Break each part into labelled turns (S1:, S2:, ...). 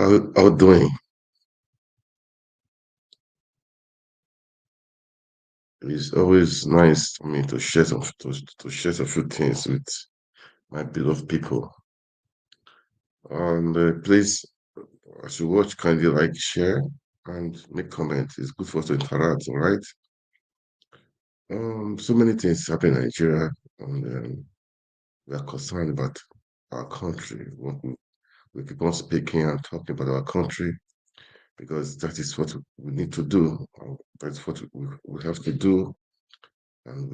S1: How doing? It's always nice for me to share to share a few things with my beloved people. And please, as you watch, kindly like, share, and make comments. It's good for us to interact, all right? So many things happen in Nigeria, and we are concerned about our country. We keep on speaking and talking about our country because that is what we need to do. That's what we have to do, and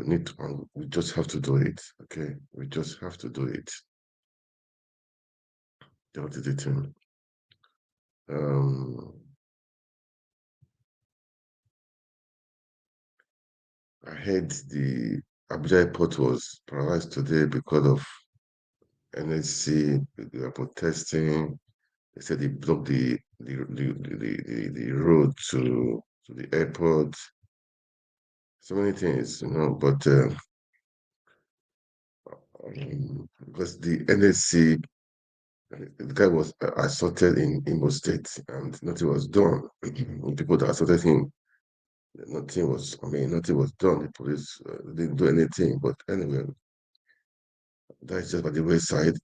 S1: we just have to do it. Okay, we just have to do it. That is the thing. Um, I heard the Abuja airport was paralyzed today because of NSC. They are protesting. They said they blocked the road to the airport. So many things, but because the NSC, the guy was assaulted in Imo State and nothing was done. The people that assaulted him, nothing was done. The police didn't do anything. But anyway, that's just by the wayside.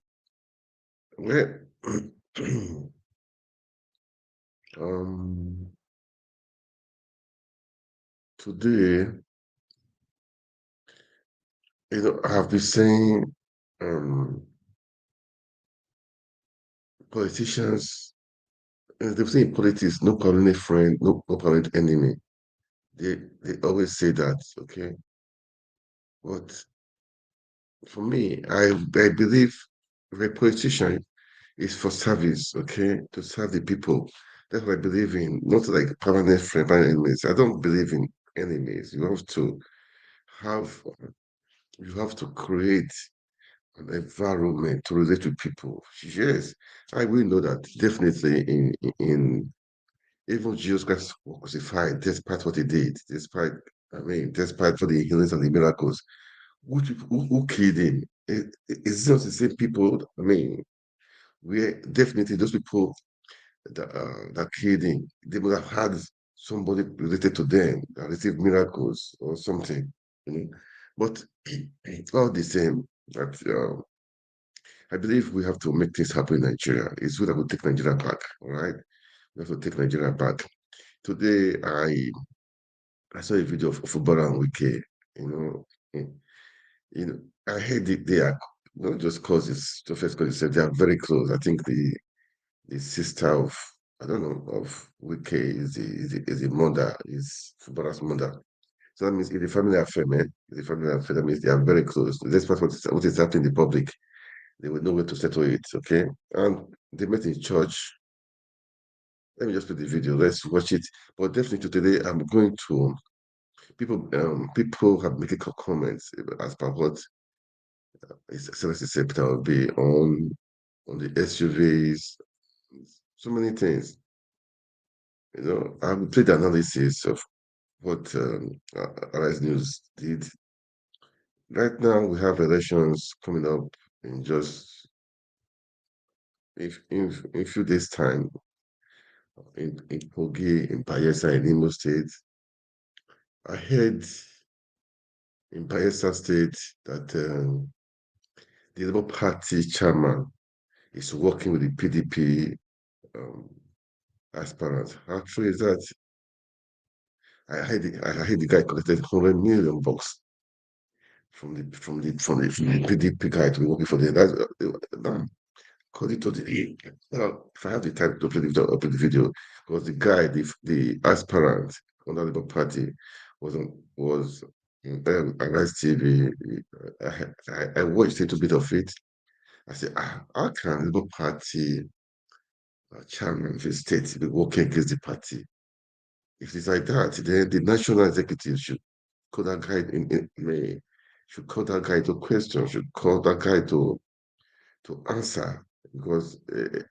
S1: Where um, today, I have been saying politicians, they say in politics, no permanent friend, no permanent enemy. They always say that, okay? But for me, I believe a politician is for service, okay, to serve the people. That's what I believe in, not like permanent friend, permanent enemies. I don't believe in enemies. Have you have to create an environment to relate with people. Yes, I will know that definitely in even Jesus Christ was crucified, despite what he did, despite for the healings and the miracles. Who killed him? It's not the same people. We definitely those people that killed him, they would have had somebody related to them that received miracles or something. You know? But all the same, that I believe we have to make things happen in Nigeria. It's good that we take Nigeria back. All right, we have to take Nigeria back. Today, I saw a video of footballer and Wike. You know, mm, I heard they are not just cousins, just first because they are very close. I think the sister of I don't know of Wike is the mother, is footballer's mother. So that means it's a family affair, man. It's a family affair. That means they are very close. Despite what is happening in the public, they will know where to settle it. Okay, and they met in church. Let me just play the video. Let's watch it. But definitely today, I'm going to people have making comments as per what His Excellency said that will be on the SUVs, so many things. I will play the analysis of what Arise News did. Right now, we have elections coming up in just in a few days' time in Kogi, in Bayelsa, in Imo State. I heard in Bayelsa State that the Labour Party chairman is working with the PDP um, aspirants. How true is that? I heard the guy collected 100 million bucks from the PDP guy to be working for the according to the if I have the time to play the video, because the guy, the aspirant on the Labour Party was in Arise TV. I watched a little bit of it. I said, how can Labour Party chairman of the state be working against the party? If it's like that, then the national executive should call that guy should call that guy to question, should call that guy to answer, because a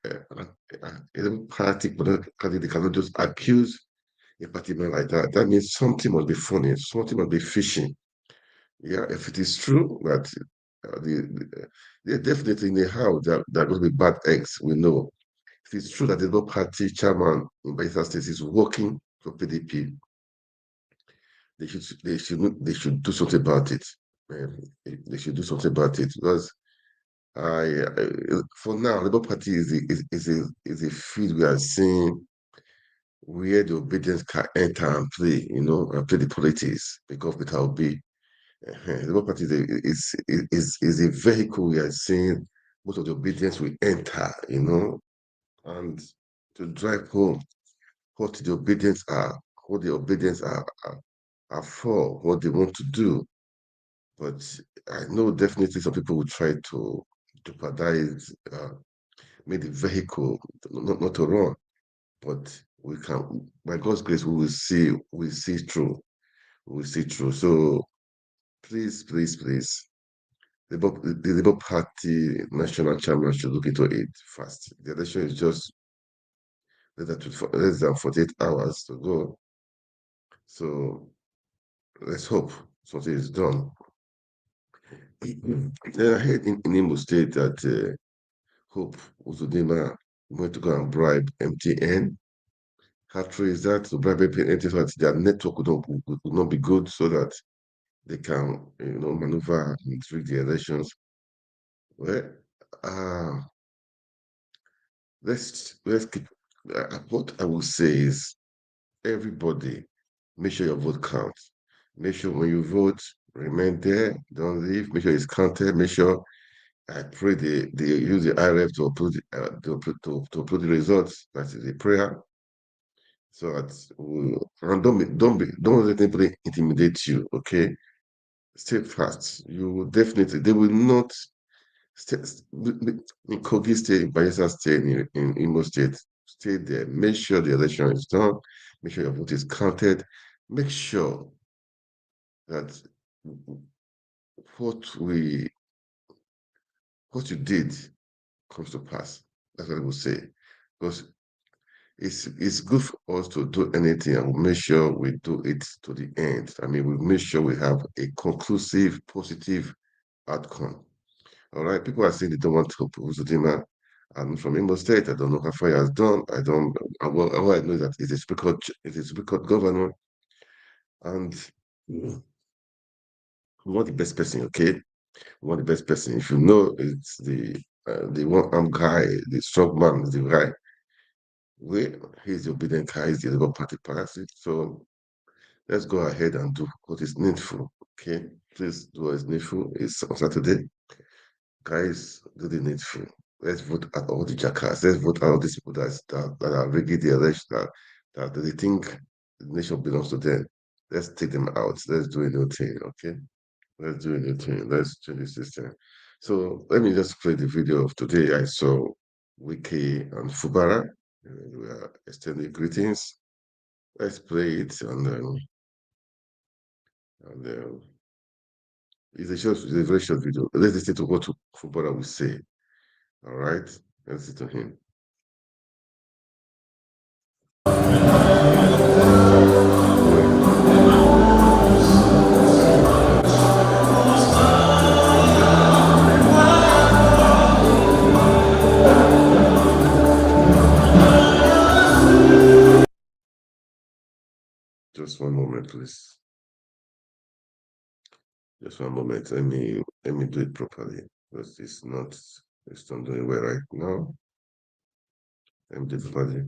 S1: party candidate cannot just accuse a party man like that. That means something must be funny, something must be fishy. Yeah, if it is true that they're definitely in the house, there are going to be bad eggs, we know. If it's true that the Labour Party chairman in Bayelsa State is working for PDP, they should do something about it. Um, they should do something about it because for now, Labour Party is a field we are seeing where the obedience can enter and play, and play the politics because without be the Labour Party is a vehicle we are seeing most of the obedience will enter, and to drive home what the obedience are, what the obedience are for, what they want to do. But I know definitely some people will try to jeopardize, make the vehicle not to run. But we can, by God's grace, we will see through. We will see through. So please, please, please, the Labour Party national chairman should look into it fast. The election is just less than 48 hours to go. So let's hope something is done. Then I heard in Imo State that Hope Uzodinma went to go and bribe MTN. How true is that? To bribe MTN so that their network would not be good so that they can, maneuver and rig the elections. Well, uh, let's keep. What I will say is, everybody, make sure your vote counts. Make sure when you vote, remain there, don't leave. Make sure it's counted. Make sure I pray they use the IRF to upload to upload the results. That is a prayer. So that and don't let anybody intimidate you. Okay, stay fast. You will definitely they will not stay in Kogi State, in Bayelsa State, in Imo State. Stay there. Make sure the election is done. Make sure your vote is counted. Make sure that what we what you did comes to pass. That's what I would say. Because it's good for us to do anything and we make sure we do it to the end. I mean, we make sure we have a conclusive, positive outcome. All right. People are saying they don't want to oppose Zudima. I'm from Imo State. I don't know how far he has done. I don't. All I know is that it's a speaker governor, and we want the best person. Okay, we want the best person. If you know it's the one armed guy, the strong man, is the guy. He's the obedient guy. He's the Labour Party parasite. So let's go ahead and do what is needful. Okay, please do what is needful. It's on Saturday. Guys, do the needful. Let's vote at all the jackass. Let's vote at all these people that are rigging the election, that they think the nation belongs to them. Let's take them out. Let's do a new thing, okay? Let's do a new thing. Let's change the system. So let me just play the video of today. I saw Wiki and Fubara. We are extending greetings. Let's play it and it's a very short video. Let's listen to what Fubara will say. All right, let's listen to him. Just one moment, please. Just one moment. Let me do it properly because it's not doing well right now. Let me do it properly.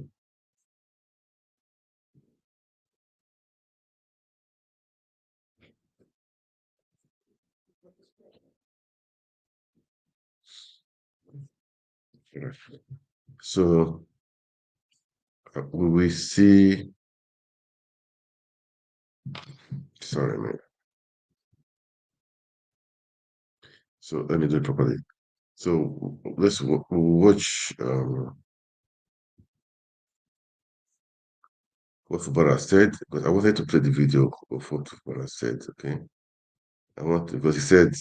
S1: So we will see. Sorry, man. So let me do it properly. So let's watch what Fubara said because I wanted to play the video of what Fubara said. Okay, I want because he said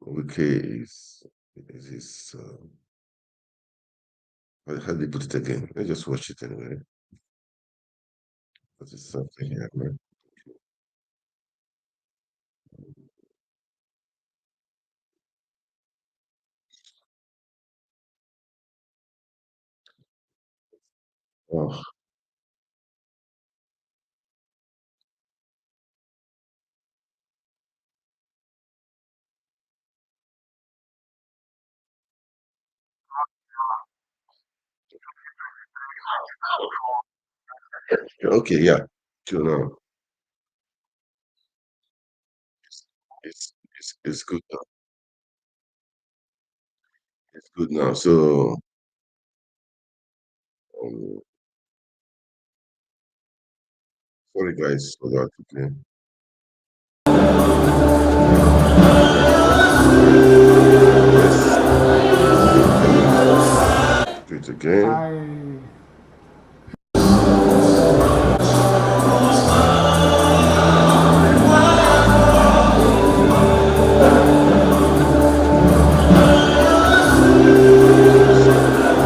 S1: Wiki is his. How do they put it again? Let's just watch it anyway. Because it's something here, man. Oh, okay, yeah. Till now, it's good now. It's good now. So, um, sorry guys for that. Okay. Let's do it again.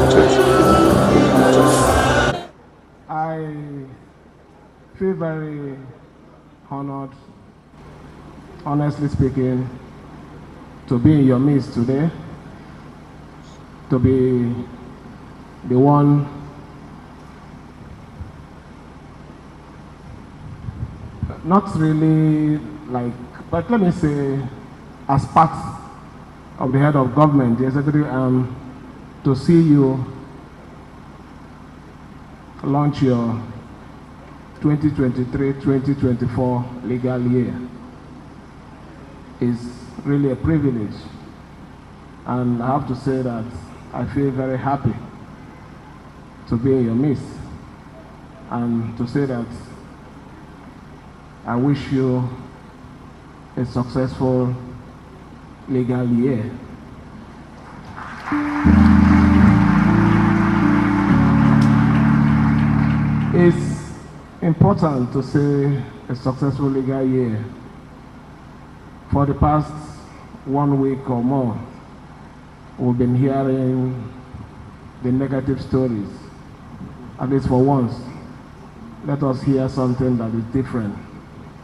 S1: Touch. Touch.
S2: I feel very honored, honestly speaking, to be in your midst today, to be the one, not really like, but let me say, as part of the head of government, the executive, to see you launch your 2023-2024 legal year is really a privilege. And I have to say that I feel very happy to be in your midst and to say that I wish you a successful legal year. It's important to say a successful legal year. For the past 1 week or more, we've been hearing the negative stories. At least for once, let us hear something that is different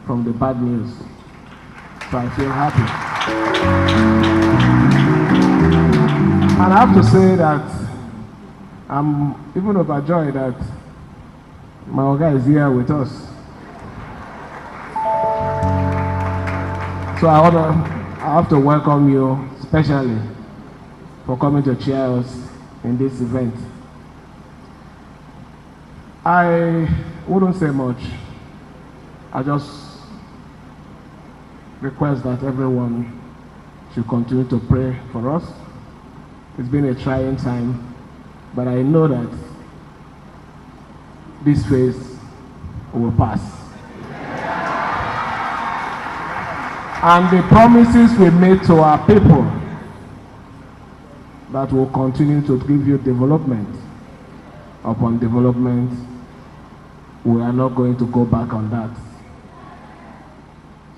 S2: from the bad news. So I feel happy. And I have to say that I'm even overjoyed that my Oga is here with us. So I have to welcome you specially for coming to cheer us in this event. I wouldn't say much. I just request that everyone should continue to pray for us. It's been a trying time, but I know that this phase will pass. And the promises we made to our people that will continue to give you development upon development, we are not going to go back on that.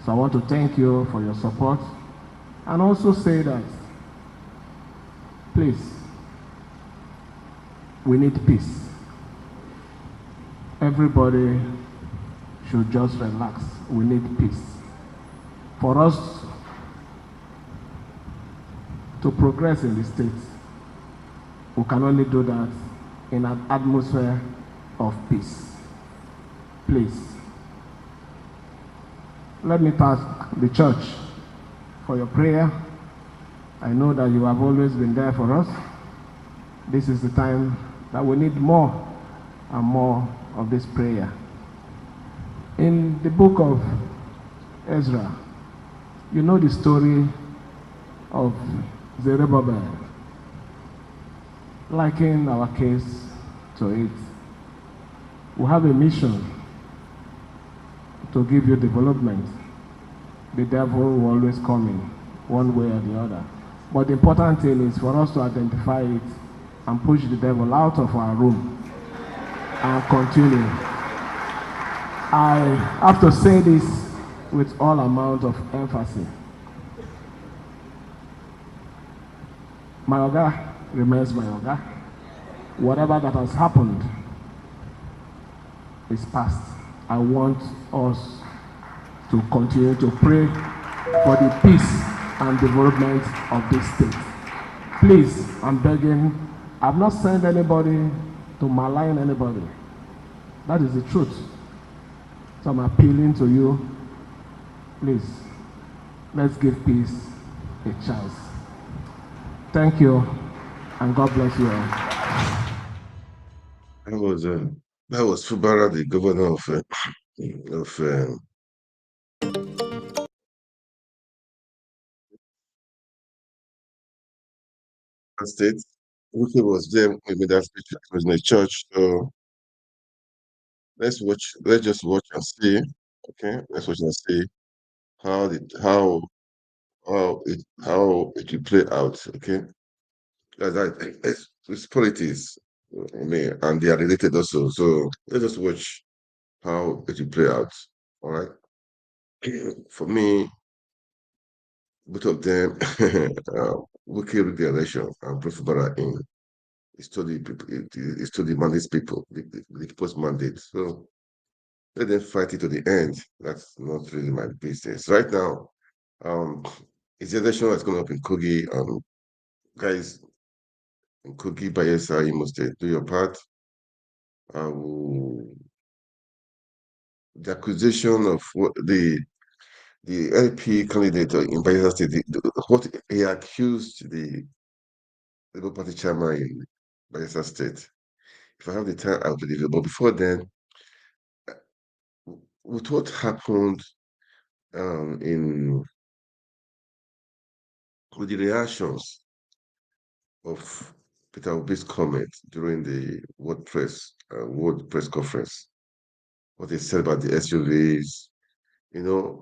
S2: So I want to thank you for your support and also say that, please, we need peace. Everybody should just relax. We need peace. For us to progress in the state, we can only do that in an atmosphere of peace. Please, let me thank the church for your prayer. I know that you have always been there for us. This is the time that we need more and more of this prayer. In the book of Ezra, you know the story of Zerubbabel. Liken our case to it. We have a mission to give you development. The devil will always come in, one way or the other. But the important thing is for us to identify it and push the devil out of our room and continue. I have to say this with all amount of emphasis. My Oga remains my Oga. Whatever that has happened is past. I want us to continue to pray for the peace and development of this state. Please, I'm begging, I've not sent anybody to malign anybody. That is the truth. So I'm appealing to you, please, let's give peace a chance. Thank you, and God bless you all.
S1: That was Fubara, the governor of state. Wiki was there with that speech. It was in a church. So let's watch. Let's just watch and see. Okay, let's watch and see how the how it will play out. Okay, because it's politics. I mean, and they are related also. So let's just watch how it will play out. All right. For me, both of them, Wiki rig the election and Profubara in. It's to it's to the mandates people, the post mandate. So let them fight it to the end. That's not really my business. Right now, it's the election that's going up in Kogi. Guys, in Kogi, Bayelsa, you must do your part. The accusation of what the LP candidate in Bayelsa State, what he accused the Labour Party chairman in Bayelsa State. If I have the time, I'll believe it. But before then, with what happened in with the reactions of Peter Obi's comment during the World Press Conference, what he said about the SUVs,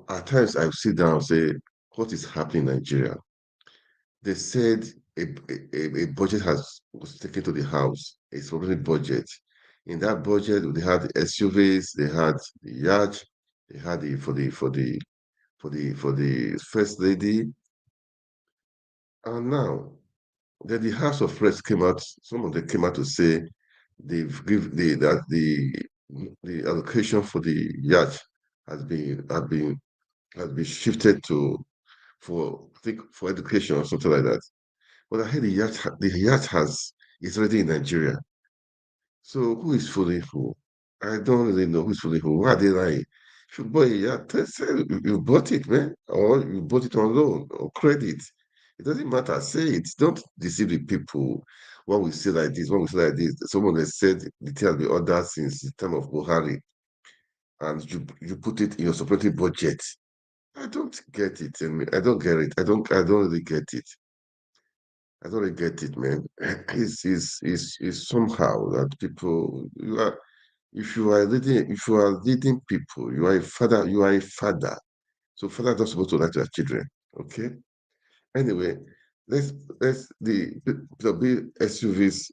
S1: at times I sit down and say, what is happening in Nigeria? They said a budget was taken to the House, a sovereign budget. In that budget, they had the SUVs, they had the yacht, they had the for the first lady, and now then the House of Reps came out. Some of them came out to say they've give the allocation for the yacht has been shifted to for I think for education or something like that. But I heard the yacht has is already in Nigeria. So who is fooling who? I don't really know who's fooling who. Why are they lying? If you buy a yacht, say you bought it, man, or you bought it on loan or credit. It doesn't matter. Say it. Don't deceive the people. When we say like this, when we say like this, someone has said the thing has been ordered since the time of Buhari, and you put it in your supplementary budget. I don't get it, and I don't get it. I don't really get it. I don't really get it, man. It's somehow that people you are if you are leading people, you are a father. So father not supposed to lie to their children. Okay. Anyway, let's the big SUVs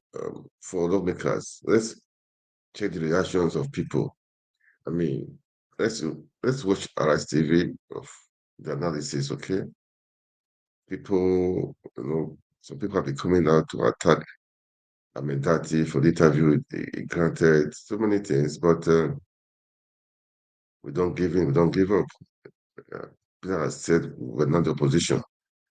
S1: for lawmakers. Let's check the reactions of people. I mean, let's let's watch RS TV of the analysis, okay? People, some people have been coming out to attack. I mean, Daddy for the interview, he granted so many things, but we don't give in, we don't give up. Peter has said we're not the opposition.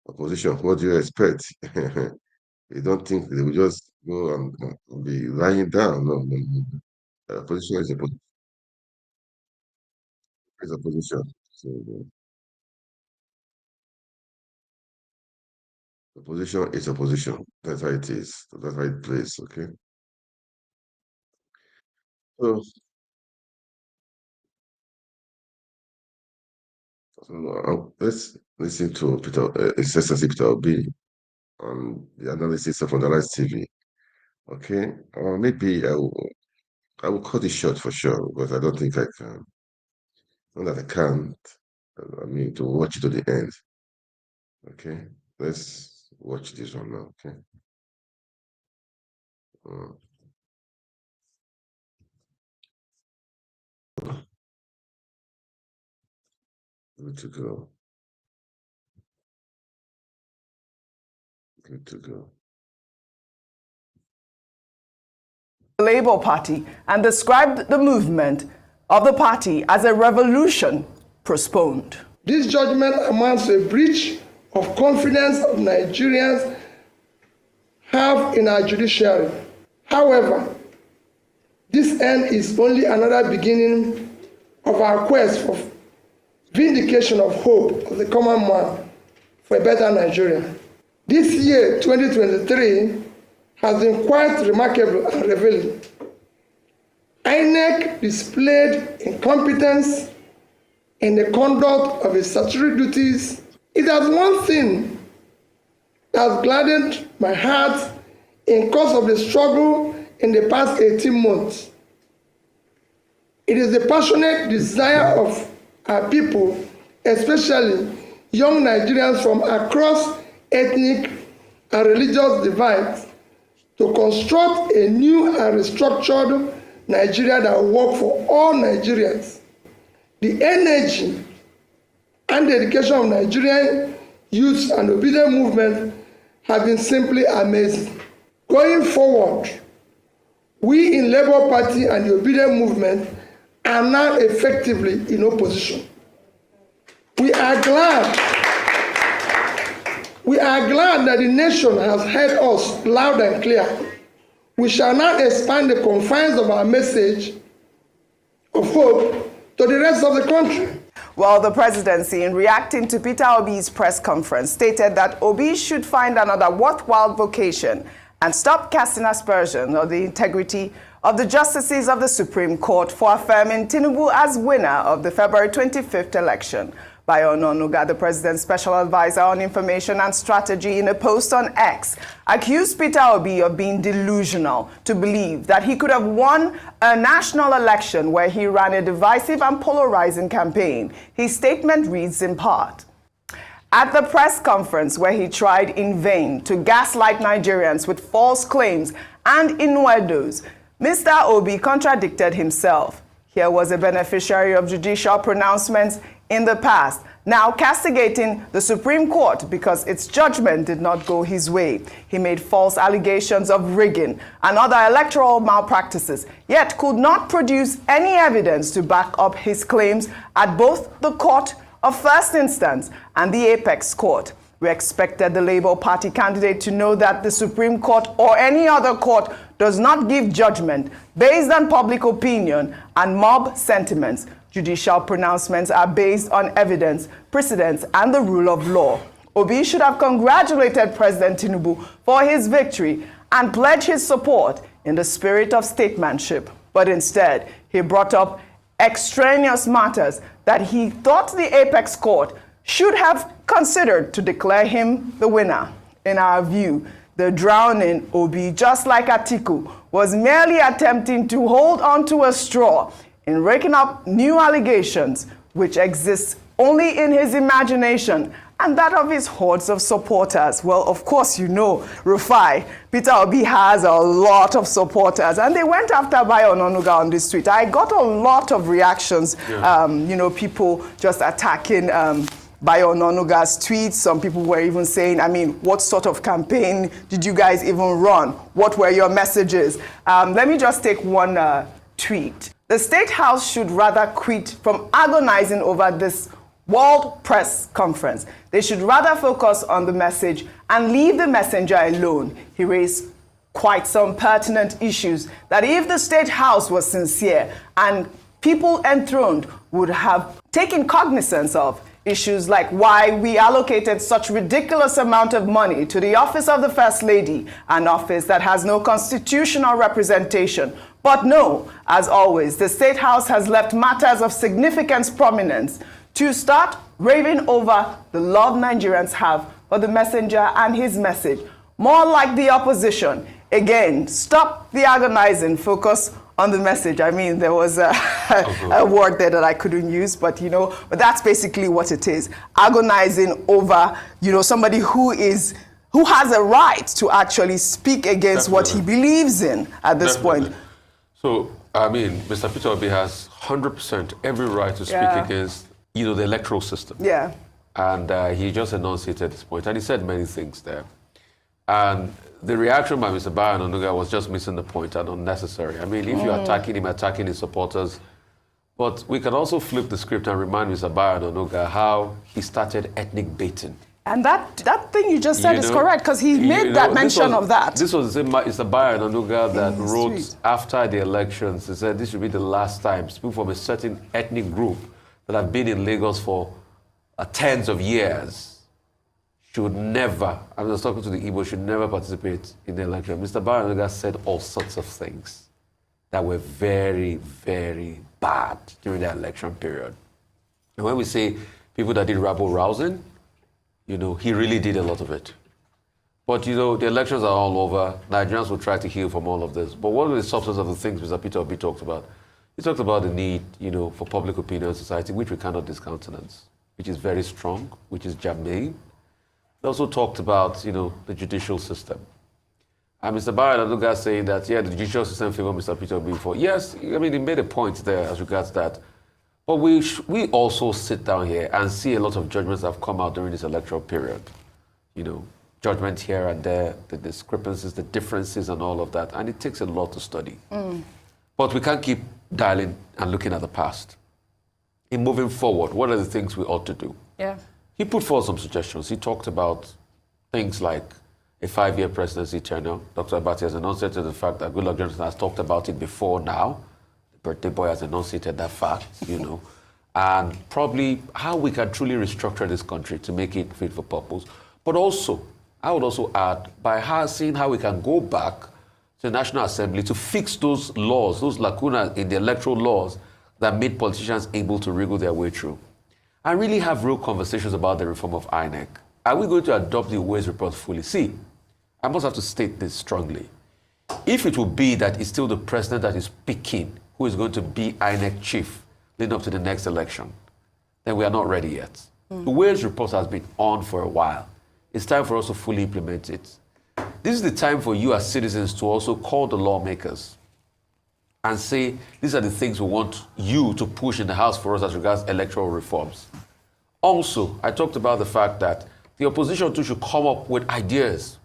S1: Opposition, what do you expect? You don't think they will just go and be lying down? No, no, no. Opposition is opposition. So opposition is opposition. That's how it is. That's how it plays. Okay. So, let's listen to Peter, Excellency Peter Obi on the analysis of Underline TV. Okay. Or maybe I will cut it short for sure, but I don't think I can. Not that I can't. I mean, to watch it to the end. Okay. Let's watch this one now. Okay. Uh, good to go. Good to go.
S3: The Labour Party and described the movement of the party as a revolution postponed.
S4: This judgment amounts to a breach of confidence of Nigerians have in our judiciary. However, end is only another beginning of our quest for vindication of hope of the common man for a better Nigeria. This year, 2023, has been quite remarkable and revealing. INEC displayed incompetence in the conduct of its statutory duties. It has one thing that has gladdened my heart in course of the struggle in the past 18 months. It is the passionate desire of our people, especially young Nigerians from across ethnic and religious divides, to construct a new and restructured Nigeria that will work for all Nigerians. The energy and dedication of Nigerian youth and obedient movement have been simply amazing. Going forward, we in Labour Party and the obedient movement are now effectively in opposition. We are glad that the nation has heard us loud and clear. We shall now expand the confines of our message of hope to the rest of the country.
S3: Well, the presidency, in reacting to Peter Obi's press conference, stated that Obi should find another worthwhile vocation and stop casting aspersions on the integrity of the justices of the Supreme Court for affirming Tinubu as winner of the February 25th election. Bayo Ononuga, the president's special advisor on information and strategy, in a post on X, accused Peter Obi of being delusional to believe that he could have won a national election where he ran a divisive and polarizing campaign. His statement reads in part: at the press conference where he tried in vain to gaslight Nigerians with false claims and innuendos, Mr. Obi contradicted himself. Here was a beneficiary of judicial pronouncements in the past, now castigating the Supreme Court because its judgment did not go his way. He made false allegations of rigging and other electoral malpractices, yet could not produce any evidence to back up his claims at both the Court of First Instance and the Apex Court. We expected the Labour Party candidate to know that the Supreme Court or any other court does not give judgment based on public opinion and mob sentiments. Judicial pronouncements are based on evidence, precedents, and the rule of law. Obi should have congratulated President Tinubu for his victory and pledged his support in the spirit of statesmanship. But instead, he brought up extraneous matters that he thought the Apex Court should have considered to declare him the winner. In our view, the drowning Obi, just like Atiku, was merely attempting to hold onto a straw in raking up new allegations which exist only in his imagination and that of his hordes of supporters. Well, of course, you know, Rufai, Peter Obi has a lot of supporters, and they went after Bayo Ononuga on this tweet. I got a lot of reactions, people just attacking Bayo Ononuga's tweets. Some people were even saying, I mean, what sort of campaign did you guys even run? What were your messages? Let me just take one tweet. The State House should rather quit from agonizing over this World Press Conference. They should rather focus on the message and leave the messenger alone. He raised quite some pertinent issues that if the State House was sincere and people enthroned would have taken cognizance of. Issues like why we allocated such ridiculous amount of money to the office of the First Lady, an office that has no constitutional representation. But no, as always, the State House has left matters of significance prominence to start raving over the love Nigerians have for the messenger and his message. More like the opposition. Again, stop the agonizing, focus on the message. I mean, there was a word there that I couldn't use, but but that's basically what it is. Agonizing over, somebody who has a right to actually speak against what he believes in at this point.
S5: So, I mean, Mr. Peter Obi has 100% every right to speak against, the electoral system.
S3: Yeah.
S5: And he just enunciated at this point, and he said many things there. And the reaction by Mr. Bayo Ononuga was just missing the point and unnecessary. I mean, if you're attacking him, attacking his supporters. But we can also flip the script and remind Mr. Bayo Ononuga how he started ethnic baiting
S3: And that thing you just said is
S5: know,
S3: correct, because he made that mention of that.
S5: This was Mr. Bayo Onanuga that
S3: his
S5: wrote
S3: tweet.
S5: after the elections. He said this should be the last time people from a certain ethnic group that have been in Lagos for tens of years should never, I was talking to the Igbo, should never participate in the election. Mr. Bayo Onanuga said all sorts of things that were very, very bad during the election period. And when we say people that did rabble-rousing, you know, he really did a lot of it. But, you know, the elections are all over. Nigerians will try to heal from all of this. But what are the substance of the things Mr. Peter Obi talked about? He talked about the need, you know, for public opinion in society, which we cannot discountenance, which is very strong, which is germane. He also talked about, you know, the judicial system. And Mr. Bayo Onanuga saying that, yeah, the judicial system favored Mr. Peter Obi before. Yes, I mean, he made a point there as regards that. But we also sit down here and see a lot of judgments that have come out during this electoral period. You know, judgment here and there, the discrepancies, the differences and all of that. And it takes a lot to study. But we can't keep dialing and looking at the past. In moving forward, what are the things we ought to do?
S3: Yeah.
S5: He put forward some suggestions. He talked about things like a 5-year presidency tenure. Dr. Abati has enunciated the fact that Goodluck Jonathan has talked about it before now. Birthday boy has enunciated that fact, you know, and probably how we can truly restructure this country to make it fit for purpose. But also, I would also add, by seeing how we can go back to the National Assembly to fix those laws, those lacunas in the electoral laws that made politicians able to wriggle their way through. And really have real conversations about the reform of INEC. Are we going to adopt the Ways report fully? See, I must have to state this strongly. If it will be that it's still the president that is picking who is going to be INEC chief leading up to the next election, then we are not ready yet. The Ways report has been on for a while. It's time for us to fully implement it. This is the time for you as citizens to also call the lawmakers and say, these are the things we want you to push in the House for us as regards electoral reforms. Also, I talked about the fact that the opposition too should come up with ideas.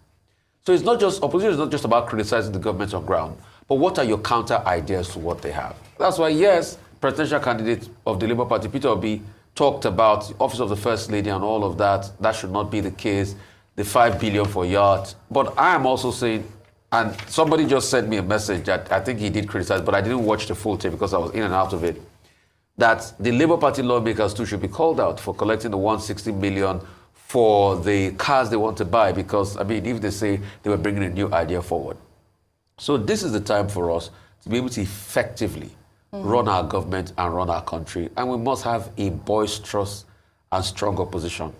S5: So it's not just, opposition is not just about criticizing the government on ground, but what are your counter ideas to what they have? That's why, yes, presidential candidate of the Labour Party, Peter Obi, talked about the office of the First Lady and all of that. That should not be the case. The 5 billion for yachts. But I am also saying, and somebody just sent me a message that I think he did criticize, but I didn't watch the full tape because I was in and out of it, that the Labour Party lawmakers too should be called out for collecting the 160 million for the cars they want to buy, because, I mean, if they say they were bringing a new idea forward. So this is the time for us to be able to effectively run our government and run our country. And we must have a boisterous and strong opposition.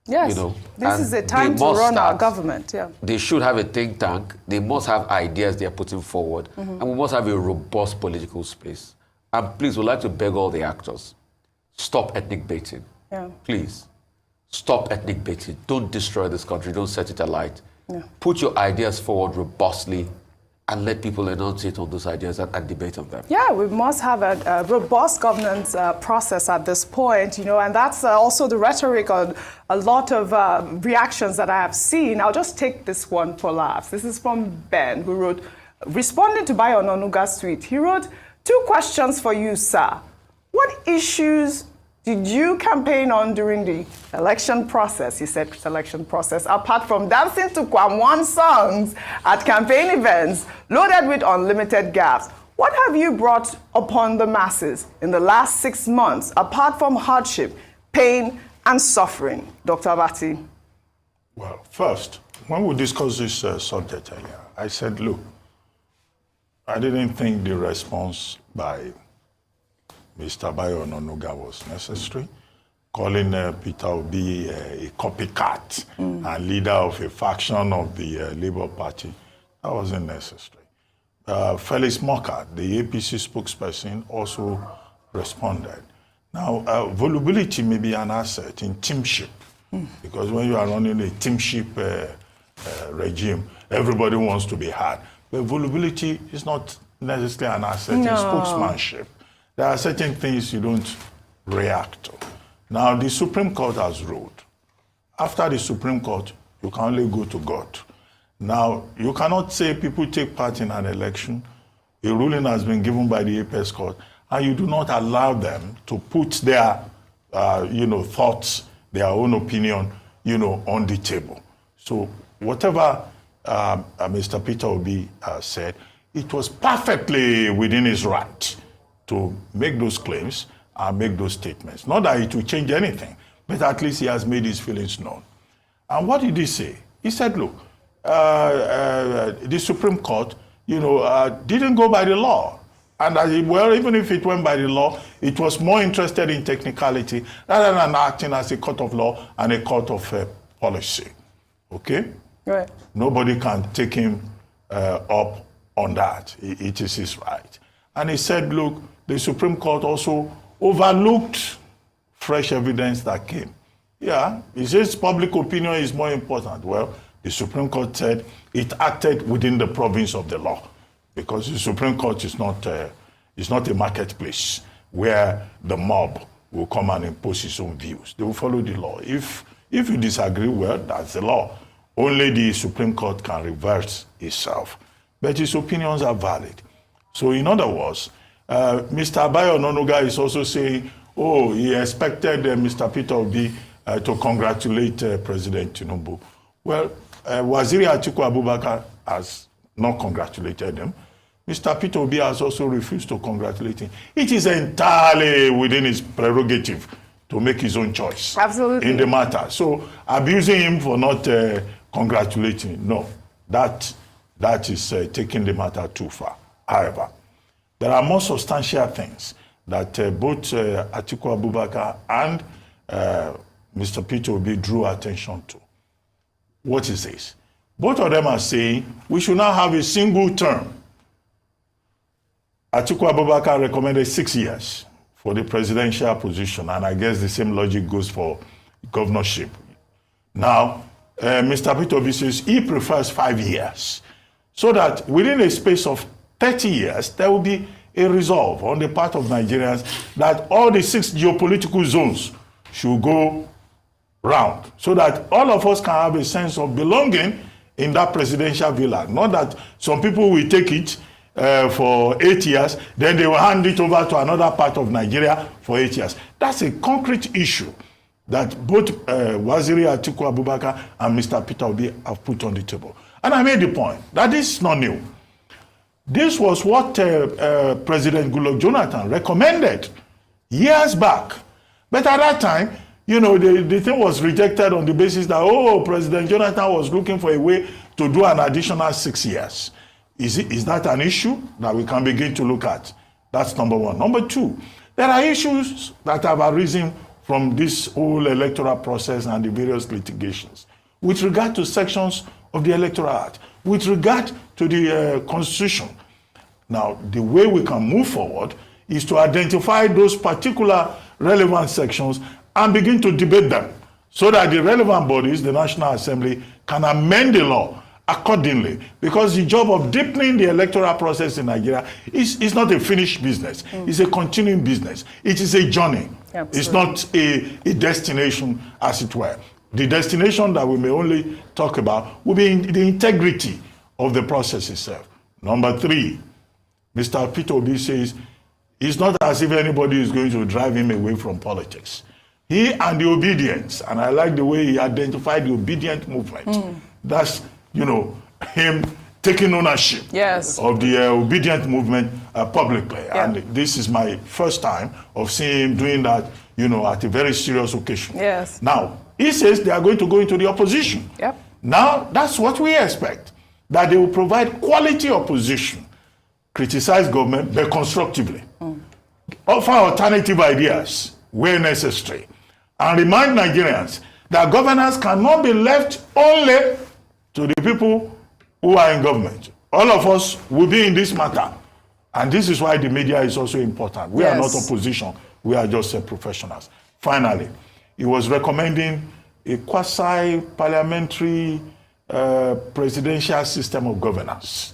S3: Yes,
S5: you know,
S3: this is the time to run our government. Yeah.
S5: They should have a think tank. They must have ideas they are putting forward. And we must have a robust political space. And please, we'd like to beg all the actors, stop ethnic baiting.
S3: Yeah.
S5: Please, stop ethnic baiting. Don't destroy this country. Don't set it alight.
S3: Yeah.
S5: Put your ideas forward robustly and let people enunciate on those ideas and debate on them.
S3: Yeah, we must have a robust governance process at this point, you know, and that's also the rhetoric on a lot of reactions that I have seen. I'll just take this one for laughs. This is from Ben, who wrote, responding to Bayo Onanuga's tweet, he wrote, 2 questions for you, sir. What issues did you campaign on during the election process? He said selection process, apart from dancing to Kwamwan songs at campaign events loaded with unlimited gaps. What have you brought upon the masses in the last 6 months, apart from hardship, pain, and suffering? Dr. Abati.
S6: Well, first, when we discussed this subject earlier, I said, look, I didn't think the response by Mr. Bayo Onanuga was necessary. Calling Peter Obi a copycat and leader of a faction of the Labour Party, that wasn't necessary. Felix Moka, the APC spokesperson, also responded. Now, volubility may be an asset in teamship, because when you are running a teamship regime, everybody wants to be heard. But volubility is not necessarily an asset in spokesmanship. There are certain things you don't react to. Now, the Supreme Court has ruled. After the Supreme Court, you can only go to God. Now, you cannot say people take part in an election, a ruling has been given by the Apex Court, and you do not allow them to put their thoughts, their own opinion, on the table. So whatever Mr. Peter Obi said, it was perfectly within his right to make those claims and make those statements. Not that it will change anything, but at least he has made his feelings known. And what did he say? He said, look, the Supreme Court, didn't go by the law. And even if it went by the law, it was more interested in technicality rather than acting as a court of law and a court of policy. Okay?
S3: Right.
S6: Nobody can take him up on that. It is his right. And he said, look, the Supreme Court also overlooked fresh evidence that came. Yeah, he says public opinion is more important. Well, the Supreme Court said it acted within the province of the law, because the Supreme Court is not a marketplace where the mob will come and impose its own views. They will follow the law. If you disagree, well, that's the law. Only the Supreme Court can reverse itself. But his opinions are valid. So in other words, Mr. Abayo Ononuga is also saying, oh, he expected Mr. Peter Obi to congratulate President Tinubu. Well, Waziri Atiku Abubakar has not congratulated him. Mr. Peter Obi has also refused to congratulate him. It is entirely within his prerogative to make his own choice.
S3: Absolutely.
S6: In the matter. So abusing him for not congratulating, no, that is taking the matter too far. However, there are more substantial things that both Atiku Abubakar and Mr. Peter Obi drew attention to. What is this? Both of them are saying we should now have a single term. Atiku Abubakar recommended 6 years for the presidential position, and I guess the same logic goes for governorship. Now, Mr. Peter Obi says he prefers 5 years, so that within a space of 30 years, there will be a resolve on the part of Nigerians that all the 6 geopolitical zones should go round, so that all of us can have a sense of belonging in that presidential villa. Not that some people will take it for 8 years, then they will hand it over to another part of Nigeria for 8 years. That's a concrete issue that both Waziri Atiku Abubakar and Mr. Peter Obi have put on the table. And I made the point that this is not new. This was what President Goodluck Jonathan recommended years back. But at that time, the thing was rejected on the basis that, President Jonathan was looking for a way to do an additional 6 years. Is that an issue that we can begin to look at? That's number one. Number two, there are issues that have arisen from this whole electoral process and the various litigations with regard to sections of the Electoral Act, with regard to the Constitution. Now, the way we can move forward is to identify those particular relevant sections and begin to debate them so that the relevant bodies, the National Assembly, can amend the law accordingly, because the job of deepening the electoral process in Nigeria is not a finished business. It's a continuing business. It is a journey. Absolutely. It's not a destination, as it were. The destination that we may only talk about will be the integrity of the process itself. Number three, Mr. Peter Obi says it's not as if anybody is going to drive him away from politics. He and the obedience, and I like the way he identified the obedient movement. That's, him taking ownership of the obedient movement publicly. Yeah. And this is my first time of seeing him doing that, at a very serious occasion.
S3: Yes.
S6: Now, he says they are going to go into the opposition.
S3: Yep.
S6: Now, that's what we expect, that they will provide quality opposition, criticize government, but constructively, offer alternative ideas where necessary, and remind Nigerians that governance cannot be left only to the people who are in government. All of us will be in this matter. And this is why the media is also important. We are not opposition. We are just professionals. Finally, he was recommending a quasi-parliamentary presidential system of governance,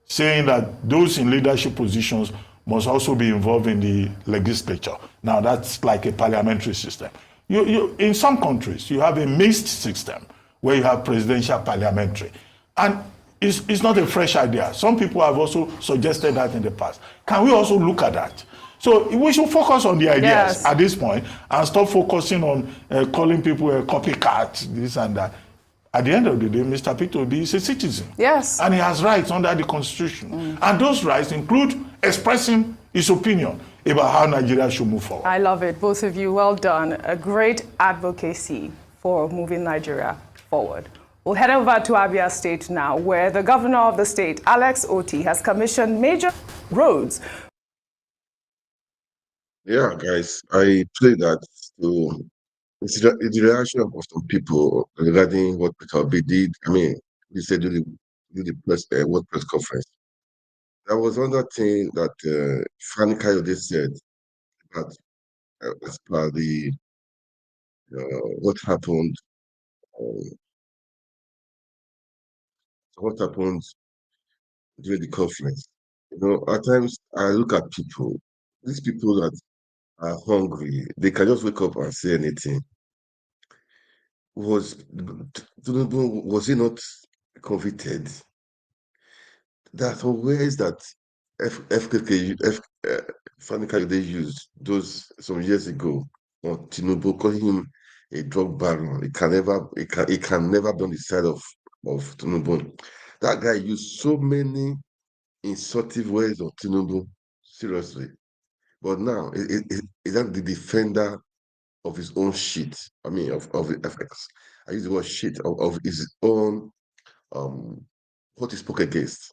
S6: saying that those in leadership positions must also be involved in the legislature. Now, that's like a parliamentary system. In some countries, you have a mixed system where you have presidential parliamentary. And it's not a fresh idea. Some people have also suggested that in the past. Can we also look at that? So we should focus on the ideas
S3: Yes.
S6: at this point and stop focusing on calling people a copycat, this and that. At the end of the day, Mr. Peter Obi is a citizen.
S3: Yes.
S6: And he has rights under the Constitution. And those rights include expressing his opinion about how Nigeria should move forward.
S3: I love it. Both of you, well done. A great advocacy for moving Nigeria forward. We'll head over to Abia State now, where the governor of the state, Alex Oti, has commissioned major roads.
S1: Yeah, guys, I play that to it's the reaction of some people regarding what Peter Obi did. I mean, he said do the press what press conference. There was another thing that Fanny Kayode said that as per the what happened, um, what happened during the conference. You know, at times I look at people, these people that are hungry, they can just wake up and say anything. Was Tinubu, was he not convicted? There are ways that FKK, Fani Kayode used those some years ago on Tinubu, calling him a drug baron. It can never be on the side of Tinubu. That guy used so many insultive ways of Tinubu, seriously. But now, is that the defender of his own shit? I mean, of the FX. I use the word shit of his own what he spoke against.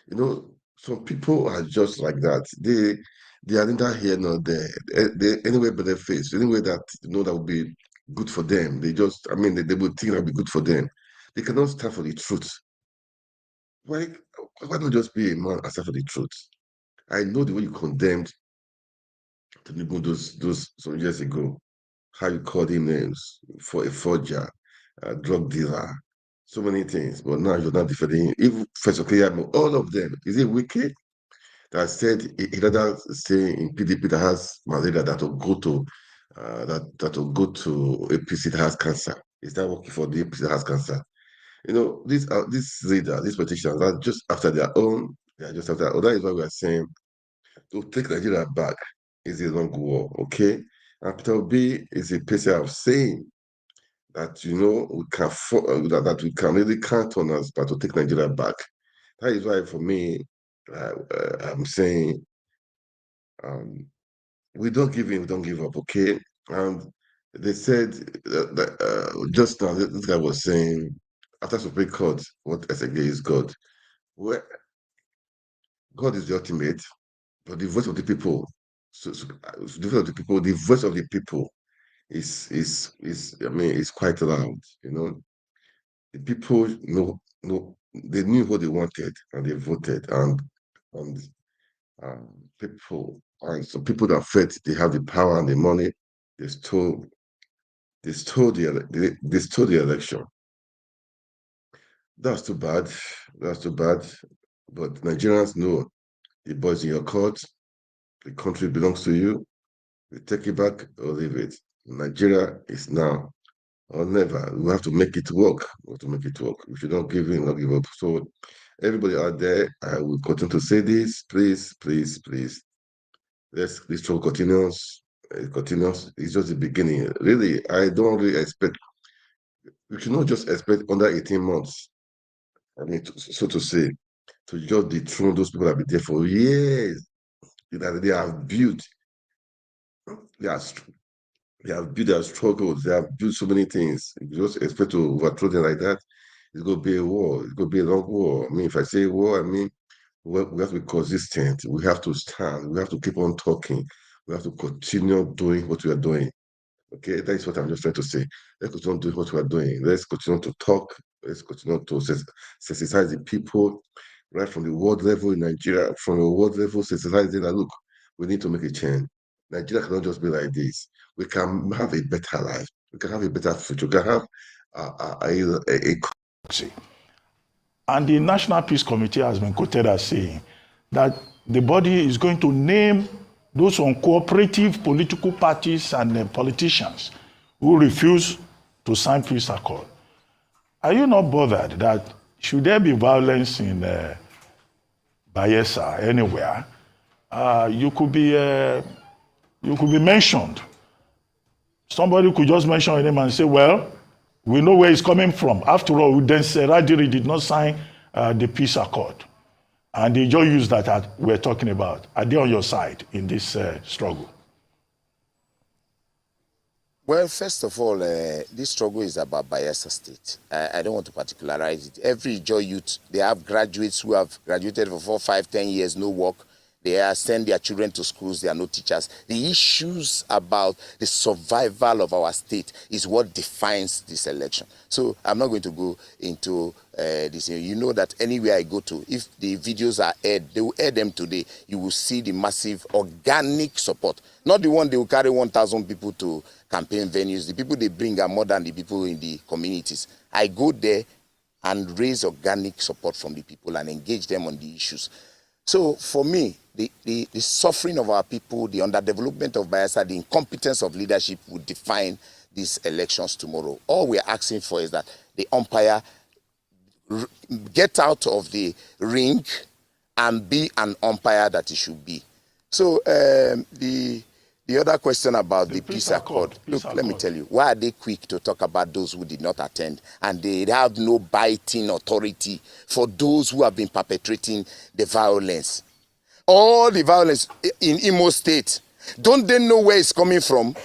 S1: You know, some people are just like that. They are neither here nor there. They anywhere but their face, anywhere that that would be good for them. They just, I mean, they would think that would be good for them. They cannot stand for the truth. Why? Why not just be a man and stand for the truth? I know the way you condemned Tinubu those some years ago, how you called him names for a forger, a drug dealer, so many things. But now you're not defending him. Even First Okeyamo, all of them. Is it wicked that said he rather stay in PDP that has malaria that will go to that will go to APC that has cancer? Is that working for the APC that has cancer? You know, these leaders, these politicians are just after their own. They are just after. Oh, that is why we are saying to take Nigeria back is a long war, okay? And Peter Obi is a person of saying that we can that we can really count on us, but to take Nigeria back. That is why, for me, I'm saying we don't give in, we don't give up, okay? And they said that just now, this guy was saying after Supreme Court, what SAG is God. Well, God is the ultimate, but the voice of the people, the voice of the people, the voice of the people is I mean, it's quite loud. The people know they knew what they wanted and they voted, and people and some people that felt they have the power and the money, they stole they stole the election. That's too bad. That's too bad. But Nigerians know the boys in your court, the country belongs to you. You take it back or leave it. Nigeria is now or never. We have to make it work. We have to make it work. We should not give in, not give up. So everybody out there, I will continue to say this. Please, please, please. This struggle continues. It continues. It's just the beginning. Really, I don't really expect. We should not just expect under 18 months. I mean, so to say, to just dethrone those people that have been there for years. That they have built. They are They have built their struggles. They have built so many things. If you just expect to overthrow them like that, it's going to be a war. It's going to be a long war. I mean, if I say war, I mean, we have to be consistent. We have to stand. We have to keep on talking. We have to continue doing what we are doing. Okay, that is what I'm just trying to say. Let's continue doing what we are doing. Let's continue to talk. Let's continue to sensitize the people, right from the world level in Nigeria, from the world level, sensitize them that look, we need to make a change. Nigeria cannot just be like this. We can have a better life. We can have a better future. We can have a
S6: And the National Peace Committee has been quoted as saying that the body is going to name those uncooperative political parties and politicians who refuse to sign peace accord. Are you not bothered that should there be violence in Bayelsa, anywhere, you could be mentioned. Somebody could just mention your name and say, well, we know where it's coming from. After all, then Radiri did not sign the peace accord. And they just use that we're talking about. Are they on your side in this struggle?
S7: Well, first of all, this struggle is about Bayelsa State. I don't want to particularize it. Every Joy youth, they have graduates who have graduated for 4, 5, 10 years, no work. They send their children to schools, they are no teachers. The issues about the survival of our state is what defines this election. So I'm not going to go into this. You know that anywhere I go to, if the videos are aired, they will air them today. You will see the massive organic support. Not the one they will carry 1,000 people to campaign venues. The people they bring are more than the people in the communities. I go there and raise organic support from the people and engage them on the issues. So for me, the suffering of our people, the underdevelopment of Bayelsa, the incompetence of leadership will define these elections tomorrow. All we're asking for is that the umpire get out of the ring and be an umpire that he should be. So the other question about the peace accord. Look, let me tell you, why are they quick to talk about those who did not attend and they have no biting authority for those who have been perpetrating the violence? All the violence in Imo State, don't they know where it's coming from?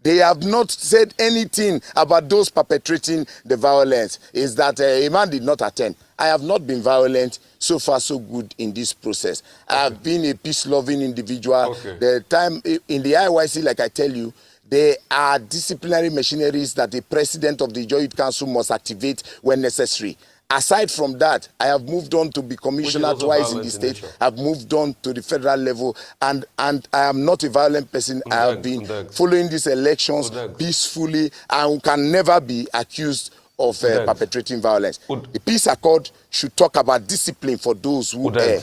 S7: They have not said anything about those perpetrating the violence. Is that a man did not attend. I have not been violent. So far, so good in this process. Okay. I have been a peace-loving individual. Okay. The time in the IYC, like I tell you, there are disciplinary machineries that the president of the Joy Youth Council must activate when necessary. Aside from that, I have moved on to be commissioner twice in the state. I've moved on to the federal level, and I am not a violent person. I have been following these elections peacefully and can never be accused of perpetrating violence. The peace accord should talk about discipline for those who err,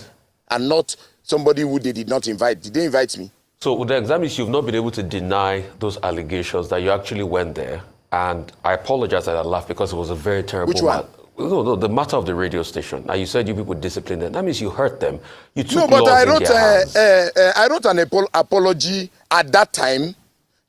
S7: and not somebody who they did not invite. Did they invite me?
S5: So, Udeng, that means you've not been able to deny those allegations that you actually went there. And I apologize that I laughed because it was a very terrible...
S7: Which one?
S5: No, the matter of the radio station. Now, you said you people disciplined them. That means you hurt them. You took
S7: no, but
S5: laws
S7: I
S5: in their hands.
S7: I wrote an apology at that time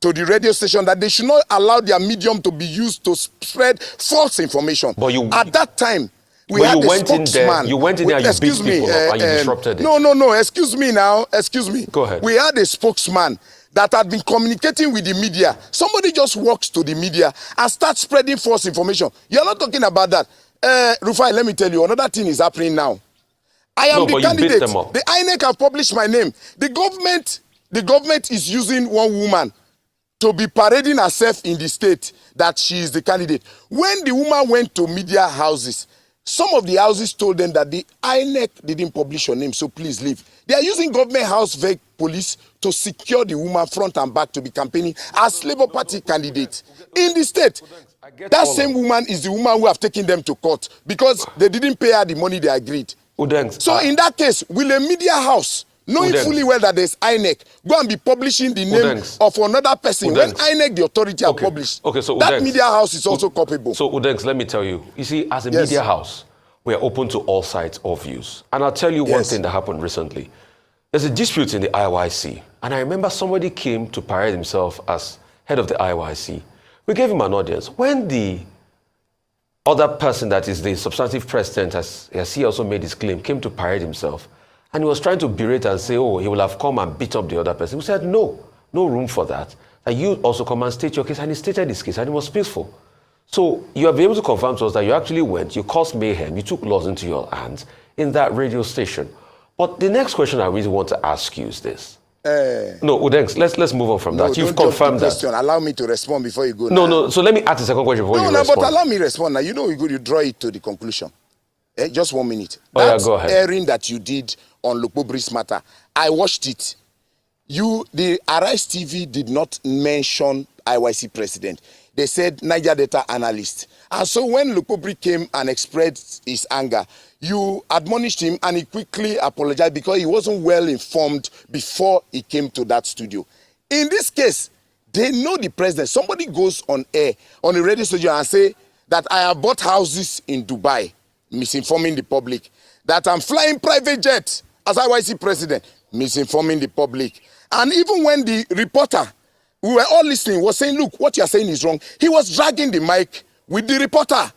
S7: to the radio station that they should not allow their medium to be used to spread false information.
S5: But you,
S7: at that time, we had a spokesman.
S5: You went in there and you beat people up and you disrupted it.
S7: No, excuse me now. Excuse me.
S5: Go ahead.
S7: We had a spokesman that had been communicating with the media. Somebody just walks to the media and starts spreading false information. You're not talking about that. Rufai, let me tell you, another thing is happening now. I am the candidate. The INEC have published my name. The government is using one woman to be parading herself in the state that she is the candidate. When the woman went to media houses, some of the houses told them that the INEC didn't publish your name, so please leave. They are using government house police to secure the woman front and back to be campaigning as Labour Party candidate in the state. That same woman is the woman who have taken them to court because they didn't pay her the money they agreed. So in that case, will a media house, knowing fully well that there's INEC, go and be publishing the name of another person when INEC, the authority, have published? So that media house is also culpable.
S5: So Udengs, let me tell you, you see, as a media house, we are open to all sides of views. And I'll tell you one thing that happened recently. There's a dispute in the IYC, and I remember somebody came to parade himself as head of the IYC. We gave him an audience. When the other person that is the substantive president, as he also made his claim, came to parade himself, and he was trying to berate and say, oh, he will have come and beat up the other person. We said, no room for that. And you also come and state your case. And he stated his case, and it was peaceful. So you have been able to confirm to us that you actually went, you caused mayhem, you took laws into your hands in that radio station. But the next question I really want to ask you is this. No, Udengs, let's move on from that. You've confirmed that.
S7: Allow me to respond before you go.
S5: No, so let me ask the second question before you respond.
S7: But allow me to respond now. You know, you draw it to the conclusion. Just 1 minute.
S5: Go ahead.
S7: Airing that you did on Lopobri's matter, I watched it. The Arise TV did not mention IYC president. They said Niger data analyst. And so when Lupobri came and expressed his anger, you admonished him and he quickly apologized because he wasn't well informed before he came to that studio. In this case, they know the president. Somebody goes on air, on a radio station and say that I have bought houses in Dubai, misinforming the public, that I'm flying private jet as IYC president. misinforming the public. And even when the reporter, we were all listening, was saying, look, what you are saying is wrong. He was dragging the mic with the reporter.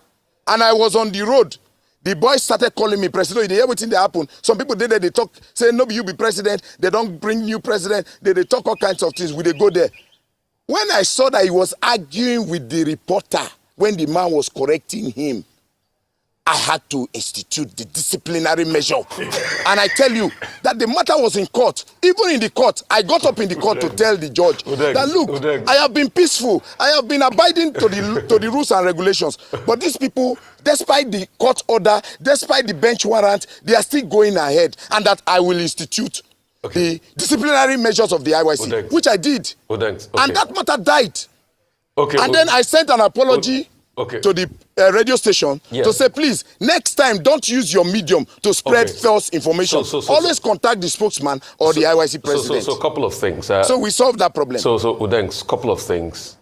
S7: And I was on the road. The boys started calling me president. They hear everything that happened. Some people did that. They talk, say, no, you be president. They don't bring new president. They talk all kinds of things. We they go there. When I saw that he was arguing with the reporter, when the man was correcting him, I had to institute the disciplinary measure. And I tell you that the matter was in court. Even in the court, I got up in the court to tell the judge that, look, I have been peaceful. I have been abiding to the rules and regulations. But these people, despite the court order, despite the bench warrant, they are still going ahead. And that I will institute the disciplinary measures of the IYC, which I did. And that matter died. And then I sent an apology to the radio station to say, please, next time, don't use your medium to spread false information. Always contact the spokesman or the IYC president.
S5: So a couple of things.
S7: So we solved that problem.
S5: So Udengs, couple of things.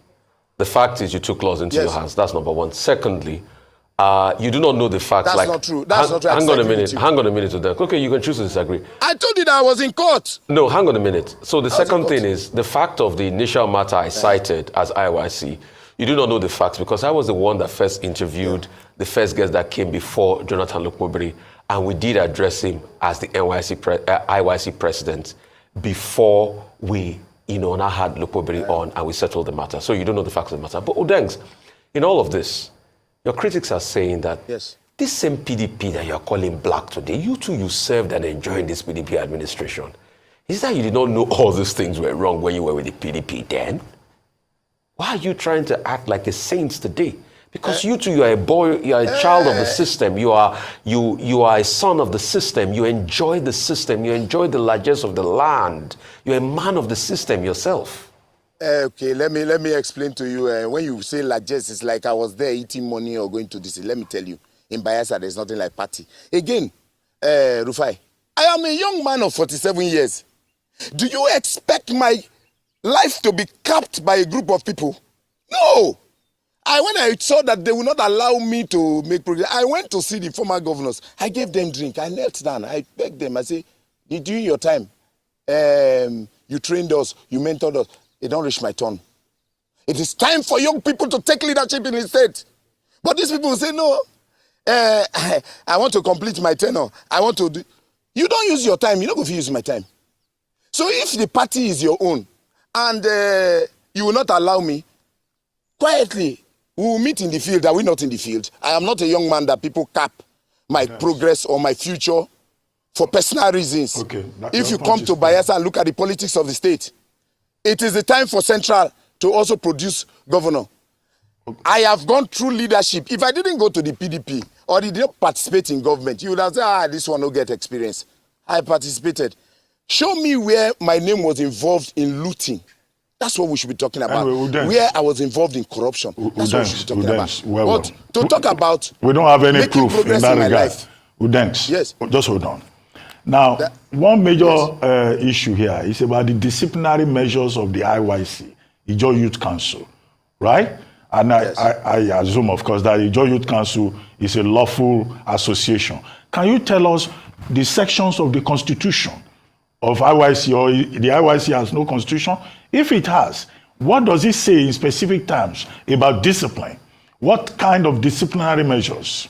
S5: The fact is you took laws into your hands. That's number one. Secondly, you do not know the facts.
S7: That's not true. That's not true.
S5: Hang on a minute. Hang on a minute, Udengs. Okay, you can choose to disagree.
S7: I told you that I was in court.
S5: No, hang on a minute. So the second thing is the fact of the initial matter I cited as IYC. You do not know the facts because I was the one that first interviewed the first guest that came before Jonathan Lukmobiri, and we did address him as the IYC president before we, now had Lukmobiri on and we settled the matter. So you don't know the facts of the matter. But Udengs, in all of this, your critics are saying that this same PDP that you're calling black today, you served and enjoyed this PDP administration. Is that you did not know all these things were wrong when you were with the PDP then? Why are you trying to act like a saint today? Because you are a boy, you are a child of the system. You are a son of the system. You enjoy the system. You enjoy the largesse of the land. You're a man of the system yourself.
S7: Okay, let me explain to you. When you say largesse, it's like I was there eating money or going to this. Let me tell you, in Bayelsa, there's nothing like party. Again, Rufai, I am a young man of 47 years. Do you expect my life to be capped by a group of people? No. When I saw that they will not allow me to make progress, I went to see the former governors. I gave them drink. I knelt down. I begged them. I said, during your time, you trained us, you mentored us. It don't reach my turn. It is time for young people to take leadership in the state. But these people say, no, I want to complete my tenure. I want to do. You don't use your time. You're not going to use my time. So if the party is your own, and you will not allow me, quietly, we will meet in the field. Are we not in the field? I am not a young man that people cap my progress or my future for personal reasons. If you come to Bayelsa and look at the politics of the state, it is the time for Central to also produce governor. I have gone through leadership. If I didn't go to the PDP or did not participate in government, you would have said, this one will get experience. I participated. Show me where my name was involved in looting. That's what we should be talking about. Anyway, where I was involved in corruption. That's what we should be talking about. But to talk about
S6: we don't have any proof in that regard.
S7: Life,
S6: yes. Just hold on. Now, one major issue here is about the disciplinary measures of the IYC, Ijaw Youth Council, right? And I assume, of course, that Ijaw Youth Council is a lawful association. Can you tell us the sections of the Constitution of IYC, or the IYC has no constitution? If it has, what does it say in specific terms about discipline? What kind of disciplinary measures?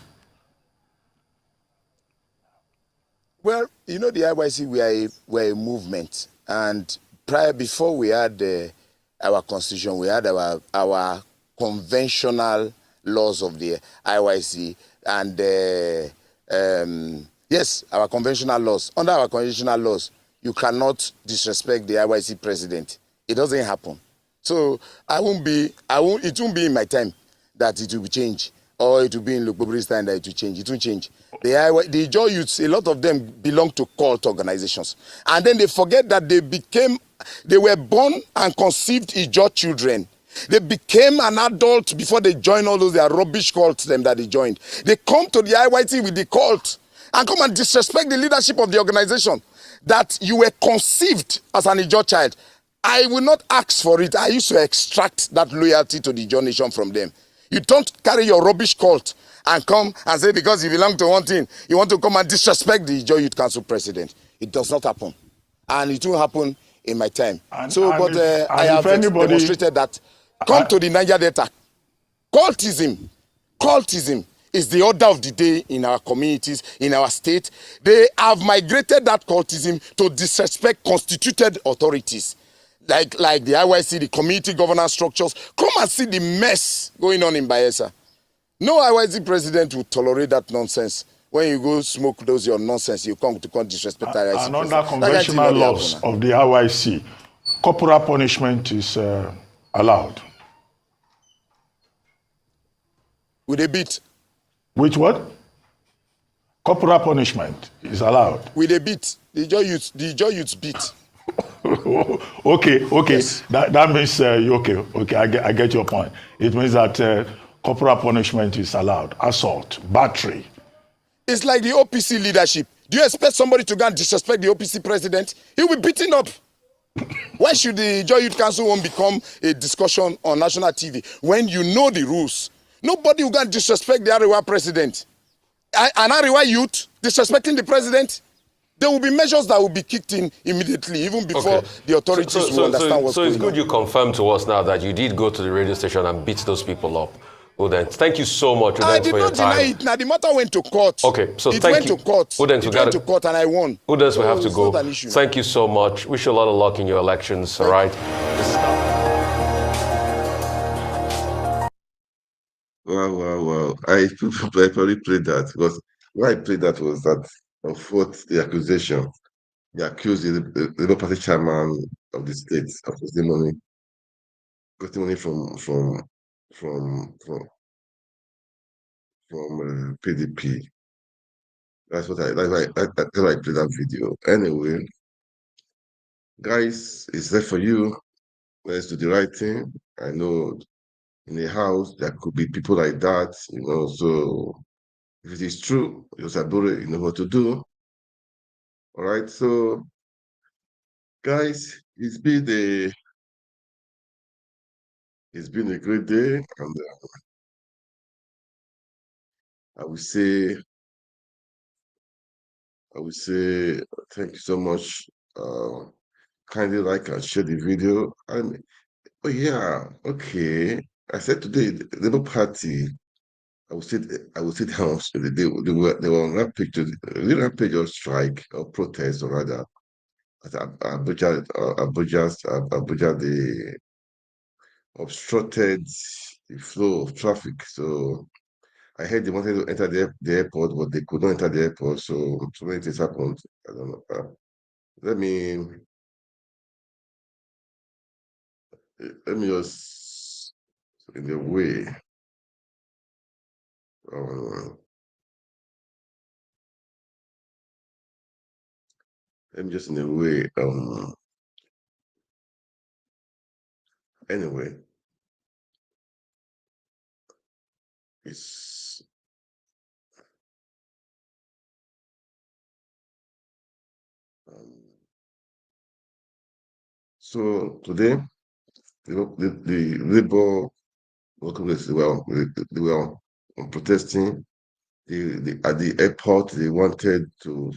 S7: Well, the IYC, we're a movement. And before we had our constitution, we had our conventional laws of the IYC. And yes, our conventional laws. Under our conventional laws, you cannot disrespect the IYC president. It doesn't happen. So it won't be in my time that it will change, or it will be in Lukmobiri's time that it will change. It won't change. The Ijaw youths, a lot of them belong to cult organizations. And then they forget that they were born and conceived Ijaw children. They became an adult before they joined all those their rubbish cults that they joined. They come to the IYC with the cult and come and disrespect the leadership of the organization. That you were conceived as an Ijaw child. I will not ask for it. I used to extract that loyalty to the Ijaw nation from them. You don't carry your rubbish cult and come and say because you belong to one thing, you want to come and disrespect the Ijaw Youth Council president. It does not happen. and it will happen in my time.
S6: I
S7: have demonstrated that. Come to the Niger Delta. Cultism is the order of the day in our communities, in our state. They have migrated that cultism to disrespect constituted authorities, like the IYC, the community governance structures. Come and see the mess going on in Bayelsa. No IYC president would tolerate that nonsense. When you go smoke those your nonsense, you come disrespect IYC.
S6: And under conventional laws of the IYC, corporal punishment is allowed.
S7: With a beat.
S6: Which what? Corporal punishment is allowed.
S7: With a beat. The joy youths beat.
S6: Okay. Yes. That means okay. I get your point. It means that corporal punishment is allowed. Assault, battery.
S7: It's like the OPC leadership. Do you expect somebody to go and disrespect the OPC president? He'll be beaten up. Why should the Joy Youth Council won't become a discussion on national TV when you know the rules? Nobody will go and disrespect the Arewa president. An Arewa youth disrespecting the president, there will be measures that will be kicked in immediately, even before the authorities will understand what's going on.
S8: So it's good you confirmed to us now that you did go to the radio station and beat those people up. Udens, thank you so much, Udens,
S7: I did
S8: for your
S7: not
S8: time.
S7: deny it. Now the matter went to court.
S8: Okay, so
S7: it
S8: thank
S7: went
S8: you.
S7: to court.
S8: Udens,
S7: it went to court and I won.
S8: Udens, we have to
S7: it's
S8: go.
S7: not an issue.
S8: Thank you so much. Wish you a lot of luck in your elections, all right?
S1: Wow. I probably played that because why I played that was that of what the accusation. They accused the Labour Party chairman of the state of getting money from PDP. That's why I played that video. Anyway, guys, it's there for you. Let's do the right thing. I know in the house there could be people like that, so if it is true, Yosabure, you know what to do. All right, so guys, it's been a great day, and I will say thank you so much. Kindly like and share the video. And oh yeah, okay. I said today the Labour Party. I would say the house. They were on rampage, rampage or strike or protest or rather. At Abuja, they obstructed the flow of traffic. So I heard they wanted to enter the airport, but they could not enter the airport. So many things happened. I don't know. Let me just in a way. Let me just in a way. Anyway, it's so today the Labour workers they were protesting. At the airport they wanted to,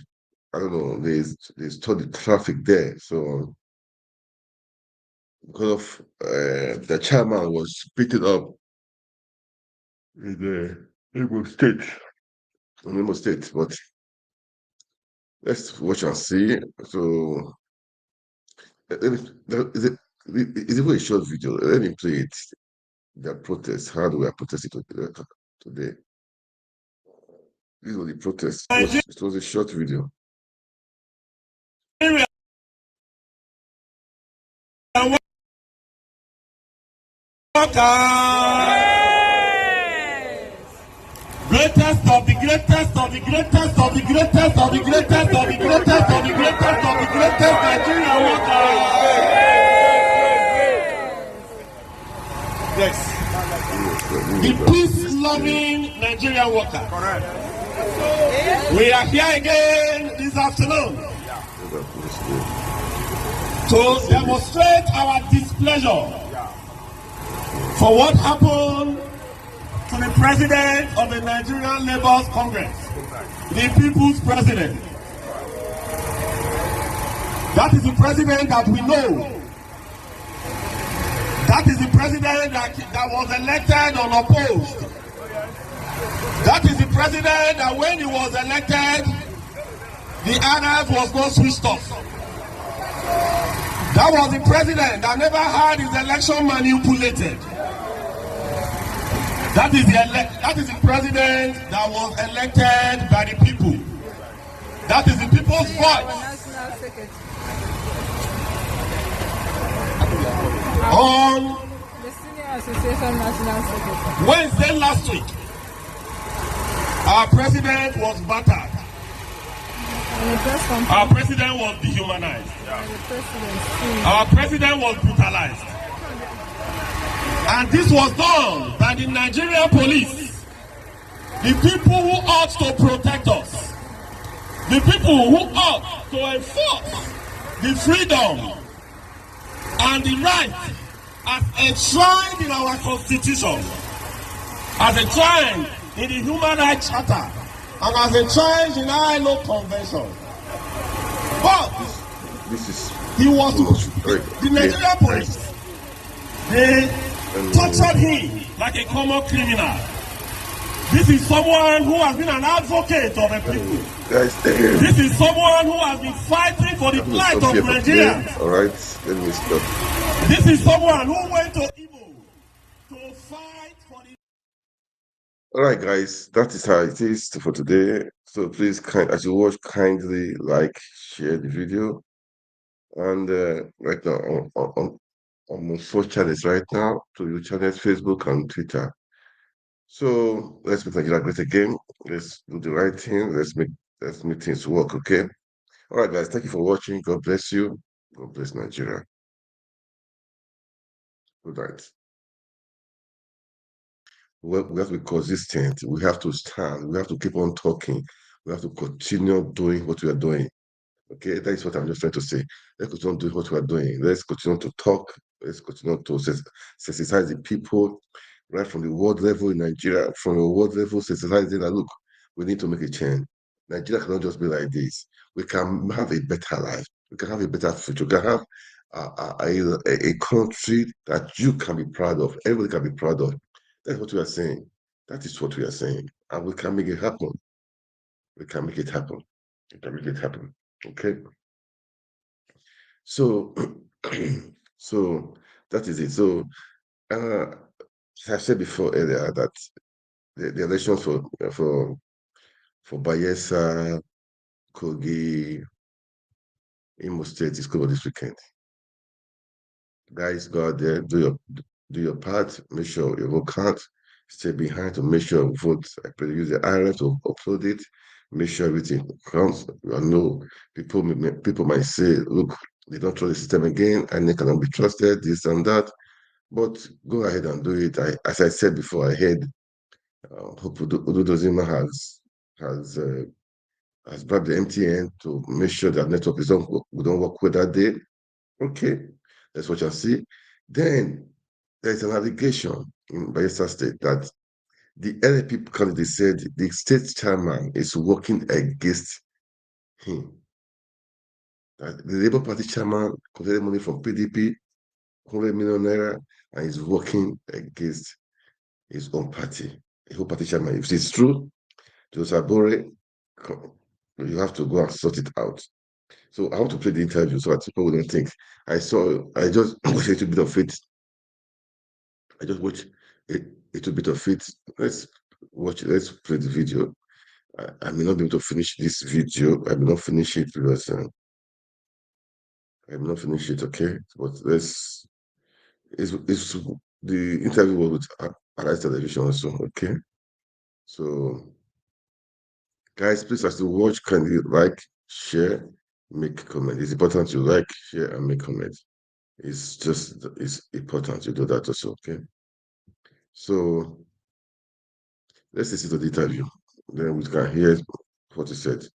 S1: I don't know, they stopped the traffic there. So because of the chairman was beaten up in the Imo State, but let's watch and see. So it's a very short video. Let me play it. The protest, how do we are protesting today? This was the protest. It was a short video.
S9: Greatest of the greatest of the greatest of the greatest of the greatest of the greatest of the greatest of the greatest Nigerian workers. Yes. The peace-loving Nigerian worker. We are here again this afternoon to demonstrate our displeasure for what happened to the president of the Nigerian Labour Congress, the people's president. That is the president that we know. That is the president that was elected unopposed. That is the president that when he was elected, the RF was not switched off. That was the president that never had his election manipulated. That is the president that was elected by the people. That is the people's voice. On Wednesday last week, our president was battered. Our president was dehumanized. Our president was brutalized. And this was done by the Nigerian police, the people who ought to protect us, the people who ought to enforce the freedom and the right as enshrined in our constitution, as enshrined in the Human Rights Charter, and as enshrined in our ILO Convention. But he was the Nigerian police. They tortured him like a common criminal. This is someone who has been an advocate of the people. This is someone who has been fighting for the plight of Nigerians.
S1: All right, let me stop.
S9: This is someone who went to Igbo to fight for the...
S1: All right, guys, that is how it is for today. So please, as you watch, kindly like, share the video. And right now, on 4 channels right now, to your channels, Facebook and Twitter. So let's make Nigeria great again. Let's do the right thing. Let's make things work, okay? All right, guys, thank you for watching. God bless you. God bless Nigeria. Good night. We have to be consistent. We have to stand. We have to keep on talking. We have to continue doing what we are doing. Okay, that is what I'm just trying to say. Let's continue doing what we are doing. Let's continue to talk. Let's continue to sensitize the people, right from the world level in Nigeria, from the world level, sensitizing that, look, we need to make a change. Nigeria cannot just be like this. We can have a better life. We can have a better future. We can have a country that you can be proud of. Everybody can be proud of. That's what we are saying. That is what we are saying. And we can make it happen. We can make it happen. We can make it happen. Okay. So, so that is it. So, as I said before earlier, that the elections for Bayelsa, Kogi, Imo State is covered this weekend. Guys, go out there, do your part. Make sure your vote counts. Stay behind to make sure vote. Use the IRF to upload it. Make sure everything counts. I know people might say, look, they don't trust the system again, and they cannot be trusted, this and that. But go ahead and do it. As I said before, I heard Udodozima has brought the MTN to make sure that network don't work with that day. Okay, that's what you see. Then there's an allegation in Bayelsa State that the LP candidate said the state chairman is working against him. That the Labour Party chairman collected money from PDP, 100 million naira, and is working against his own party. The whole party chairman. If it's true, Joseph Bore, you have to go and sort it out. So I want to play the interview so that people wouldn't think. I just watched a little bit of it. I just watched a little bit of it. Let's play the video. I may not be able to finish this video. I may not finish it because I may not finish it, okay? But it's the interview was with Arise Television also, okay? So guys, please, as you watch, can you like, share, make comment? It's important you like, share, and make comment. It's important you do that also, okay? So let's listen to the interview. Then we can hear what he said.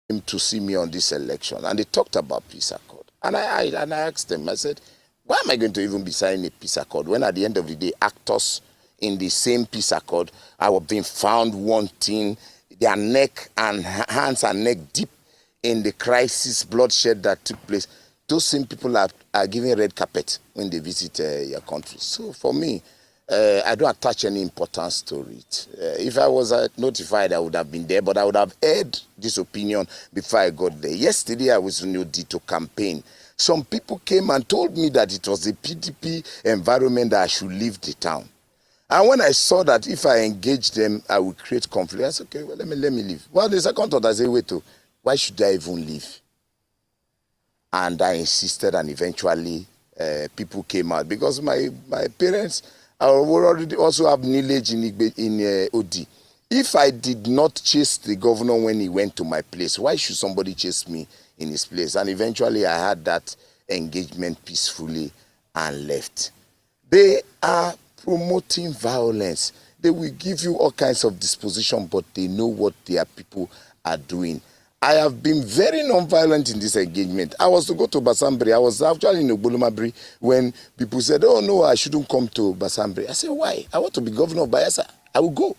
S7: Him to see me on this election, and they talked about peace accord. And I asked them, I said, why am I going to even be signing a peace accord when at the end of the day, actors in the same peace accord are being found wanting their neck and hands and neck deep in the crisis, bloodshed that took place, those same people are given red carpet when they visit your country. So for me, I don't attach any importance to it. If I was notified, I would have been there, but I would have heard this opinion before I got there. Yesterday, I was in Udi to campaign. Some people came and told me that it was a PDP environment that I should leave the town. And when I saw that if I engage them, I would create conflict, I said, okay, well, let me leave. Well, the second thought, I said, wait, why should I even leave? And I insisted, and eventually people came out because my parents already also have knowledge in OD. If I did not chase the governor when he went to my place, why should somebody chase me in his place? And eventually I had that engagement peacefully and left. They are promoting violence. They will give you all kinds of disposition, but they know what their people are doing. I have been very non-violent in this engagement. I was to go to Basambri. I was actually in Ogbolomabri when people said, oh no, I shouldn't come to Basambri. I said, why? I want to be governor of Bayelsa. I will go.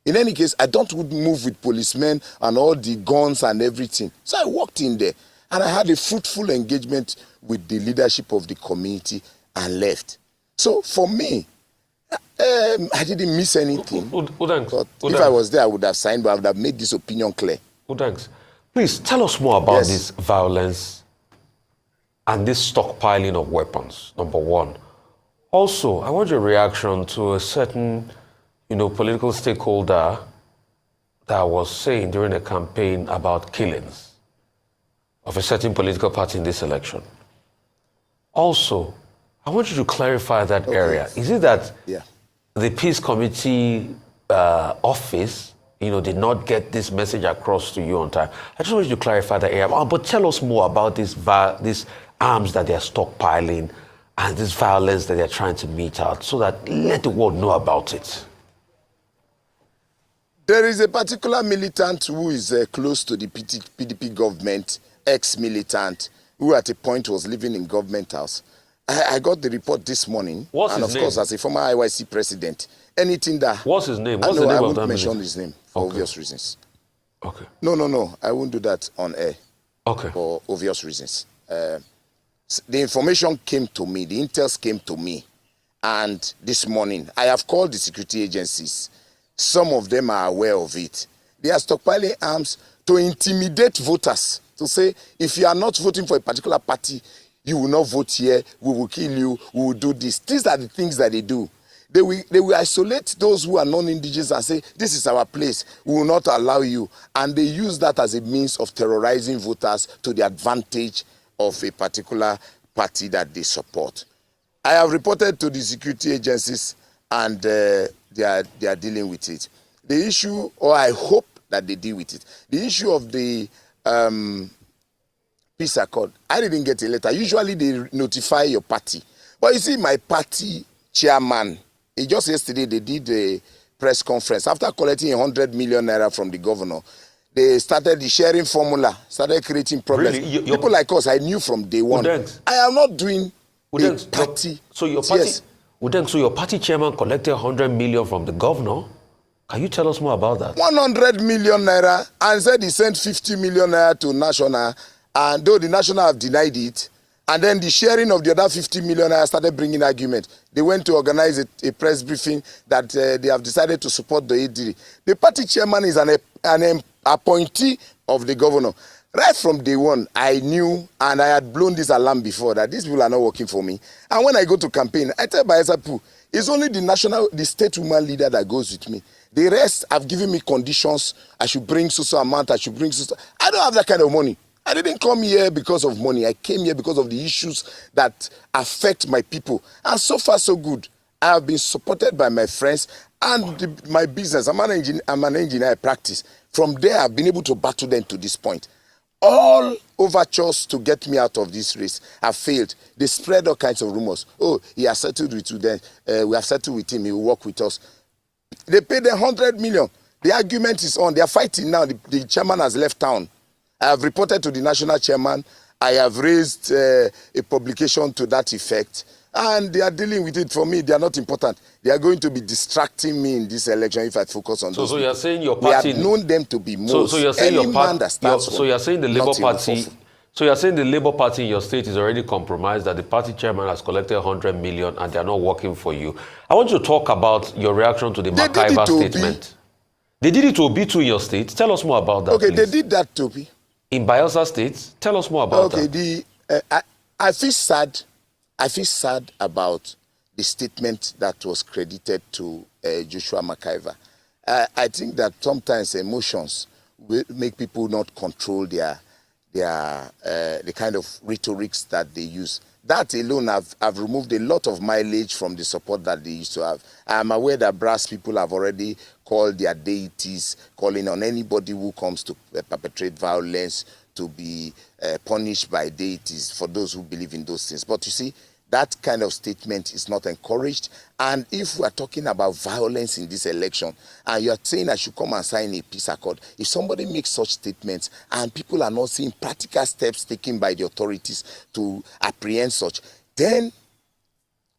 S7: In any case, I don't move with policemen and all the guns and everything. So I walked in there and I had a fruitful engagement with the leadership of the community and left. So for me, I didn't miss anything. If I was there, I would have signed, but I would have made this opinion clear.
S8: Thanks. Please tell us more about this violence and this stockpiling of weapons, number one. Also, I want your reaction to a certain, political stakeholder that was saying during a campaign about killings of a certain political party in this election. Also, I want you to clarify that area. Is it that the Peace Committee office did not get this message across to you on time? I just want you to clarify that area. But tell us more about these arms that they're stockpiling and this violence that they're trying to mete out so that let the world know about it.
S7: There is a particular militant who is close to the PDP government, ex-militant, who at a point was living in government house. I got the report this morning.
S8: What's his name? And of
S7: course, as a former IYC president, anything that...
S8: What's his name? What's the name of that?
S7: I won't mention his name for obvious reasons.
S8: Okay.
S7: No. I won't do that on air.
S8: Okay.
S7: For obvious reasons. The information came to me, the intels came to me, and this morning, I have called the security agencies. Some of them are aware of it. They are stockpiling arms to intimidate voters, to say, if you are not voting for a particular party, you will not vote here, we will kill you, we will do this. These are the things that they do. They will isolate those who are non-indigenous and say, this is our place, we will not allow you. And they use that as a means of terrorizing voters to the advantage of a particular party that they support. I have reported to the security agencies and they are dealing with it. The issue, or I hope that they deal with it, the issue of the peace accord, I didn't get a letter. Usually they notify your party. But you see, my party chairman, just yesterday they did a press conference. After collecting 100 million naira from the governor, they started the sharing formula, started creating problems. Really? People like us, I knew from day one. I am not doing a party.
S8: So your party chairman collected 100 million from the governor? Can you tell us more about that?
S7: 100 million naira, and said he sent 50 million naira to National, and though the National have denied it, and then the sharing of the other 50 million naira started bringing argument. They went to organize a press briefing that they have decided to support the AD. The party chairman is an appointee of the governor. Right from day one, I knew, and I had blown this alarm before, that these people are not working for me. And when I go to campaign, I tell Bayelsa, it's only the state woman leader that goes with me. The rest have given me conditions. I should bring so amount, I should bring so. I don't have that kind of money. I didn't come here because of money. I came here because of the issues that affect my people. And so far, so good. I have been supported by my friends and my business. I'm an engineer, I practice. From there, I've been able to battle them to this point. All overtures to get me out of this race have failed. They spread all kinds of rumors. Oh, he has settled with you then. We have settled with him. He will work with us. They paid them 100 million. The argument is on. They are fighting now. The chairman has left town. I have reported to the national chairman. I have raised a publication to that effect. And they are dealing with it. For me, they are not important. They are going to be distracting me in this election if I focus on those.
S8: So you're saying your
S7: We
S8: party...
S7: have known them to be most.
S8: So you're saying
S7: Any
S8: your
S7: man that stands
S8: so you're saying the Labour Party...
S7: for.
S8: So you're saying the Labour Party in your state is already compromised, that the party chairman has collected 100 million and they're not working for you. I want you to talk about your reaction to the Makaiva statement. They did it to Obi too in your state. Tell us more about that,
S7: Okay,
S8: please.
S7: they did that to Obi.
S8: In Bayelsa State? Tell us more about that.
S7: Okay, I feel sad. I feel sad about the statement that was credited to Joshua Makaiva. I think that sometimes emotions will make people not control the kind of rhetorics that they use. That alone have removed a lot of mileage from the support that they used to have. I'm aware that brass people have already called their deities, calling on anybody who comes to perpetrate violence to be punished by deities, for those who believe in those things. But you see, that kind of statement is not encouraged. And if we are talking about violence in this election, and you are saying I should come and sign a peace accord, if somebody makes such statements and people are not seeing practical steps taken by the authorities to apprehend such, then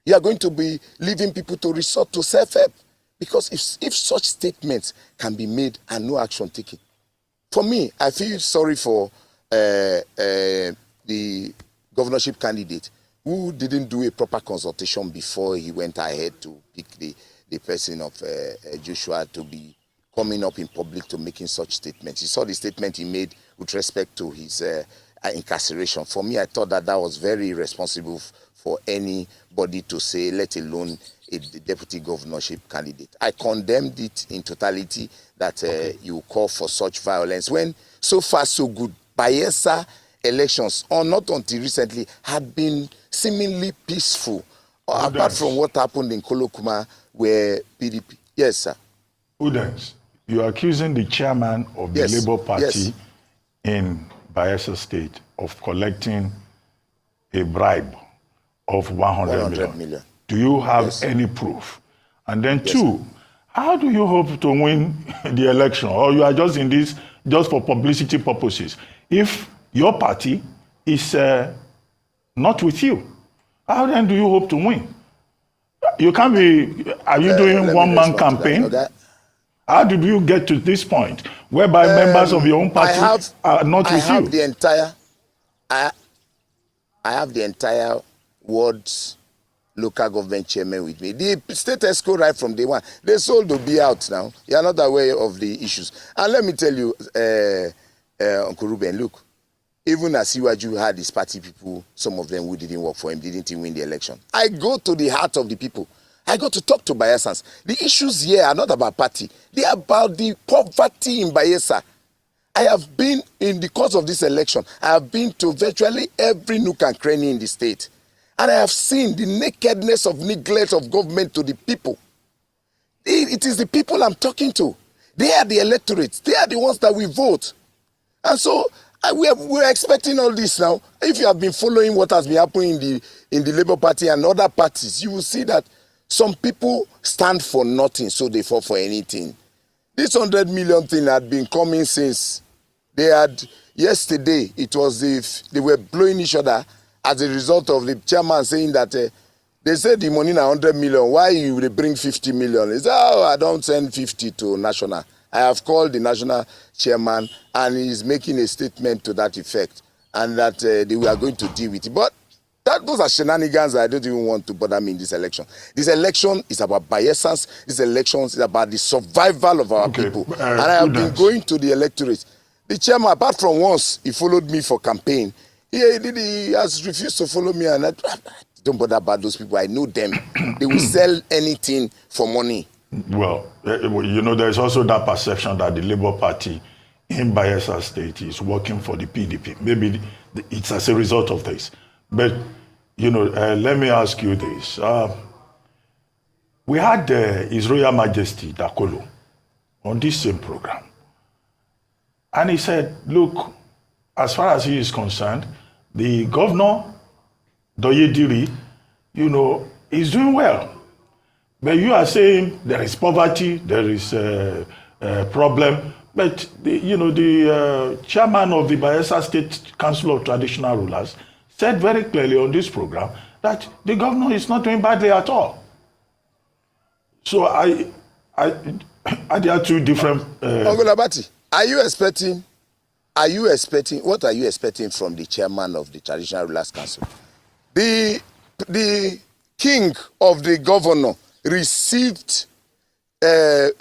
S7: you are going to be leaving people to resort to self-help. Because if such statements can be made and no action taken, for me, I feel sorry for the governorship candidate who didn't do a proper consultation before he went ahead to pick the person of Joshua to be coming up in public to making such statements. You saw the statement he made with respect to his incarceration. For me, I thought that was very irresponsible for anybody to say, let alone a deputy governorship candidate. I condemned it in totality that you call for such violence when so far so good. Bayelsa elections, or not until recently, had been seemingly peaceful, apart from what happened in Kolokuma where PDP. Yes, sir.
S6: Udens, you are accusing the chairman of the Labour Party in Bayelsa State of collecting a bribe of 100 million. Do you have any proof? And then two, how do you hope to win the election? Or you are just in this just for publicity purposes? If your party is not with you, how then do you hope to win? You can't be, are you doing one-man campaign? How did you get to this point whereby members of your own party are not with you?
S7: I have the entire ward's local government chairman with me. The state ESCO right from day one, they sold Obi-A out now. You are not aware of the issues. And let me tell you, Uncle Ruben, look, even as Iwaju had his party people, some of them who didn't work for him, didn't even win the election. I go to the heart of the people. I go to talk to Bayelsans. The issues here are not about party. They are about the poverty in Bayelsa. I have been, in the course of this election, I have been to virtually every nook and cranny in the state. And I have seen the nakedness of neglect of government to the people. It is the people I'm talking to. They are the electorates. They are the ones that we vote. And so we're expecting all this now. If you have been following what has been happening in the Labour Party and other parties, you will see that some people stand for nothing, so they fall for anything. This 100 million thing had been coming since yesterday. It was if they were blowing each other as a result of the chairman saying that they said the money na 100 million. Why you will bring 50 million? He said, oh, I don't send 50 to national. I have called the national chairman and he's making a statement to that effect, and that they were going to deal with it. But those are shenanigans that I don't even want to bother me in this election. This election is about Bayelsans. This election is about the survival of our people. And I have been going to the electorate. The chairman, apart from once, he followed me for campaign. He has refused to follow me, and I don't bother about those people. I know them. They will sell anything for money.
S6: Well, you know, there's also that perception that the Labour Party in Bayelsa State is working for the PDP. Maybe it's as a result of this. But, you know, let me ask you this. We had His Royal Majesty Dakolo on this same program. And he said, look, as far as he is concerned, the governor, Doyediri, you know, is doing well. But you are saying there is poverty, there is a problem. But, the chairman of the Bayelsa State Council of Traditional Rulers said very clearly on this program that the governor is not doing badly at all. So there are two different.
S7: Uncle Abati, what are you expecting from the chairman of the Traditional Rulers Council? The king of the governor received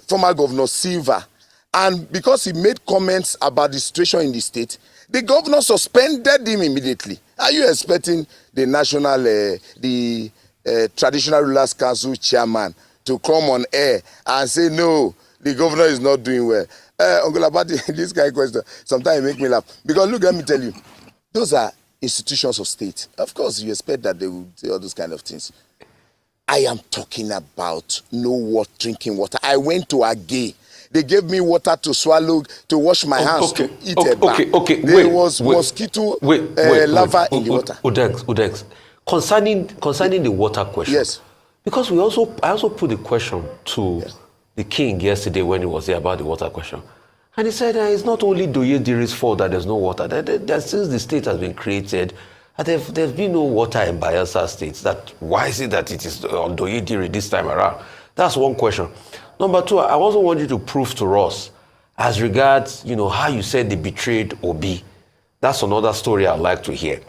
S7: former Governor Silva, and because he made comments about the situation in the state, the governor suspended him immediately. Are you expecting the Traditional Rulers Council chairman to come on air and say, no, the governor is not doing well? Uncle Abati, this kind of question, sometimes it makes me laugh. Because look, let me tell you, those are institutions of state. Of course, you expect that they will say all those kind of things. I am talking about drinking water. I went to a gay. They gave me water to swallow, to wash my hands, to eat a bath. There was mosquito larva in the water.
S8: Udex, concerning the water question.
S7: Yes.
S8: Because I also put the question to the king yesterday when he was there about the water question. And he said it's not only Doyediri's fault that there's no water. That since the state has been created, there's been no water in Bayelsa State. Why is it that it is on Doyediri this time around? That's one question. Number two, I also want you to prove to us, as regards, how you said they betrayed Obi. That's another story I'd like to hear.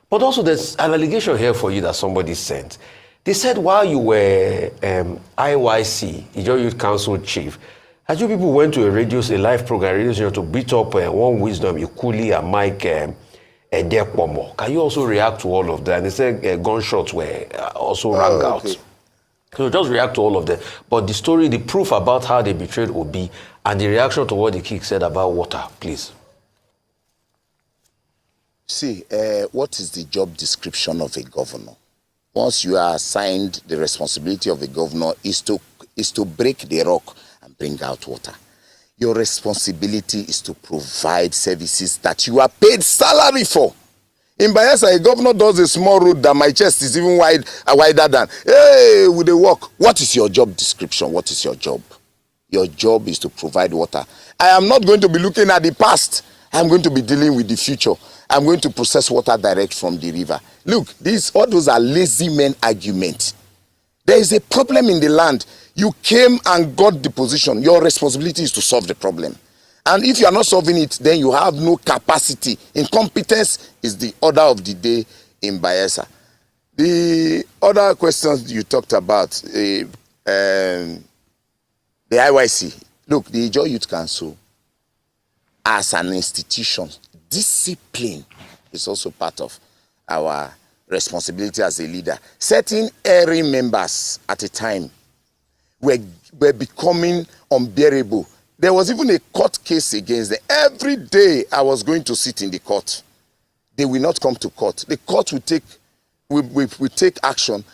S8: But also there's an allegation here for you that somebody sent. They said while you were IYC, Ijaw Youth Council chief, as you people went to a live program, radio station, to beat up One Wisdom, Ikuli and Mike Edekwomo. Can you also react to all of that? And they said gunshots were also rang out. Okay. So just react to all of them. But the story, the proof about how they betrayed Obi and the reaction to what the king said about water, please.
S7: See, what is the job description of a governor? Once you are assigned the responsibility of a governor is to break the rock and bring out water. Your responsibility is to provide services that you are paid salary for. In Bayelsa, a governor does a small road that my chest is even wider than. Hey, with the work. What is your job description? What is your job? Your job is to provide water. I am not going to be looking at the past. I'm going to be dealing with the future. I'm going to process water direct from the river. Look, all those are lazy men arguments. There is a problem in the land. You came and got the position. Your responsibility is to solve the problem. And if you are not solving it, then you have no capacity. Incompetence is the order of the day in Bayelsa. The other questions you talked about, the IYC. Look, the Ijaw Youth Council, as an institution, discipline is also part of our responsibility as a leader. Certain area members at a time were becoming unbearable. There was even a court case against them. Every day I was going to sit in the court. They will not come to court. The court will take action.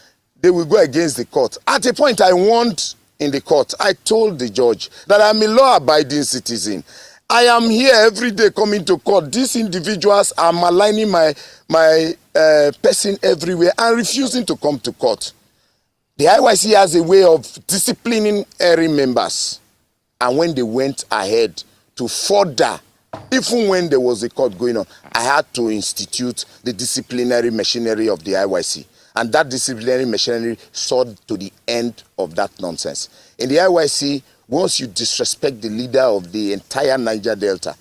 S7: They will go against the court. At a point I warned in the court. I told the judge that I'm a law-abiding citizen. I am here every day coming to court. These individuals are maligning my person everywhere and refusing to come to court. The IYC has a way of disciplining area members. And when they went ahead to further, even when there was a court going on, I had to institute the disciplinary machinery of the IYC. And that disciplinary machinery saw to the end of that nonsense. In the IYC, once you disrespect the leader of the entire Niger Delta,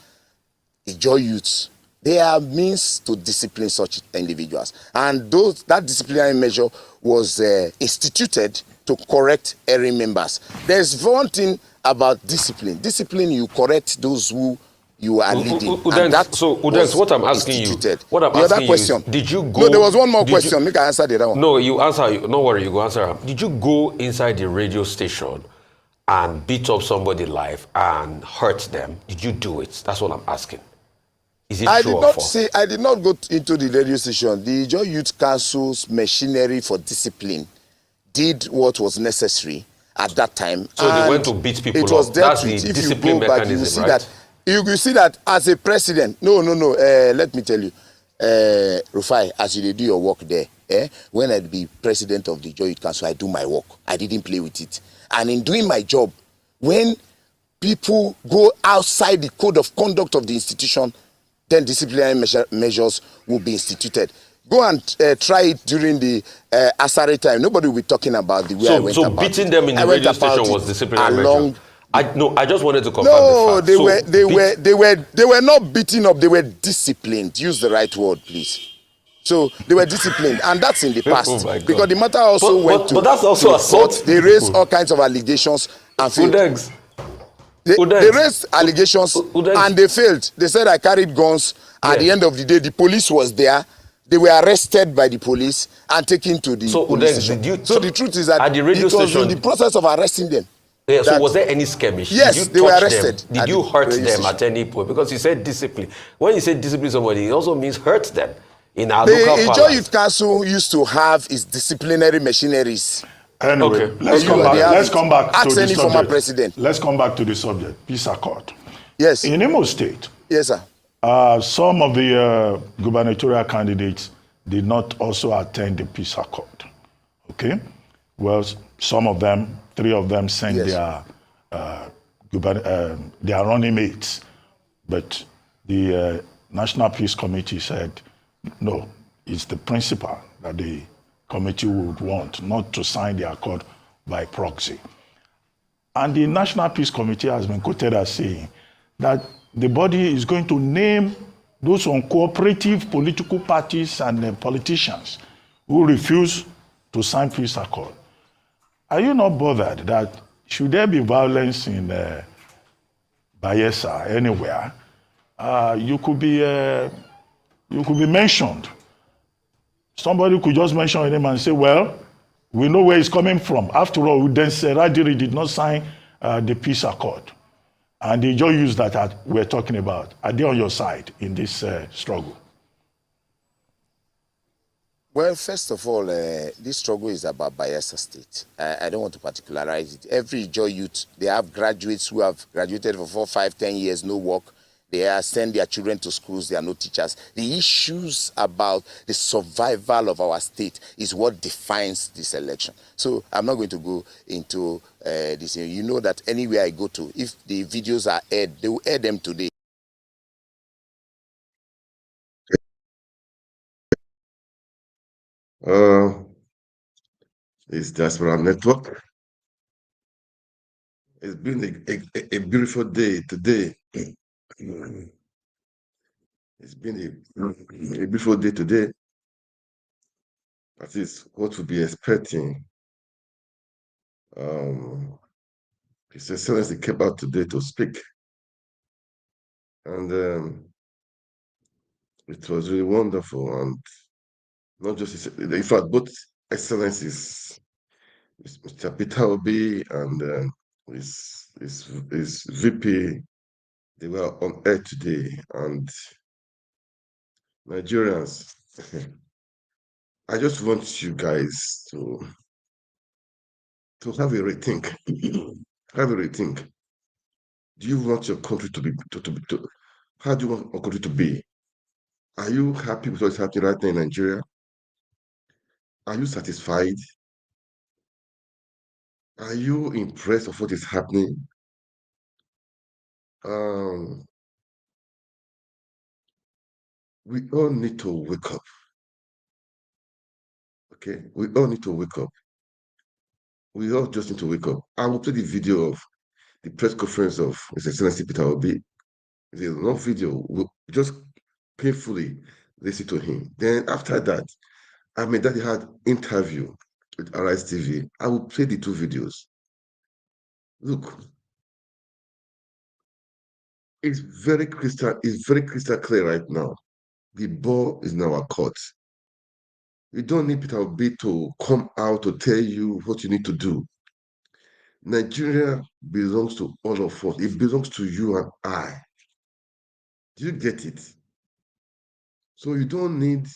S7: Ijaw youths, there are means to discipline such individuals. And that disciplinary measure was instituted to correct area members. There's one thing about discipline. Discipline, you correct those who you are leading.
S8: Udex, what I'm asking you,
S7: the other question,
S8: did you go?
S7: No, there was one more question. Make I answer the other one.
S8: No, you answer. No worry, you go answer. Did you go inside the radio station and beat up somebody live and hurt them? Did you do it? That's what I'm asking. Is it true or false?
S7: I did not go into the radio station. The Ijaw Youth Council's machinery for discipline did what was necessary at that time.
S8: So they went to beat people up.
S7: It was dealt
S8: That's
S7: with.
S8: the
S7: If
S8: discipline
S7: you go back,
S8: mechanism,
S7: you see
S8: right?
S7: that. You see that as a president. No. Let me tell you, Rufai, as you do your work there, when I be president of the Ijaw Youth Council, I do my work. I didn't play with it. And in doing my job, when people go outside the code of conduct of the institution, then disciplinary measures will be instituted. Go and try it during the Asari time. Nobody will be talking about the way I went
S8: So
S7: about
S8: beating
S7: it.
S8: them in
S7: I
S8: the
S7: went
S8: radio
S7: about
S8: station
S7: it
S8: was disciplinary
S7: along.
S8: measure. I just wanted to confirm
S7: No,
S8: the fact.
S7: they were not beaten up. They were disciplined. Use the right word, please. So they were disciplined, and that's in the past.
S8: Oh my God.
S7: Because the matter also went
S8: but that's also
S7: to
S8: assault.
S7: court. They raised all kinds of allegations and failed.
S8: Udegs.
S7: They raised allegations and they failed. They said I carried guns. At the end of the day, the police was there. They were arrested by the police and taken to the police station. So the truth is that
S8: at the radio
S7: it was
S8: station,
S7: in the process of arresting them.
S8: Yeah, so was there any skirmish?
S7: Yes,
S8: Did
S7: they
S8: you
S7: were
S8: touch
S7: arrested.
S8: them? Did you hurt them at any point? Because you said discipline. When you say discipline somebody, it also means hurt them. In our local
S7: The Ijo
S8: parlance.
S7: Youth Council used to have its disciplinary machineries.
S6: Anyway,
S8: Okay.
S6: let's come back to
S7: Ask
S6: the
S7: any
S6: subject.
S7: former president.
S6: Let's come back to the subject. Peace accord.
S7: Yes.
S6: In Imo State,
S7: Yes, sir.
S6: some of the gubernatorial candidates did not also attend the peace accord. Okay? Well, some of them, 3 of them sent
S7: Yes.
S6: their running mates. But the National Peace Committee said, no, it's the principal that the committee would want, not to sign the accord by proxy. And the National Peace Committee has been quoted as saying that the body is going to name those uncooperative political parties and politicians who refuse to sign peace accord. Are you not bothered that should there be violence in Bayelsa anywhere, you could be mentioned. Somebody could just mention your name and say, well, we know where it's coming from. After all, then Radiri did not sign the peace accord. And they just use that we're talking about. Are they on your side in this struggle?
S7: Well, first of all, this struggle is about Bayelsa State. I don't want to particularize it. Every Ijo youth, they have graduates who have graduated for 4, 5, 10 years, no work. They send their children to schools, they are no teachers. The issues about the survival of our state is what defines this election. So I'm not going to go into this. You know that anywhere I go to, if the videos are aired, they will air them today.
S1: It's Diaspora Network. It's been a beautiful day today. It's been a beautiful day today. That is what we'll be expecting. His Excellency came out today to speak. And it was really wonderful. And not just, in fact, both Excellencies, Mr. Peter Obi and his VP, they were on air today. And Nigerians, I just want you guys to have a rethink. Have a rethink. Do you want your country to be how do you want your country to be? Are you happy with what's happening right now in Nigeria? Are you satisfied? Are you impressed with what is happening? We all need to wake up. Okay, we all need to wake up. We all just need to wake up. I will play the video of the press conference of His Excellency Peter Obi. It's a long video. We'll just painfully listen to him. Then after that, Daddy had interview with Arise TV. I will play the 2 videos. Look, it's very crystal clear right now. The ball is in our court. You don't need Peter Obi to come out to tell you what you need to do. Nigeria belongs to all of us. It belongs to you and I. Do you get it? So you don't need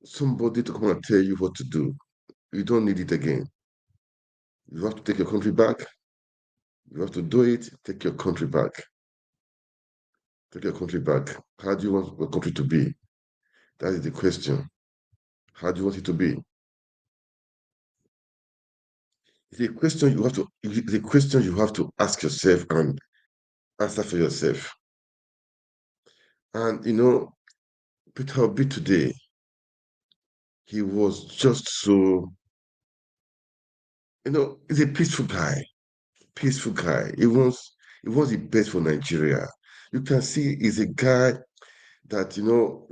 S1: somebody to come and tell you what to do. You don't need it again. You have to take your country back. You have to do it. Take your country back. Take your country back. How do you want your country to be? That is the question. How do you want it to be? It's a question you have to ask yourself and answer for yourself. And Peter Obi today, he was just so, he's a peaceful guy. Peaceful guy. He wants the best for Nigeria. You can see he's a guy that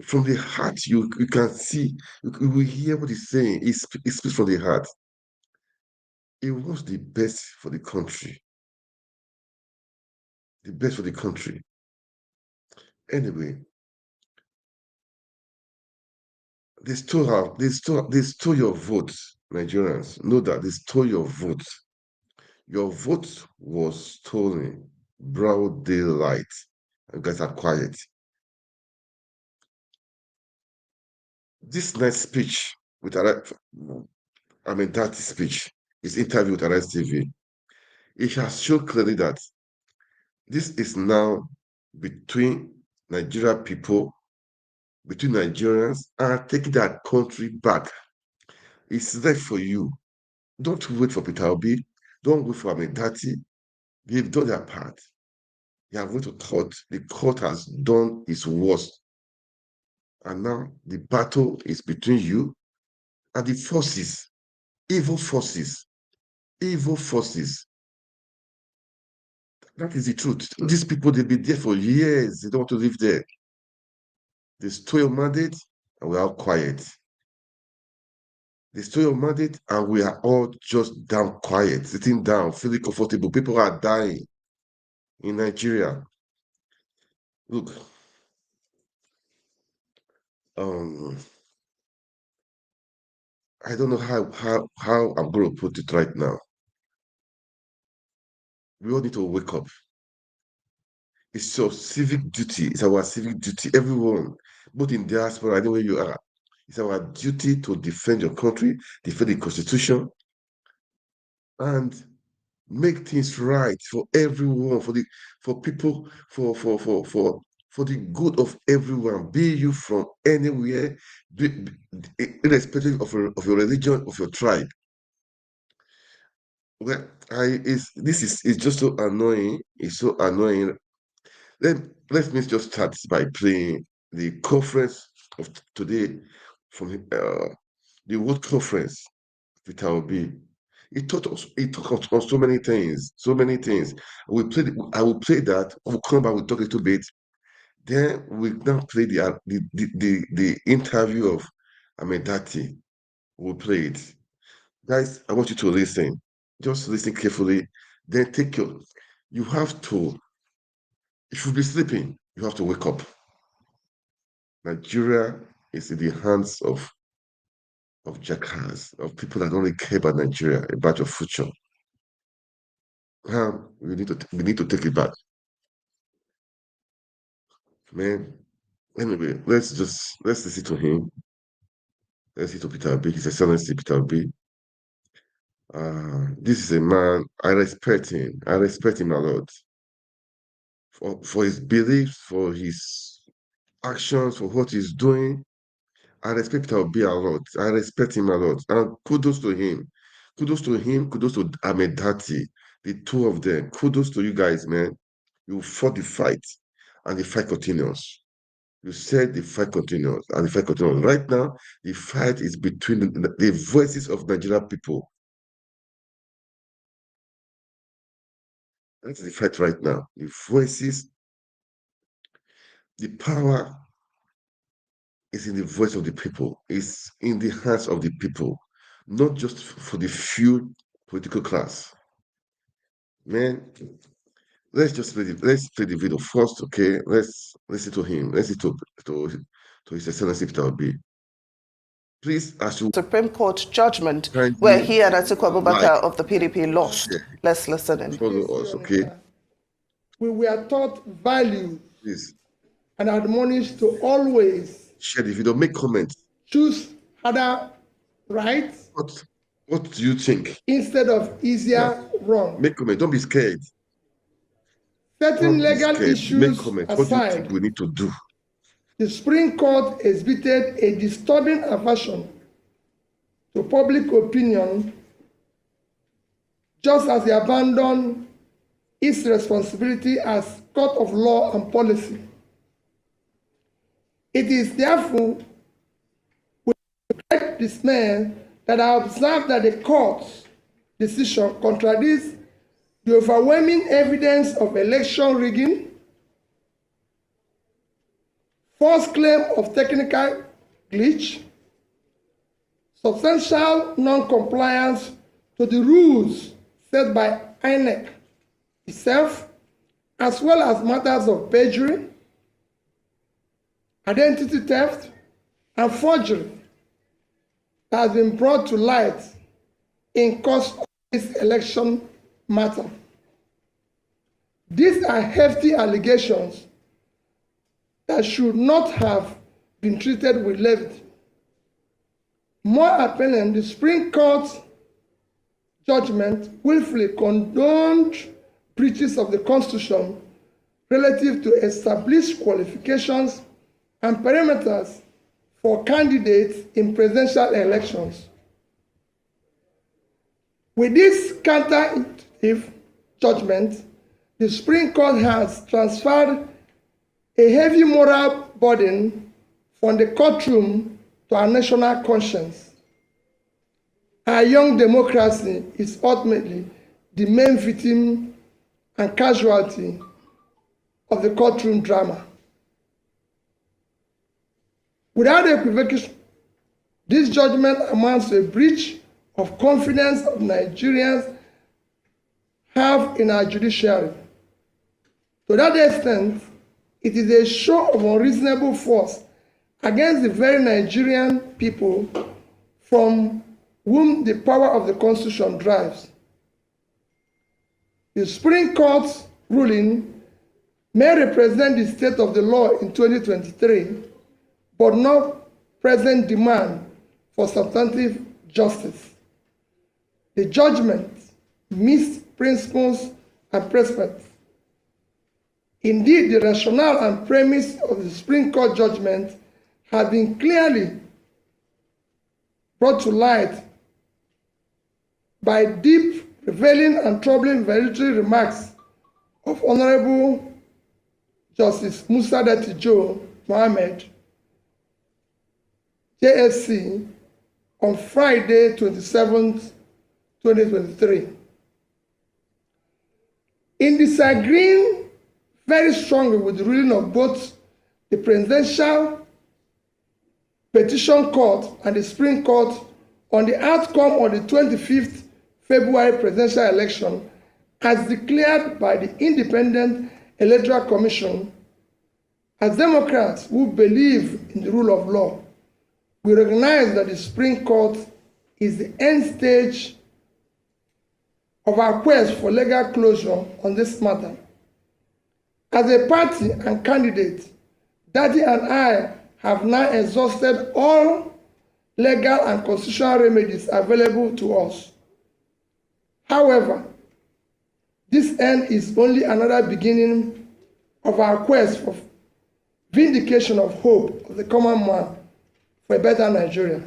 S1: from the heart you can see, you will hear what he's saying. He speaks from the heart. He wants the best for the country. The best for the country. Anyway, they stole your vote, Nigerians. Know that they stole your vote. Your vote was stolen. Broad daylight. You guys are quiet. This nice speech with that speech, his interview with Arise TV, it has shown clearly that this is now between Nigeria people, between Nigerians, and taking that country back. It's there for you. Don't wait for Peter Obi. Don't wait for Amedati. They've done their part. They have went to court. The court has done its worst. And now the battle is between you and the forces, evil forces, evil forces. That is the truth. These people, they've been there for years. They don't want to live there. They stole your mandate, and we're all quiet. They stole your mandate, and we are all just down quiet, sitting down, feeling comfortable. People are dying in Nigeria. Look, I don't know how I'm going to put it right now. We all need to wake up. It's your civic duty. It's our civic duty. Everyone, both in diaspora, anywhere you are, it's our duty to defend your country, defend the Constitution, and make things right for everyone, for people, for the good of everyone. Be you from anywhere, irrespective of your religion, of your tribe. Well, it's just so annoying. It's so annoying. Let me just start by playing the conference of today from the World Conference with Obi. It taught us on so many things, so many things. I will play that. We'll come back, we'll talk a little bit. Then we now play the interview of Amedati. We'll play it. Guys, I want you to listen. Just listen carefully. Then you have to, if you'll be sleeping, you have to wake up. Nigeria is in the hands of jackass, of people that don't really care about Nigeria, about your future. We need to take it back. Man, anyway, let's listen to him. Let's listen to Peter Obi, His Excellency Peter Obi. This is a man, I respect him. I respect him a lot. For his beliefs, for his actions, for what he's doing. I respect Peter Obi a lot. I respect him a lot. And kudos to him. Kudos to him. Kudos to Amedati. The two of them. Kudos to you guys, man. You fought the fight. And the fight continues. You said the fight continues. And the fight continues. Right now, the fight is between the voices of Nigerian people. That's the fight right now. The voices, the power is in the voice of the people. It's in the hands of the people. Not just for the few political class. Man, let's play the video first, okay? Let's listen to him. Let's listen to His Excellency Peter Obi. Please, as you
S3: Supreme Court judgment
S1: kindly
S3: where he and Atiku Abubakar
S1: like,
S3: of the PDP lost.
S1: share,
S3: Let's listen in.
S1: follow us, okay?
S4: We were taught values
S1: Please
S4: and admonished to always
S1: share the video. Make comments.
S4: choose harder rights
S1: What do you think?
S4: instead of easier wrong.
S1: Make comment. Don't be scared.
S4: Certain
S1: Don't be
S4: legal
S1: scared. Make
S4: issues
S1: comment. What do you think
S4: aside,
S1: we need to do?
S4: the Supreme Court exhibited a disturbing aversion to public opinion, just as they abandoned its responsibility as court of law and policy It is therefore with great dismay that I observe that the court's decision contradicts the overwhelming evidence of election rigging, false claim of technical glitch, substantial non-compliance to the rules set by INEC itself, as well as matters of perjury, identity theft, and forgery that has been brought to light in course of this election matter. These are hefty allegations that should not have been treated with levity. More appellant, the Supreme Court's judgment willfully condoned breaches of the Constitution relative to established qualifications and parameters for candidates in presidential elections. With this counterintuitive judgment, the Supreme Court has transferred a heavy moral burden from the courtroom to our national conscience. Our young democracy is ultimately the main victim and casualty of the courtroom drama. Without equivocation, this judgment amounts to a breach of confidence of Nigerians have in our judiciary. To that extent, it is a show of unreasonable force against the very Nigerian people from whom the power of the Constitution drives. The Supreme Court's ruling may represent the state of the law in 2023, but not present demand for substantive justice. The judgment missed principles and precedents. Indeed, the rationale and premise of the Supreme Court judgment has been clearly brought to light by deep, revealing, and troubling valedictory remarks of Honorable Justice Musa Datijo Mohammed, JSC, on Friday, 27th, 2023. In disagreeing very strongly with the ruling of both the Presidential Petition Court and the Supreme Court on the outcome of the 25th February presidential election as declared by the Independent Electoral Commission, as Democrats who believe in the rule of law, we recognize that the Supreme Court is the end stage of our quest for legal closure on this matter. As a party and candidate, Daddy and I have now exhausted all legal and constitutional remedies available to us. However, this end is only another beginning of our quest for vindication of hope of the common man for a better Nigeria.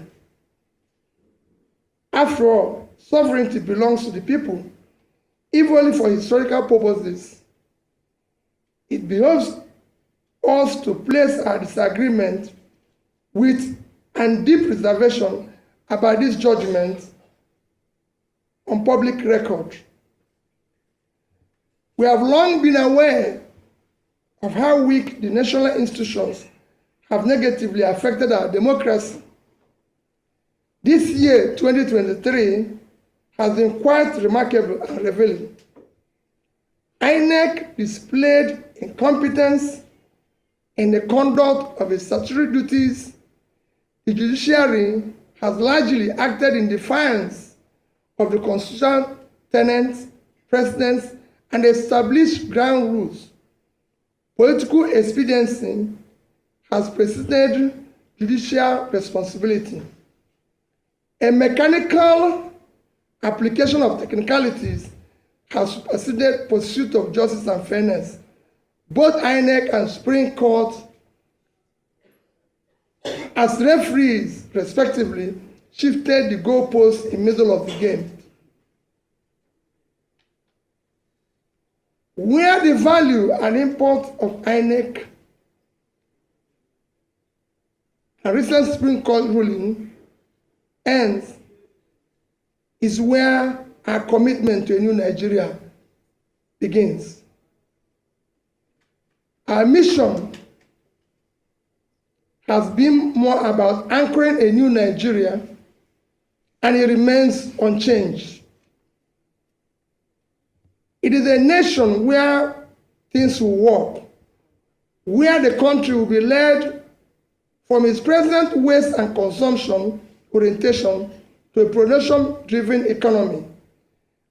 S4: After all, sovereignty belongs to the people, even only for historical purposes. It behoves us to place our disagreement with and deep reservation about this judgment on public record. We have long been aware of how weak the national institutions have negatively affected our democracy. This year, 2023, has been quite remarkable and revealing. INEC displayed incompetence in the conduct of its statutory duties. The judiciary has largely acted in defiance of the constitutional tenets, precedents, and established ground rules. Political expediency has preceded judicial responsibility. A mechanical application of technicalities has superseded pursuit of justice and fairness. Both INEC and Supreme Court, as referees, respectively, shifted the goalposts in the middle of the game. Where the value and import of INEC and recent Supreme Court ruling ends is where our commitment to a new Nigeria begins. Our mission has been more about anchoring a new Nigeria, and it remains unchanged. It is a nation where things will work, where the country will be led from its present waste and consumption orientation to a production-driven economy.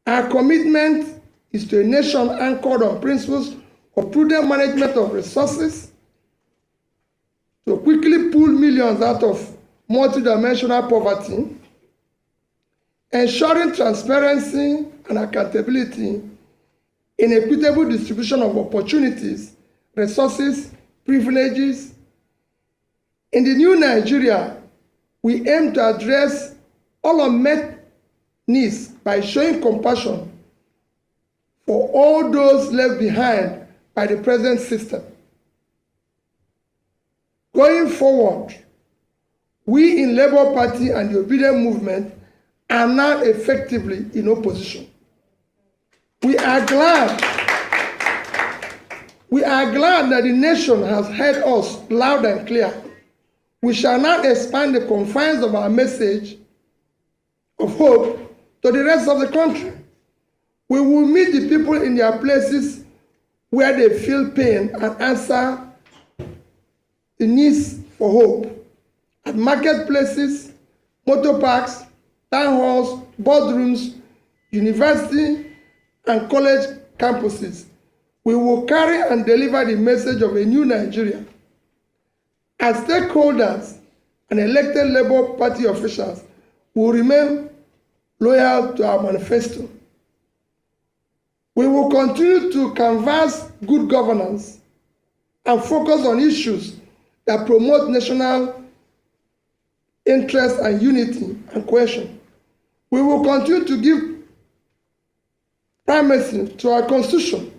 S4: Our commitment is to a nation anchored on principles of prudent management of resources, to quickly pull millions out of multidimensional poverty, ensuring transparency and accountability in equitable distribution of opportunities, resources, privileges. In the new Nigeria, we aim to address all unmet needs by showing compassion for all those left behind by the present system. Going forward, we in Labour Party and the Obedient movement are now effectively in opposition. We are glad that the nation has heard us loud and clear. We shall now expand the confines of our message of hope to the rest of the country. We will meet the people in their places where they feel pain and answer the needs for hope. At marketplaces, motor parks, town halls, boardrooms, university, and college campuses, we will carry and deliver the message of a new Nigeria. As stakeholders and elected Labour Party officials will remain loyal to our manifesto. We will continue to canvass good governance and focus on issues that promote national interest and unity and cohesion. We will continue to give primacy to our Constitution,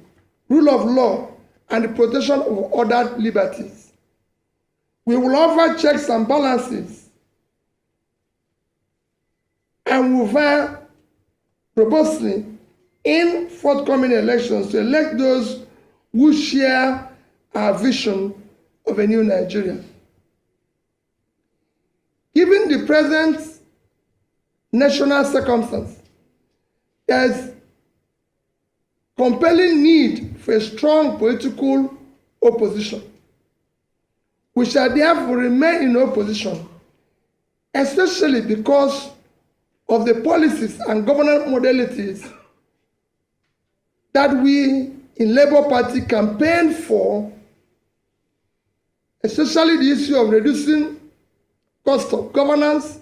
S4: rule of law, and the protection of other liberties. We will offer checks and balances and will vie robustly in forthcoming elections to elect those who share our vision of a new Nigeria. Given the present national circumstance, there is compelling need for a strong political opposition. We shall therefore remain in opposition, especially because of the policies and governance modalities that we in Labour Party campaign for, especially the issue of reducing cost of governance,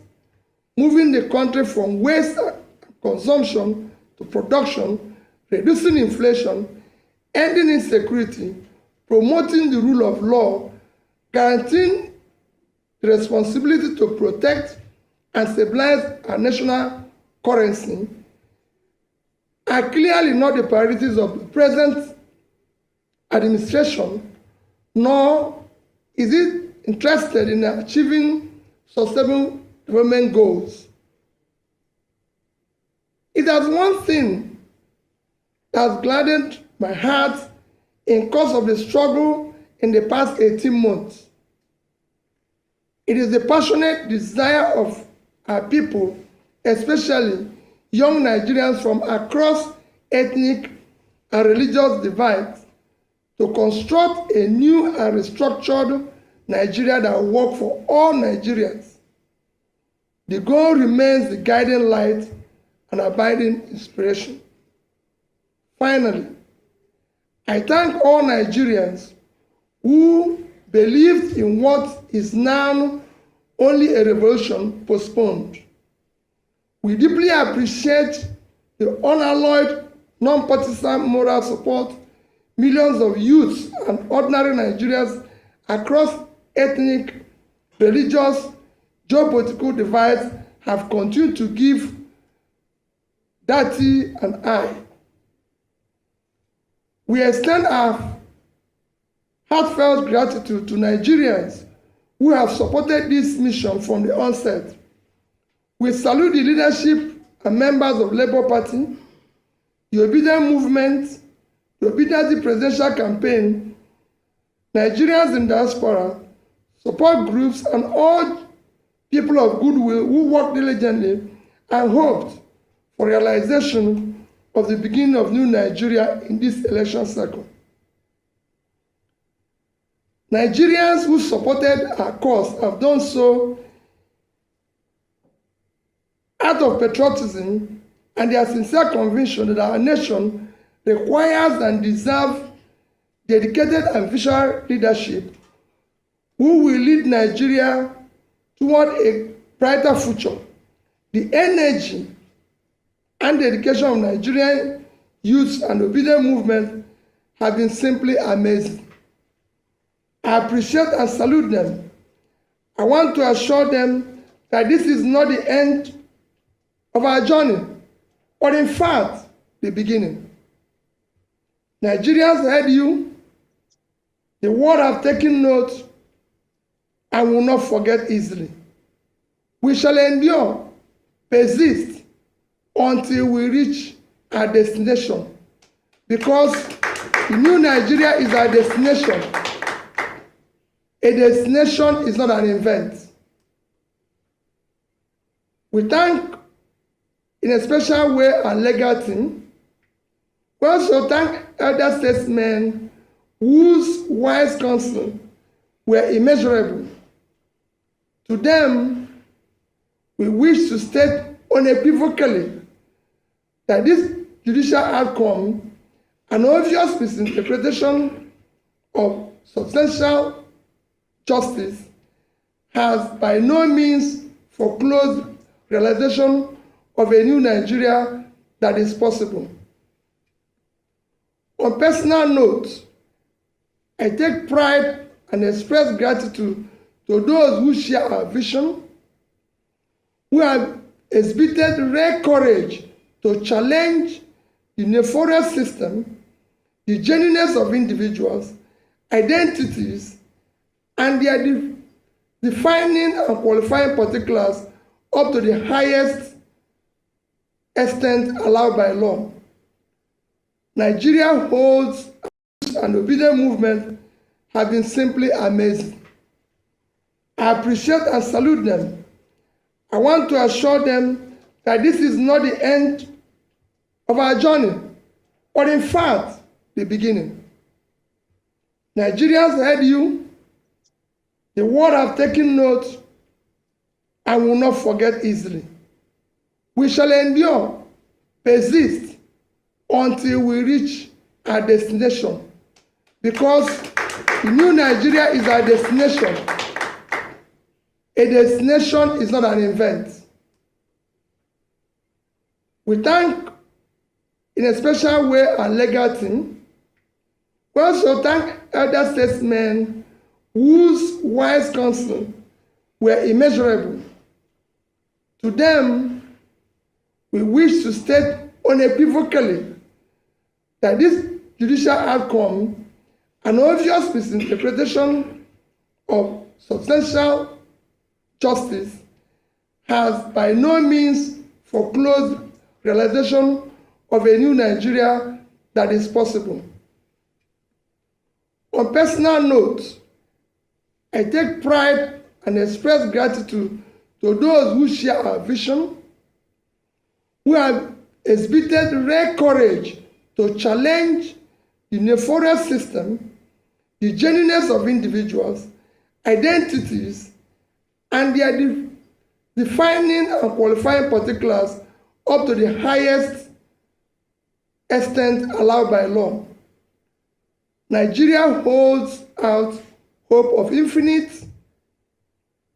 S4: moving the country from waste and consumption to production, reducing inflation, ending insecurity, promoting the rule of law, guaranteeing the responsibility to protect and stabilize our national currency, are clearly not the priorities of the present administration, nor is it interested in achieving sustainable development goals. It has one thing that has gladdened my heart in course of the struggle in the past 18 months. It is the passionate desire of our people, especially young Nigerians from across ethnic and religious divides, to construct a new and restructured Nigeria that will work for all Nigerians. The goal remains the guiding light and abiding inspiration. Finally, I thank all Nigerians who believed in what is now only a revolution postponed. We deeply appreciate the unalloyed, non-partisan moral support millions of youths and ordinary Nigerians across ethnic, religious, geopolitical divides have continued to give Dati and I. We extend our heartfelt gratitude to Nigerians who have supported this mission from the onset. We salute the leadership and members of Labour Party, the Obedient Movement, the Obedience Presidential Campaign, Nigerians in diaspora, support groups, and all people of goodwill who work diligently and hoped for realization of the beginning of new Nigeria in this election cycle. Nigerians who supported our cause have done so out of patriotism and their sincere conviction that our nation requires and deserves dedicated and visionary leadership who will lead Nigeria toward a brighter future. The energy and dedication of Nigerian youth and obedient movement have been simply amazing. I appreciate and salute them. I want to assure them that this is not the end of our journey, but in fact, the beginning. Nigerians heard you. The world have taken note and will not forget easily. We shall endure, persist, until we reach our destination, because the new Nigeria is our destination. A destination is not an event. We thank in a special way our legal team. We also thank elder statesmen whose wise counsel were immeasurable. To them, we wish to state unequivocally that this judicial outcome, an obvious misinterpretation of substantial justice, has by no means foreclosed realization of a new Nigeria that is possible. On personal note, I take pride and express gratitude to those who share our vision, who have exhibited rare courage to challenge the nefarious system, the genuineness of individuals, identities, and their defining and qualifying particulars up to the highest extent allowed by law. Nigeria holds an obedient movement have been simply amazing. I appreciate and salute them. I want to assure them that this is not the end of our journey, but in fact, the beginning. Nigerians heard you. The world have taken note and will not forget easily. We shall endure, persist, until we reach our destination, because the new Nigeria is our destination. A destination is not an event. We thank in a special way our legal team. We also thank elder statesmen whose wise counsel were immeasurable. To them, we wish to state unequivocally that this judicial outcome, an obvious misinterpretation of substantial justice, has by no means foreclosed realization of a new Nigeria that is possible. On personal note, I take pride and express gratitude to those who share our vision, who have exhibited rare courage to challenge the nefarious system, the genuineness of individuals, identities, and their defining and qualifying particulars up to the highest extent allowed by law. Nigeria holds out hope of infinite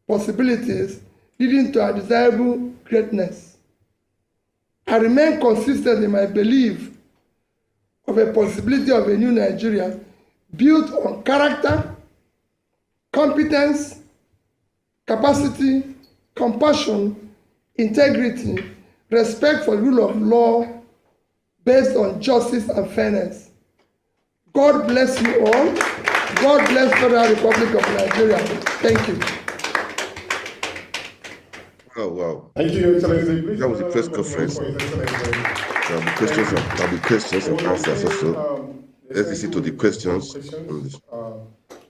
S4: possibilities leading to a desirable greatness. I remain consistent in my belief of a possibility of a new Nigeria built on character, competence, capacity, compassion, integrity, respect for the rule of law based on justice and fairness. God bless you all. God bless the Federal Republic of Nigeria. Thank you.
S1: Oh, wow.
S10: Thank you, Your Excellency. Please,
S1: That was the press conference. There'll be questions and answers also. Let's listen to the questions.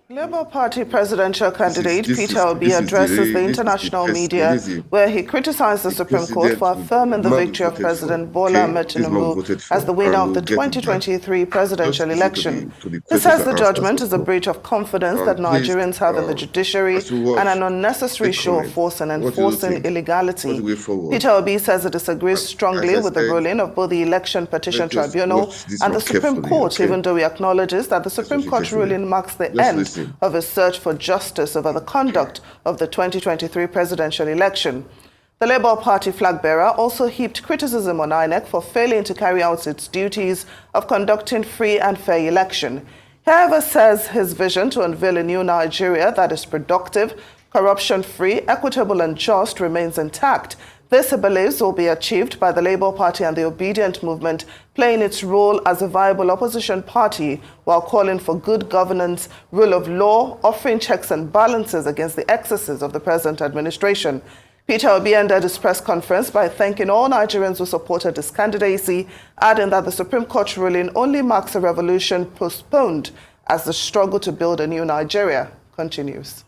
S3: Labour Party presidential candidate Peter Obi addresses the international media where he criticized the Supreme Court for affirming the victory of President Bola Ahmed Tinubu as the winner of the 2023 presidential election. He says the judgment is a breach of confidence that Nigerians have in the judiciary and an unnecessary show of force in enforcing illegality. Peter Obi says he disagrees strongly with the ruling of both the Election Petition Tribunal and the Supreme Court, even though he acknowledges that the Supreme Court ruling marks the end of a search for justice over the conduct of the 2023 presidential election. The Labour Party flag bearer also heaped criticism on INEC for failing to carry out its duties of conducting free and fair election. He, however, says his vision to unveil a new Nigeria that is productive, corruption-free, equitable and just remains intact. This, he believes, will be achieved by the Labour Party and the Obedient movement playing its role as a viable opposition party while calling for good governance, rule of law, offering checks and balances against the excesses of the present administration. Peter Obi ended his press conference by thanking all Nigerians who supported his candidacy, adding that the Supreme Court ruling only marks a revolution postponed as the struggle to build a new Nigeria continues.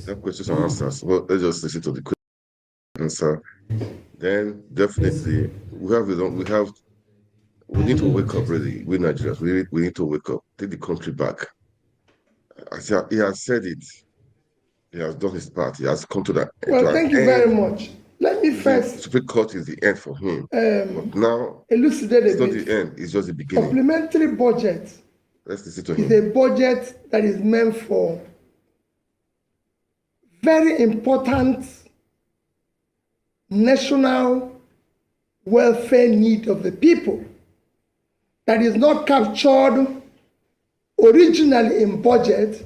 S1: That questions and answers. Well, let's just listen to the answer. Then definitely we need to wake up really. We Nigerians, we need to wake up, take the country back. He has said it. He has done his part. He has come to that.
S4: Well, thank you very much. Let me first.
S1: The Supreme Court is the end for him. But now
S4: elucidate
S1: it's not the end. It's just the beginning.
S4: Supplementary budget.
S1: Let's listen to him.
S4: Is a budget that is meant for very important national welfare need of the people that is not captured originally in budget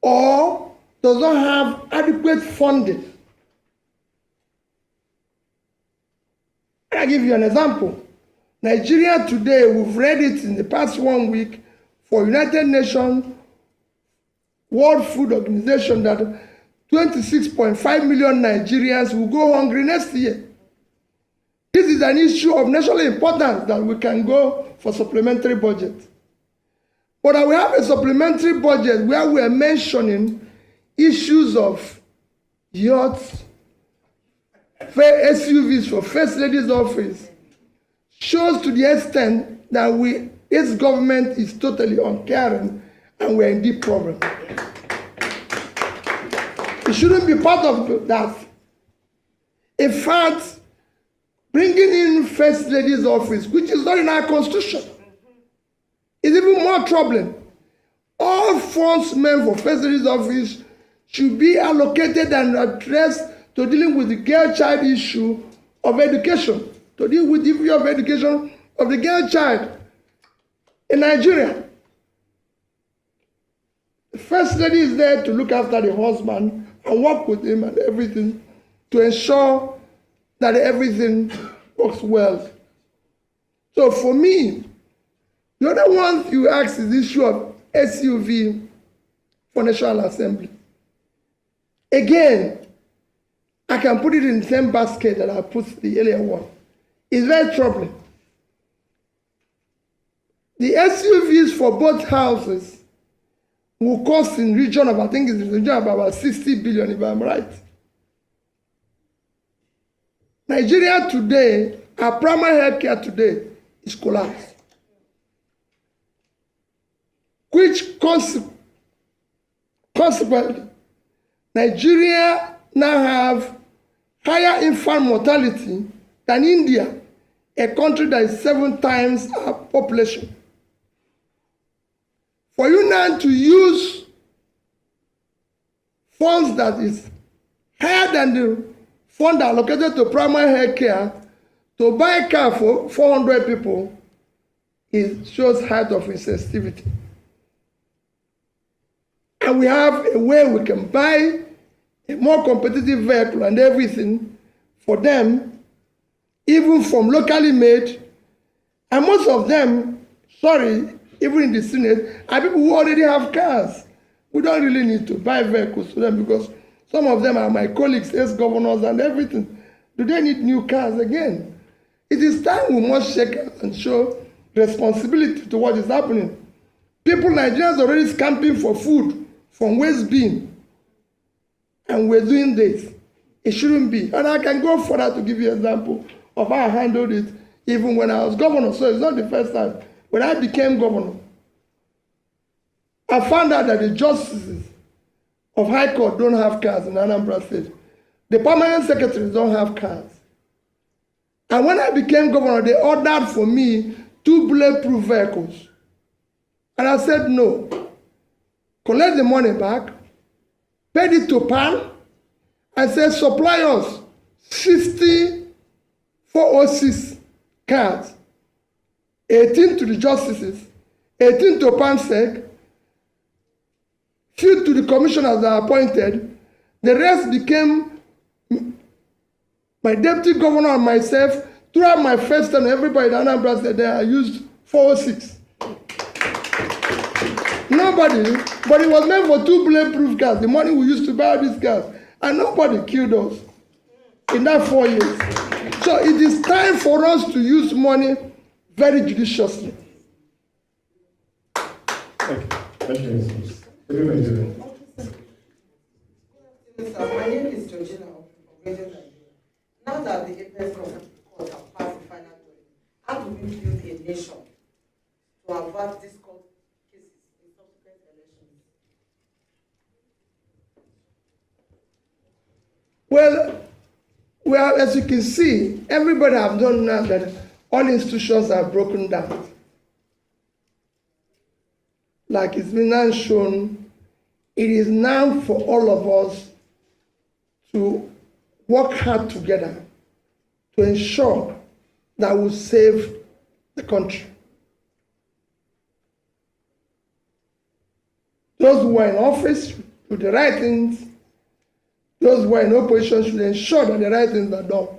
S4: or does not have adequate funding. I'll give you an example. Nigeria today, we've read it in the past 1 week for United Nations World Food Organization that 26.5 million Nigerians will go hungry next year. This is an issue of national importance that we can go for supplementary budget. But we have a supplementary budget where we are mentioning issues of yachts, SUVs for First Lady's office, shows to the extent that its government is totally uncaring and we're in deep problem. It shouldn't be part of that. In fact, bringing in First Lady's office, which is not in our constitution, is even more troubling. All funds meant for First Lady's office should be allocated and addressed to dealing with the girl-child issue of education, to deal with the issue of education of the girl child in Nigeria. The First Lady is there to look after the husband and work with him and everything to ensure that everything works well. So for me, the other one you ask is the issue of SUV for National Assembly. Again, I can put it in the same basket that I put the earlier one. It's very troubling. The SUVs for both houses will cost in region of, I think it's in the region of about 60 billion, if I'm right. Nigeria today, our primary health care today is collapsed. Which consequently, Nigeria now have higher infant mortality than India, a country that is 7 times our population. For you now to use funds that is higher than the fund allocated to primary health care to buy a car for 400 people, it shows height of insensitivity. And we have a way we can buy a more competitive vehicle and everything for them, even from locally made. And most of them, sorry, even in the Senate, are people who already have cars. We don't really need to buy vehicles for them because some of them are my colleagues, ex-governors and everything. Do they need new cars again? It is time we must check and show responsibility to what is happening. People, Nigerians, are already scamping for food from waste bin, and we're doing this. It shouldn't be. And I can go further to give you an example of how I handled it even when I was governor. So it's not the first time. When I became governor, I found out that the justices of High Court don't have cars in Anambra State. The permanent secretaries don't have cars. And when I became governor, they ordered for me 2 bulletproof vehicles. And I said no. Collect the money back, paid it to PAN, and said supply us 60 406 cars, 18 to the justices, 18 to PANSEC, few to the commissioners that are appointed. The rest became my deputy governor and myself. Throughout my first term, everybody in Anambra said I used 406. Nobody, but it was meant for 2 bulletproof cars, the money we used to buy these cars, and nobody killed us in that 4 years. So it is time for us to use money very judiciously.
S2: Thank you.
S10: My name is Georgina from Radio Nigeria. Now that the Apex Court have passed the final verdict, how do we build a nation to avert these court cases in subsequent elections?
S4: Well, as you can see, everybody have done now that all institutions are broken down. Like it's been now shown, it is now for all of us to work hard together to ensure that we save the country. Those who are in office do the right things. Those who are in opposition should ensure that the right things are done.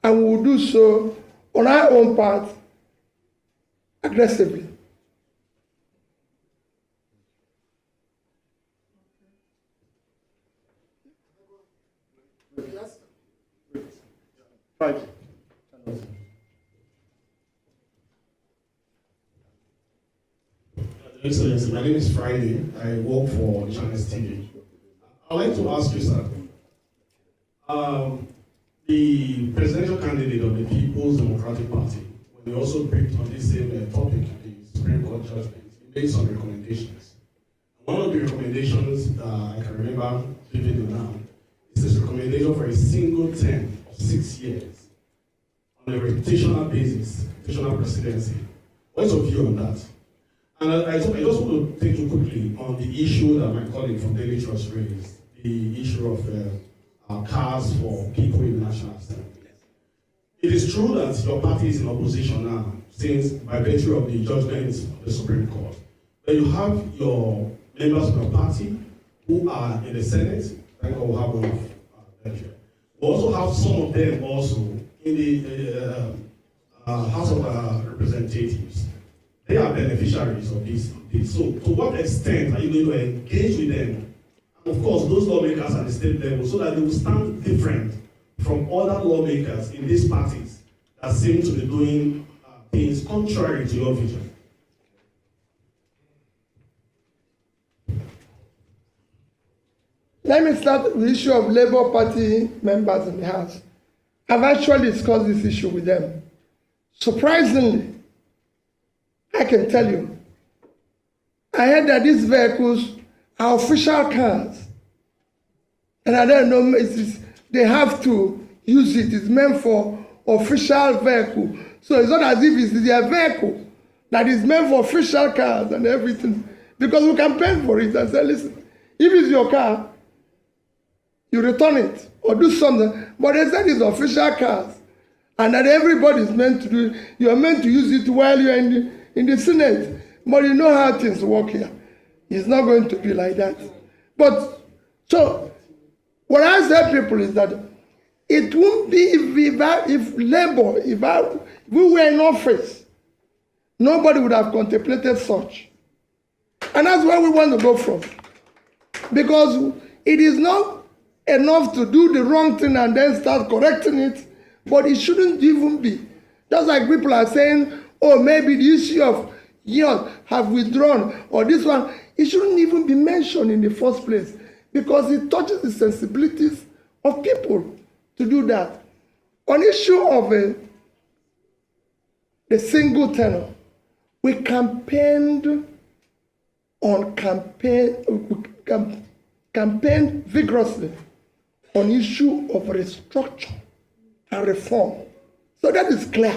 S4: And we will do so on our own part aggressively.
S11: Excellency, my name is Friday. I work for Channels TV. I'd like to ask you, sir, the presidential candidate of the People's Democratic Party, when they also briefed on this same topic, the Supreme Court judgment, he made some recommendations. One of the recommendations that I can remember vividly now is this recommendation for a single term of 6 years on a reputational basis, reputational presidency. What's your view on that? And I just want to take you quickly on the issue that my colleague from Daily Trust raised, the issue of cars for people in the National Assembly. It is true that your party is in opposition now, since by virtue of the judgment of the Supreme Court. But you have your members of your party who are in the Senate, thank God we have one of them here. We also have some of them also in the House of Representatives. They are beneficiaries of this. So to what extent are you going to engage with them? And of course, those lawmakers at the state level, so that they will stand different from other lawmakers in these parties that seem to be doing things contrary to your vision.
S4: Let me start with the issue of Labour Party members in the House. I've actually discussed this issue with them. Surprisingly, I can tell you, I heard that these vehicles are official cars. And I don't know, they have to use it. It's meant for official vehicle. So it's not as if it's their vehicle that is meant for official cars and everything. Because we can pay for it and say, listen, if it's your car, you return it or do something. But they said it's official cars. And that everybody is meant to do it. You're meant to use it while you're in the Senate. But you know how things work here. It's not going to be like that. But, so, what I say people is that it won't be if Labour, if we were in office, nobody would have contemplated such. And that's where we want to go from. Because it is not enough to do the wrong thing and then start correcting it, but it shouldn't even be. Just like people are saying, oh, maybe the issue of years have withdrawn, or this one, it shouldn't even be mentioned in the first place, because it touches the sensibilities of people to do that. On issue of the single tenor, we campaigned vigorously on issue of restructure and reform. So that is clear.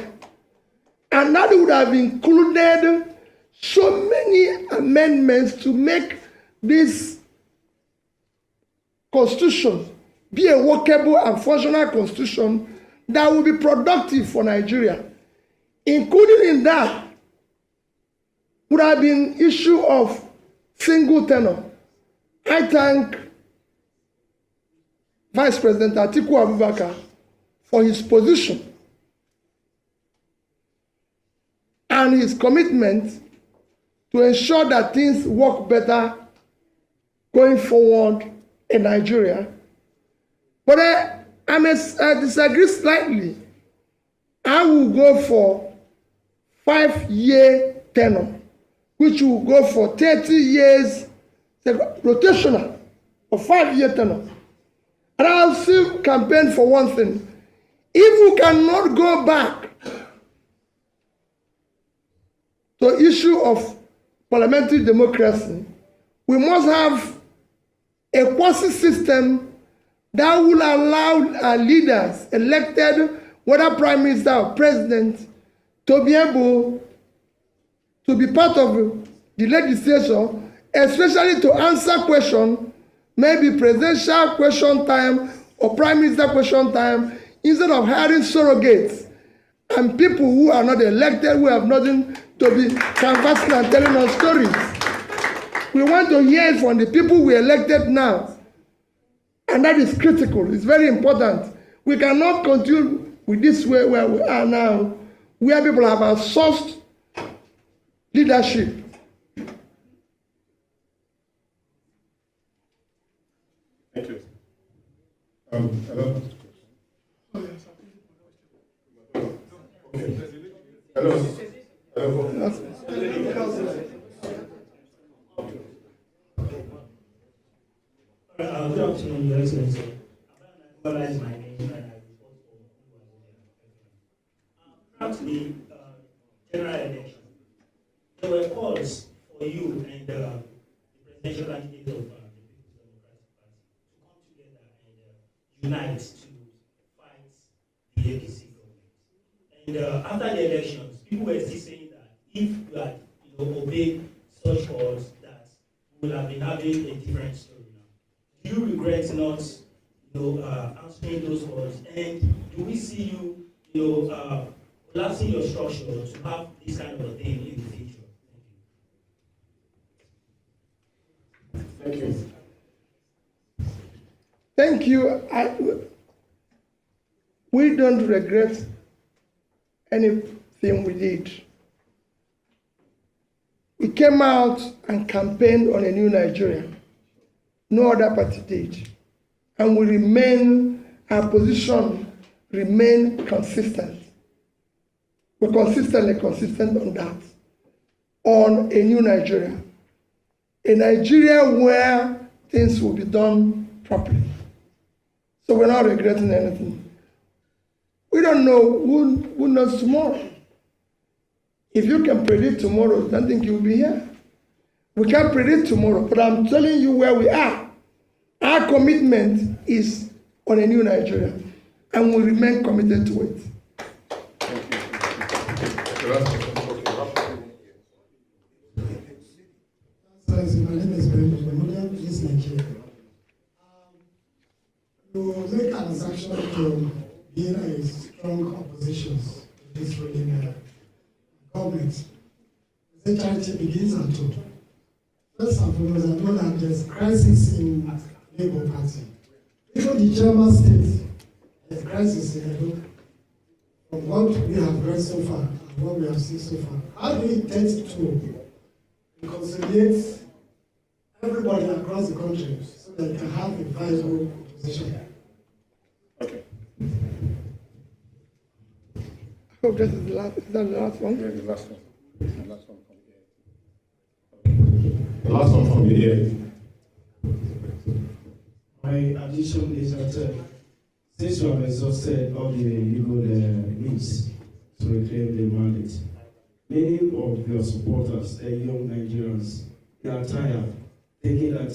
S4: And that would have included so many amendments to make this constitution be a workable and functional constitution that will be productive for Nigeria. Including in that would have been issue of single tenor. I thank Vice President Atiku Abubakar for his position and his commitment to ensure that things work better going forward in Nigeria. But I disagree slightly. I will go for 5-year tenure, which will go for 30 years, rotational, or 5-year tenure. And I'll still campaign for one thing. If we cannot go back to issue of parliamentary democracy, we must have a quasi system that will allow our leaders elected, whether prime minister or president, to be able to be part of the legislation, especially to answer questions, maybe presidential question time or prime minister question time, instead of hiring surrogates and people who are not elected, who have nothing to be canvassing and telling us stories. We want to hear from the people we elected now. And that is critical. It's very important. We cannot continue with this way where we are now, where people have outsourced leadership.
S11: Thank you. Hello. Okay. Hello.
S12: Good afternoon, Your Excellency. I realize my name and I report for currently, general election. There were calls for you and the presidential candidate of the People's Democratic Party to come together and unite to fight the APC government. And after the elections, people were still saying that if you had obeyed such calls, that we would have been having a different story. Do you regret not, answering those calls? And do we see you, collapsing your structure to have this kind of a thing in the future?
S11: Thank you.
S4: Thank you. We don't regret anything we did. We came out and campaigned on a new Nigeria. No other party did. And our position remain consistent. We're consistently consistent on that. On a new Nigeria. A Nigeria where things will be done properly. So we're not regretting anything. We don't know who knows tomorrow. If you can predict tomorrow, I don't think you'll be here. We can't predict tomorrow, but I'm telling you where we are. Our commitment is on a new Nigeria, and we remain committed to it.
S13: My name is Rebroadcast, this is Nigeria. To make an assumption to being a strong opposition to this ruling government, the charity begins on two. First and foremost, I know that there's crisis in Labour Party. Even the German state, there's crisis in Edo. From what we have read so far, of what we have seen so far. How do you intend to reconciliate everybody across the country so that you can have a viable opposition?
S4: Okay. I hope this is the last, is that the last one?
S11: Yeah, the last one. The last one from the last one from the air.
S14: My addition is that since you have exhausted all the legal means to reclaim the mandate, many of your supporters, the young Nigerians, they are tired, thinking that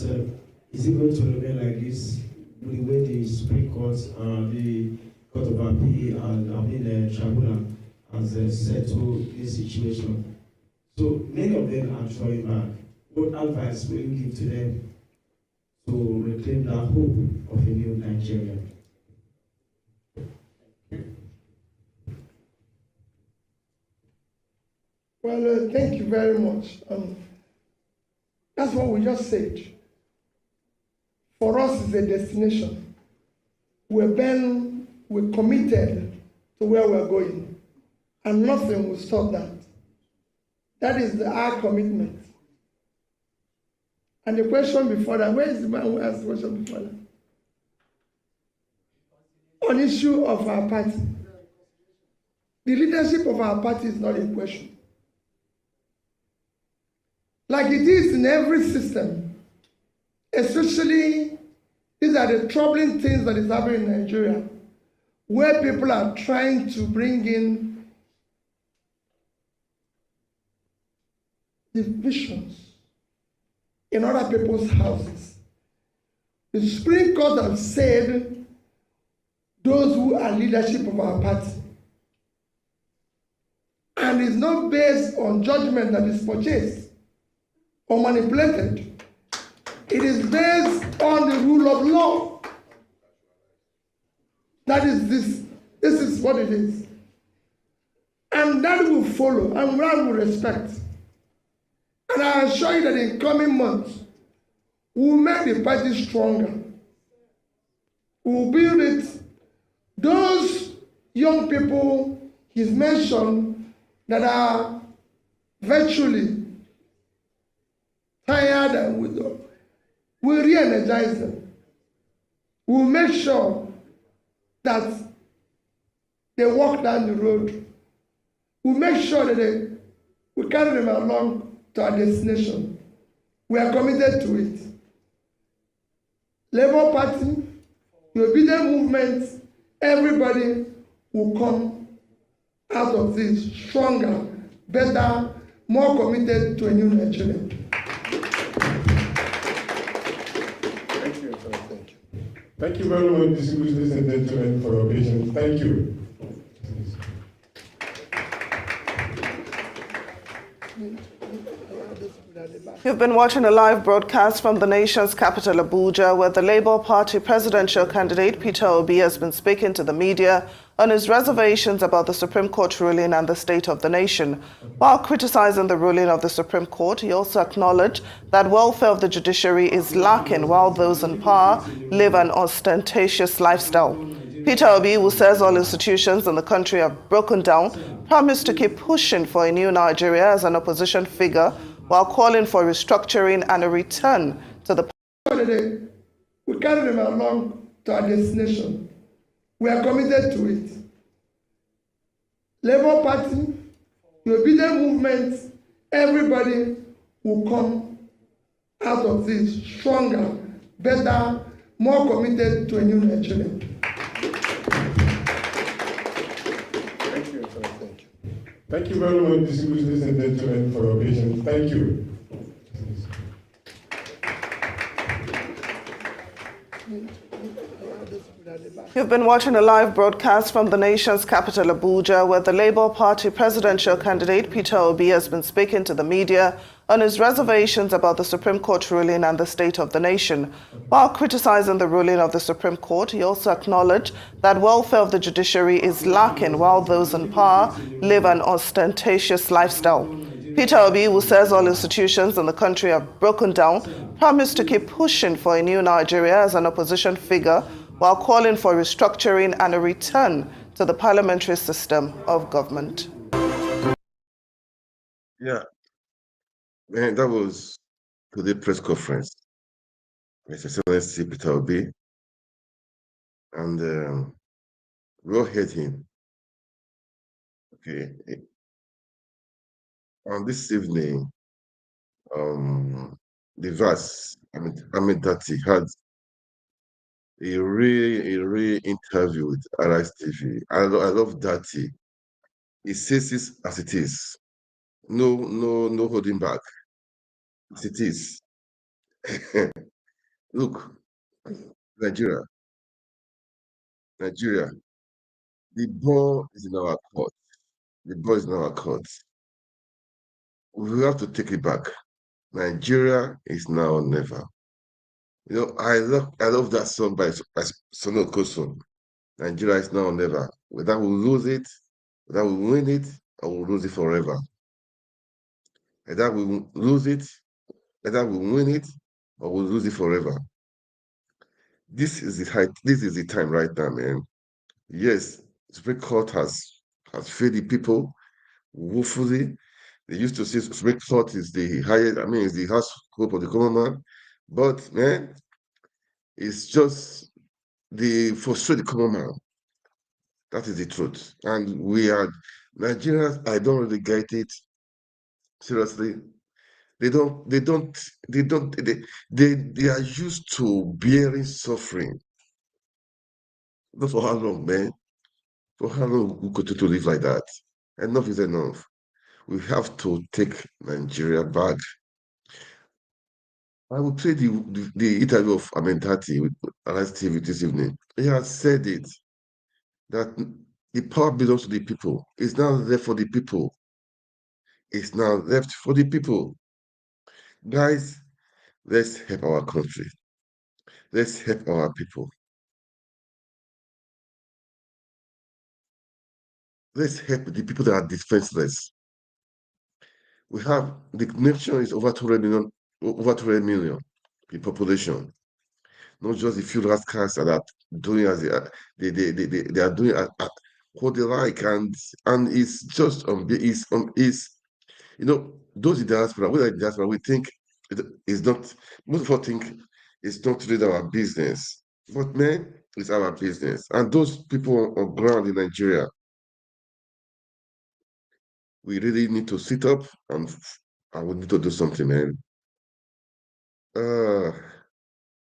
S14: is it going to remain like this with the way the Supreme Court, the Court of Appeal, and the Tribunal has settled this situation. So many of them are drawing back. What advice will you give to them to reclaim that hope of a new Nigeria?
S4: Well, thank you very much. That's what we just said. For us, it's a destination. We're committed to where we're going, and nothing will stop that. That is our commitment. And the question before that, where is the man who asked the question before that? On issue of our party. The leadership of our party is not in question. Like it is in every system, especially these are the troubling things that is happening in Nigeria, where people are trying to bring in divisions in other people's houses. The Supreme Court has said those who are leadership of our party, and it's not based on judgment that is purchased or manipulated. It is based on the rule of law. That is this. This is what it is. And that will follow, and that will respect. And I assure you that in coming months, we will make the party stronger. We will build it. Those young people he's mentioned that are virtually tired and we'll re-energize them. We'll make sure that they walk down the road. We'll make sure that we carry them along to our destination. We are committed to it. Labour Party, the obedient movement, everybody will come out of this stronger, better, more committed to a new Nigeria.
S11: Thank you. Thank you. Thank you very much, distinguished ladies and gentlemen, for your patience. Thank you.
S3: You've been watching a live broadcast from the nation's capital, Abuja, where the Labour Party presidential candidate Peter Obi has been speaking to the media on his reservations about the Supreme Court ruling and the state of the nation. While criticizing the ruling of the Supreme Court, he also acknowledged that welfare of the judiciary is lacking while those in power live an ostentatious lifestyle. Peter Obi, who says all institutions in the country have broken down, promised to keep pushing for a new Nigeria as an opposition figure, while calling for restructuring and a return to the
S4: party. We carry them along to our destination. We are committed to it. Labour Party, the obedient movement, everybody will come out of this stronger, better, more committed to a new Nigeria.
S11: Thank you. Thank you. Thank you very much, distinguished ladies and gentlemen, for your patience. Thank you.
S3: You've been watching a live broadcast from the nation's capital, Abuja, where the Labour Party presidential candidate Peter Obi has been speaking to the media on his reservations about the Supreme Court ruling and the state of the nation. While criticizing the ruling of the Supreme Court, he also acknowledged that welfare of the judiciary is lacking while those in power live an ostentatious lifestyle. Peter Obi, who says all institutions in the country have broken down, promised to keep pushing for a new Nigeria as an opposition figure, while calling for restructuring and a return to the parliamentary system of government.
S1: Yeah, man, that was today press conference. His Excellency Peter Obi, and we all heard him. Okay, on this evening, the verse, I mean that he had a real interview with Arise TV. I love that he says this as it is. No holding back. As it is. Look, Nigeria, Nigeria, the ball is in our court. The ball is in our court. We have to take it back. Nigeria is now or never. I love that song by Sono Koso. Nigeria is now or never. Whether we lose it, whether we win it, or we lose it forever. Either we lose it, either we win it, or we lose it forever. This is the time right now, man. Yes, Supreme Court has failed the people woefully. They used to say Supreme Court is the highest, is the house hope of the common man. But man, it's just they frustrate the common man. That is the truth. And we are Nigerians, I don't really get it. Seriously. They don't, they don't, they don't, they are used to bearing suffering. Not for how long, man. For how long we continue to live like that? Enough is enough. We have to take Nigeria back. I will play the interview of Amentati with Arise TV this evening. He has said it that the power belongs to the people. It's now left for the people. It's now left for the people. Guys, let's help our country. Let's help our people. Let's help the people that are defenseless. We have the nation is over 200 million in population. Not just the few rascals that are doing as they are doing what they like, and it's just is those in diaspora, we are in diaspora, we think it is not, most of us think it's not really our business. But man, it's our business. And those people on ground in Nigeria, we really need to sit up and we need to do something, man. Uh,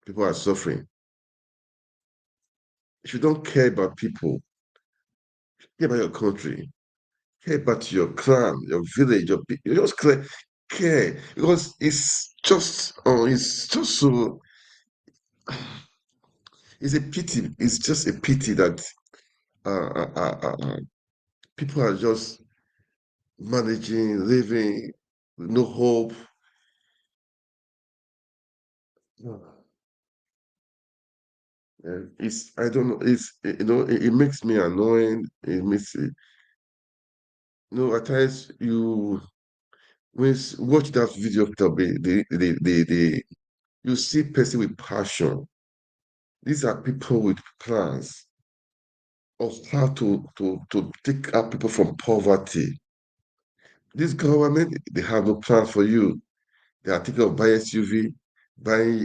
S1: People are suffering. If you don't care about people, care about your country, care about your clan, your village, you just care because it's just so it's a pity. It's just a pity that uh, uh, uh, uh, uh, people are just managing, living with no hope. It's I don't know. It makes me annoying. It makes it, at times when you watch that video of Toby, you see person with passion. These are people with plans of how to take out people from poverty. This government, they have no plan for you. They are thinking of buying SUV,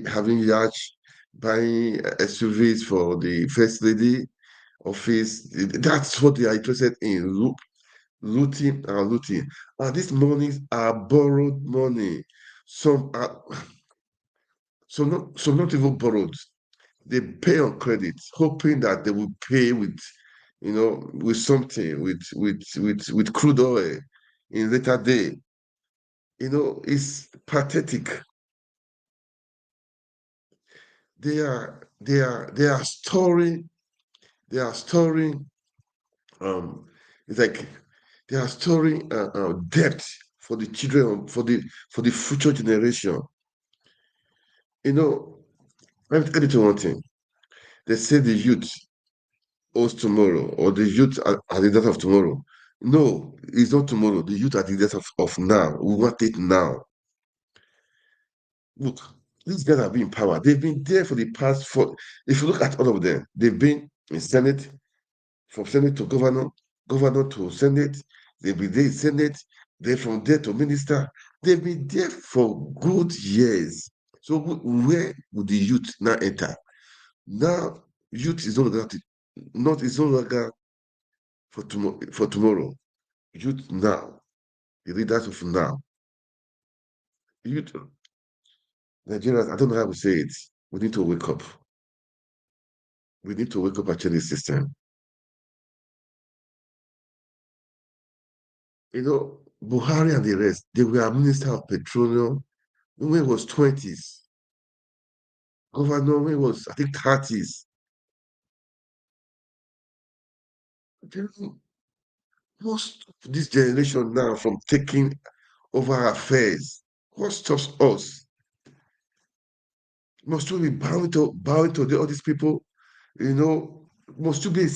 S1: having yachts, buying SUVs for the first lady office. That's what they are interested in. Looting and looting. And these monies are borrowed money. Some are not even borrowed. They pay on credit, hoping that they will pay with something, with crude oil in later day. It's pathetic. They are storing, they are storing, it's like they are storing debt for the children, for the future generation. Let me tell you one thing. They say the youth owes tomorrow, or the youth are the death of tomorrow. No, it's not tomorrow. The youth are the death of now. We want it now. Look, these guys have been in power. They've been there for the past four. If you look at all of them, they've been in Senate, from Senate to governor, governor to Senate. They've been there in Senate. Then from there to minister, they've been there for good years. So where would the youth now enter? Now, youth is no longer not is no longer for tomorrow. Youth now, the leaders of now. Youth, Nigerians, I don't know how to say it. We need to wake up. We need to wake up and change the system. Buhari and the rest, they were Minister of Petroleum when he was 20s. Governor when he was, I think, 30s. Most of this generation now from taking over affairs. What stops us? Must we be bowing to all these people? Must you be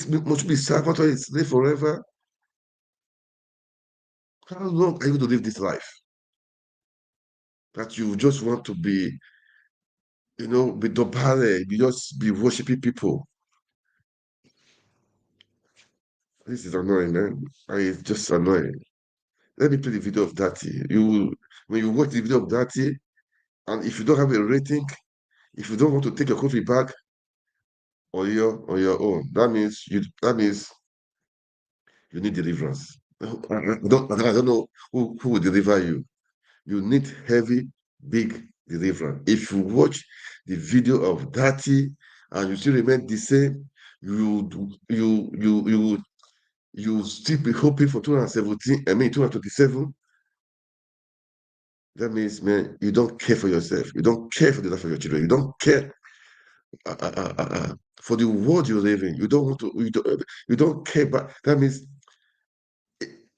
S1: servant or a slave forever? How long are you going to live this life? That you just want to be dobale, just be worshiping people. This is annoying, man. It's just annoying. Let me play the video of Daddy. When you watch the video of Daddy, and if you don't have a rating, if you don't want to take your country back on your own, that means you need deliverance. I don't know who will deliver you. You need heavy, big deliverance. If you watch the video of Daddy and you still remain the same, you still be hoping for 227. That means, man, you don't care for yourself. You don't care for the life of your children. You don't care for the world you live in. You don't want to. You don't care. But that means,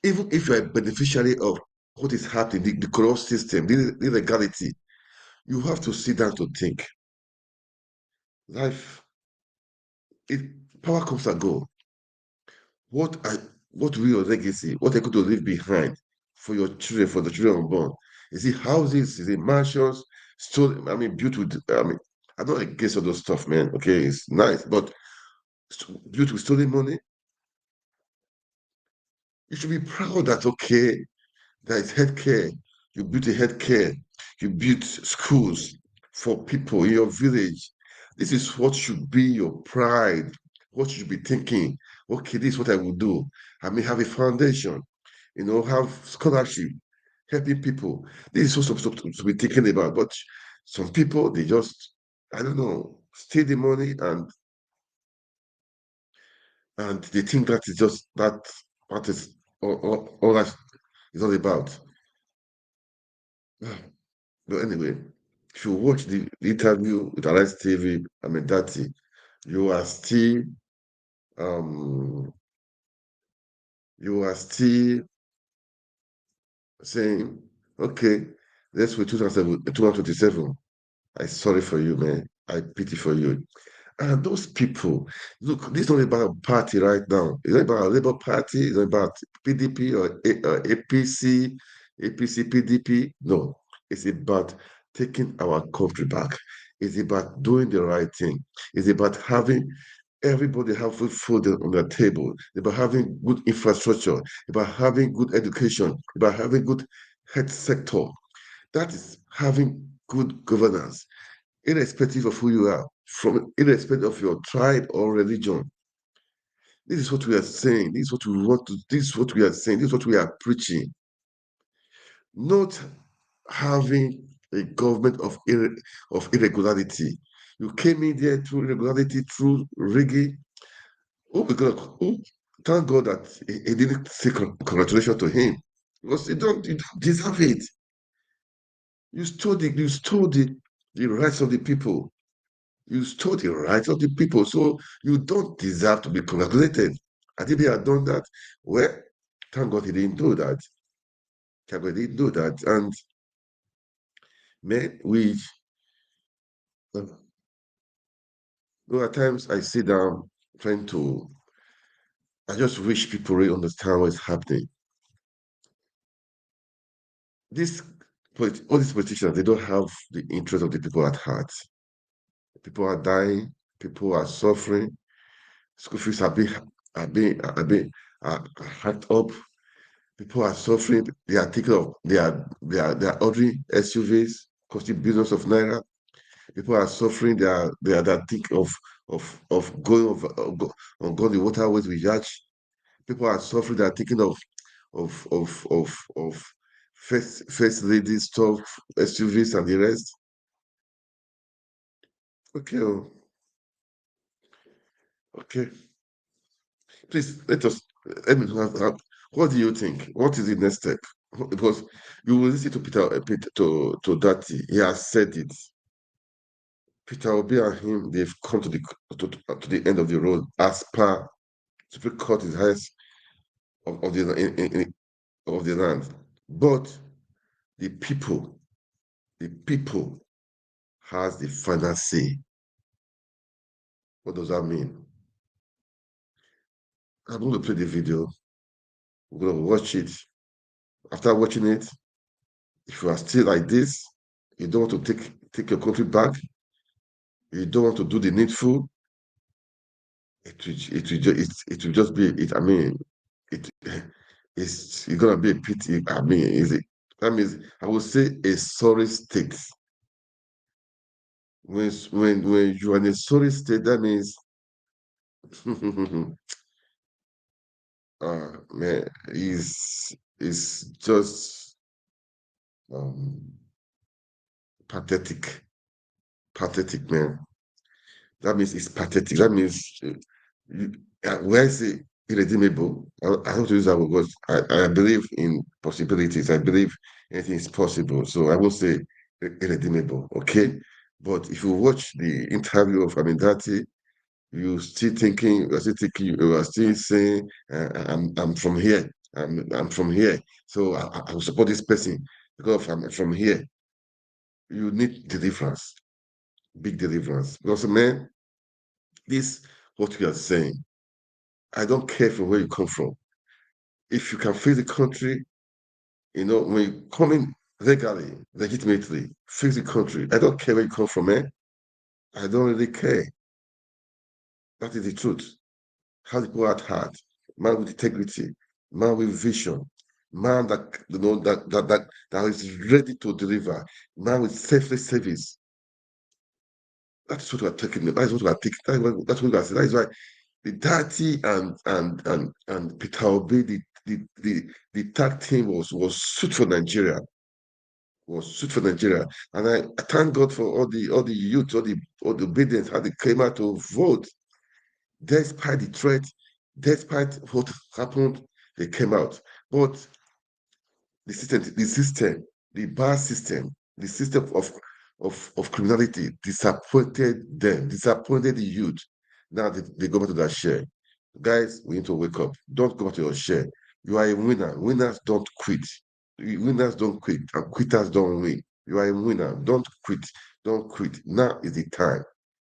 S1: even if you're a beneficiary of what is happening, the corrupt system, the illegality, you have to sit down to think. Life, power comes and go. What will your legacy? What are you going to leave behind for your children, for the children unborn? Is it houses? Is it mansions? Stolen? I mean, built with. I mean, I'm not against all those stuff, man. Okay, it's nice, but built with stolen money. You should be proud that there is healthcare. You built a healthcare. You built schools for people in your village. This is what should be your pride. What you should be thinking. Okay, this is what I will do. I may have a foundation. Have scholarship, helping people. This is what to be thinking about. But some people, they just, I don't know, steal the money and they think that is just that what is all that is all about. But anyway, if you watch the interview with Arise TV, I mean Daddy, you are still um you are still saying, okay, let's wait 2027. I sorry for you, man. I pity for you. And those people, look, this is not about party right now. It's not about Labour Party. It's not about PDP or APC, PDP. No, it's about taking our country back. It's about doing the right thing. It's about having everybody have food on their table. It's about having good infrastructure. About having good education. About having good health sector. That is having good governance irrespective of who you are, irrespective of your tribe or religion. This is what we are saying. This is what we want to. This is what we are saying. This is what we are preaching. Not having a government of irregularity. You came in there through irregularity, through rigging. Oh my God! Oh, thank God that he didn't say congratulations to him because you don't deserve it. You stole the rights of the people. You stole the rights of the people, so you don't deserve to be congratulated. And if he had done that, well, thank God he didn't do that. Thank God he didn't do that. And man, at times I sit down trying to, I just wish people really understand what's happening. This, all these politicians, they don't have the interest of the people at heart. People are dying, people are suffering, school fees are being hacked up. People are suffering. They are taking of they are ordering SUVs costing billions of naira. People are suffering. They are thinking of going on going the waterways with yacht. People are suffering. They are thinking of first lady stuff, SUVs and the rest. Okay, okay. Please let me know what do you think? What is the next step? Because you will listen to Peter to Dati. He has said it. Peter Obi and him, they've come to the end of the road as per Supreme Court is highest of the of the land. But the people has the final say. What does that mean? I'm going to play the video. We're going to watch it. After watching it, if you are still like this, you don't want to take your country back, you don't want to do the needful, it will just be it. I mean, it it's gonna be a pity. I mean, is it? That means I would say a sorry state. When you are in a sorry state, that means man, is just um pathetic. Pathetic, man. That means it's pathetic. That means when I say irredeemable, I have to use that word because I believe in possibilities. I believe anything is possible. So I won't say irredeemable, okay? But if you watch the interview of Amindati, you are still saying, I'm from here. I'm from here. So I will support this person because I'm from here. You need deliverance, big deliverance. Because, man, this what you are saying. I don't care from where you come from. If you can fix the country, when you come in legally, legitimately, fix the country. I don't care where you come from, man. I don't really care. That is the truth. How the people at heart, man with integrity, man with vision, man that is ready to deliver, man with selfless service. That's what we are taking. That's what we are taking. That's what we are saying. That is why the Dirty and Peter Obi, the tag team was suit for Nigeria. Was suit for Nigeria. And I thank God for all the youth, all the obedience, how they came out to vote. Despite the threat, despite what happened, they came out. But the bar system, the system of criminality disappointed them, disappointed the youth. Now they go back to that share. Guys, we need to wake up. Don't go back to your share. You are a winner. Winners don't quit. Winners don't quit, and quitters don't win. You are a winner. Don't quit. Don't quit. Now is the time.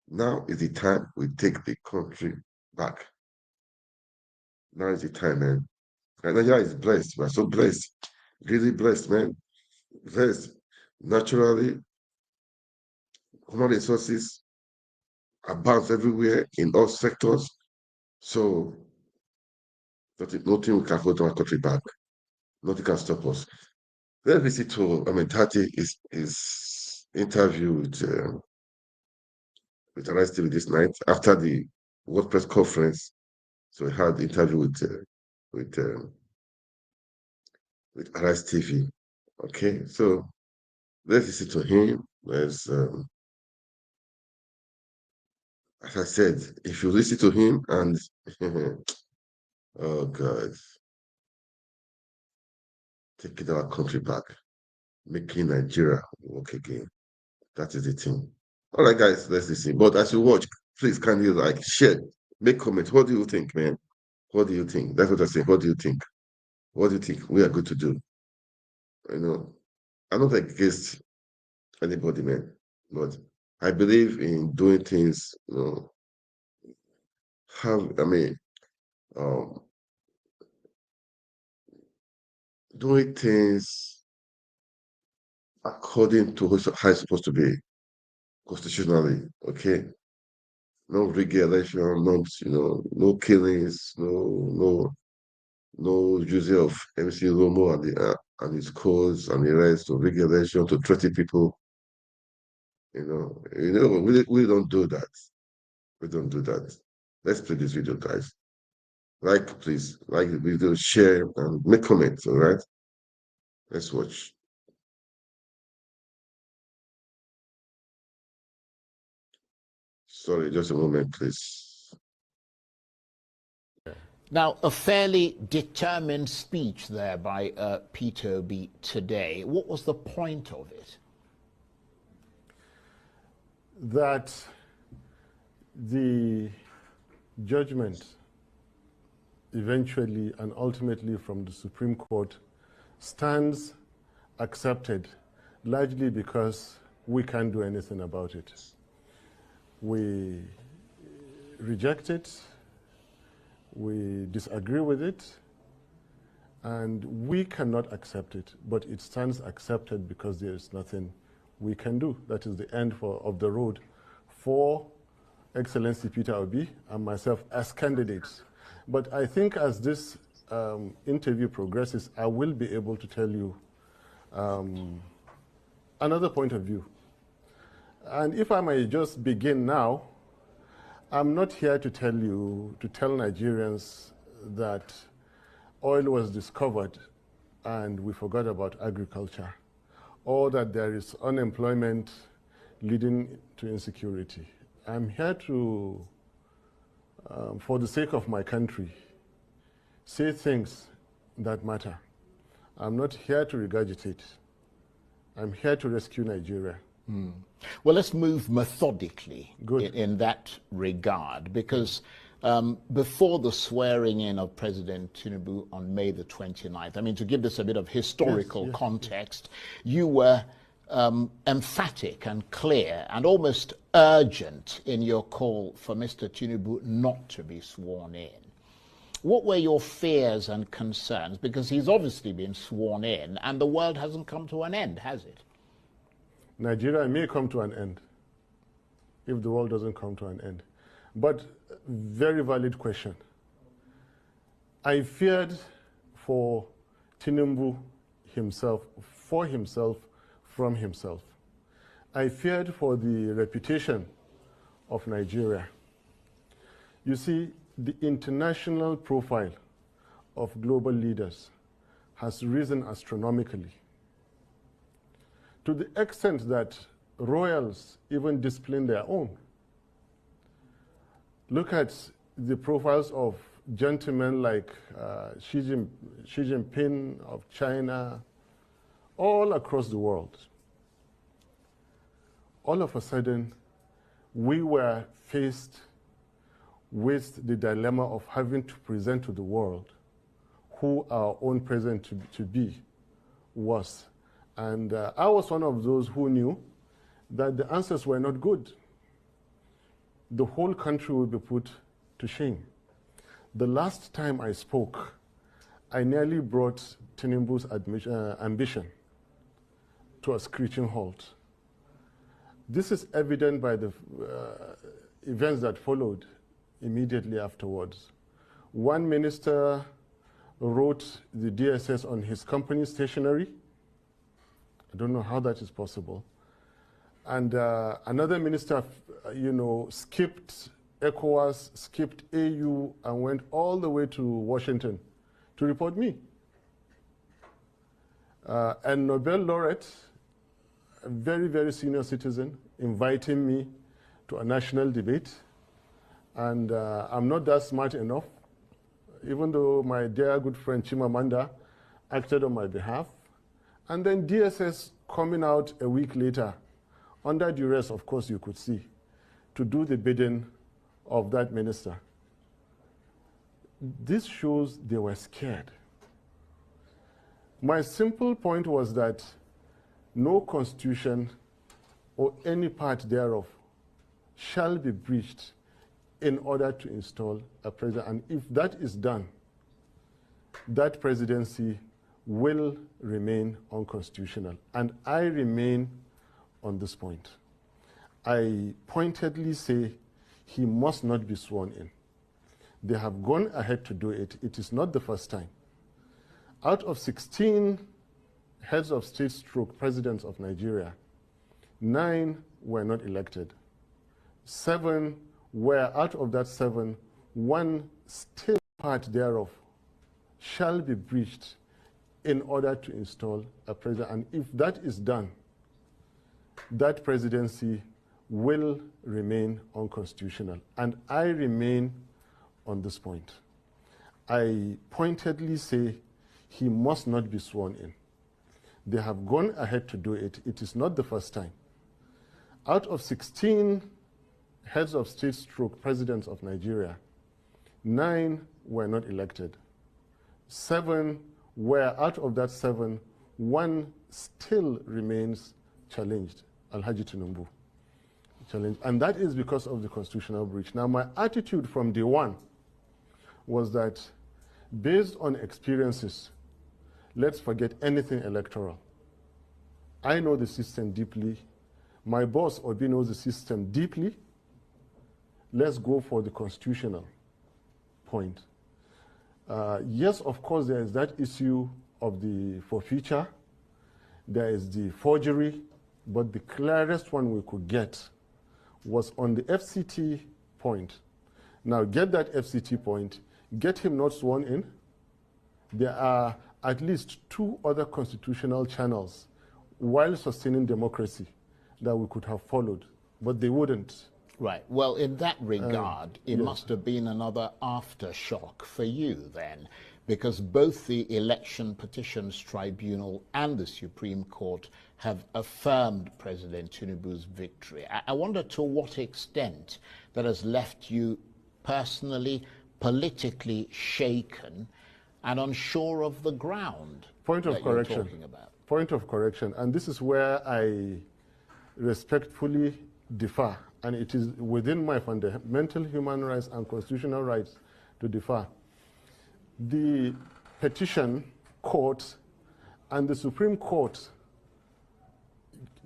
S1: Now is the time we take the country back. Now is the time, man. And Nigeria is blessed. We are so blessed. Really blessed, man. Blessed. Naturally, human resources abound everywhere in all sectors. So nothing will can hold our country back. Nothing can stop us. Let's listen to Tati is interview with Arise TV this night after the World Press Conference. So we had the interview with uh, with Arise TV. Okay, so let's listen to him. As I said, if you listen to him and oh God, taking our country back, making Nigeria work again. That is the thing. All right, guys, let's listen. But as you watch, please kindly like, share, make comments. What do you think, man? What do you think? That's what I say. What do you think? What do you think we are going to do? I'm not against anybody, man, but I believe in doing things. Have I mean, um, doing things according to how it's supposed to be constitutionally. Okay, no regulation, no killings, no no using of MC Romo and his cause and the rest of regulation to threaten people. We don't do that. We don't do that. Let's play this video, guys. Please, like the video, share, and make comments, all right? Let's watch. Sorry, just a moment, please.
S15: Now, a fairly determined speech there by Peter Obi today. What was the point of it?
S16: That the judgment eventually and ultimately from the Supreme Court stands accepted, largely because we can't do anything about it. We reject it, we disagree with it, and we cannot accept it, but it stands accepted because there is nothing we can do. That is the end of the road for Excellency Peter Obi and myself as candidates. But I think as this interview progresses, I will be able to tell you another point of view. And if I may just begin now, I'm not here to tell Nigerians that oil was discovered and we forgot about agriculture, or that there is unemployment leading to insecurity. I'm here to, for the sake of my country, say things that matter. I'm not here to regurgitate. I'm here to rescue Nigeria.
S15: Well, let's move methodically in that regard, because before the swearing in of President Tinubu on May the 29th, I mean, to give this a bit of historical context, you were emphatic and clear and almost urgent in your call for Mr. Tinubu not to be sworn in. What were your fears and concerns? Because he's obviously been sworn in and the world hasn't come to an end, has it?
S16: Nigeria may come to an end if the world doesn't come to an end. But very valid question. I feared for Tinubu himself, for himself, from himself. I feared for the reputation of Nigeria. You see, the international profile of global leaders has risen astronomically, to the extent that royals even discipline their own. Look at the profiles of gentlemen like Xi Jinping of China, all across the world. All of a sudden, we were faced with the dilemma of having to present to the world who our own president to be was. And I was one of those who knew that the answers were not good. The whole country would be put to shame. The last time I spoke, I nearly brought Tinubu's ambition to a screeching halt. This is evident by the events that followed immediately afterwards. One minister wrote the DSS on his company stationery. I don't know how that is possible. And another minister, skipped ECOWAS, skipped AU, and went all the way to Washington to report me. And Nobel laureate, a very, very senior citizen, inviting me to a national debate. And I'm not that smart enough, even though my dear good friend Chimamanda acted on my behalf. And then DSS coming out a week later, under duress, of course, you could see, to do the bidding of that minister. This shows they were scared. My simple point was that no constitution or any part thereof shall be breached in order to install a president. And if that is done, that presidency will remain unconstitutional. And I remain on this point. I pointedly say he must not be sworn in. They have gone ahead to do it. It is not the first time. Out of 16 heads of state stroke presidents of Nigeria, 9 were not elected. 7 were, out of that 7, 1 still part thereof shall be breached in order to install a president. And if that is done, that presidency will remain unconstitutional. And I remain on this point. I pointedly say he must not be sworn in. They have gone ahead to do it. It is not the first time. Out of 16 heads of state stroke presidents of Nigeria, 9 were not elected. 7 were, out of that 7, 1 still remains challenged, Alhaji Tinubu. Challenged. And that is because of the constitutional breach. Now, my attitude from day one was that, based on experiences, let's forget anything electoral. I know the system deeply. My boss, Obi, knows the system deeply. Let's go for the constitutional point. Yes, of course, there is that issue of the forfeiture. There is the forgery. But the clearest one we could get was on the FCT point. Now, get that FCT point, get him not sworn in. There are at least 2 other constitutional channels while sustaining democracy that we could have followed, but they wouldn't.
S15: Right. Well, in that regard, it must have been another aftershock for you then, because both the Election Petitions Tribunal and the Supreme Court have affirmed President Tinubu's victory. I wonder to what extent that has left you personally, politically shaken and unsure of the ground.
S16: Point of correction.
S15: You're talking about.
S16: Point of correction. And this is where I respectfully differ. And it is within my fundamental human rights and constitutional rights to differ. The petition court and the Supreme Court,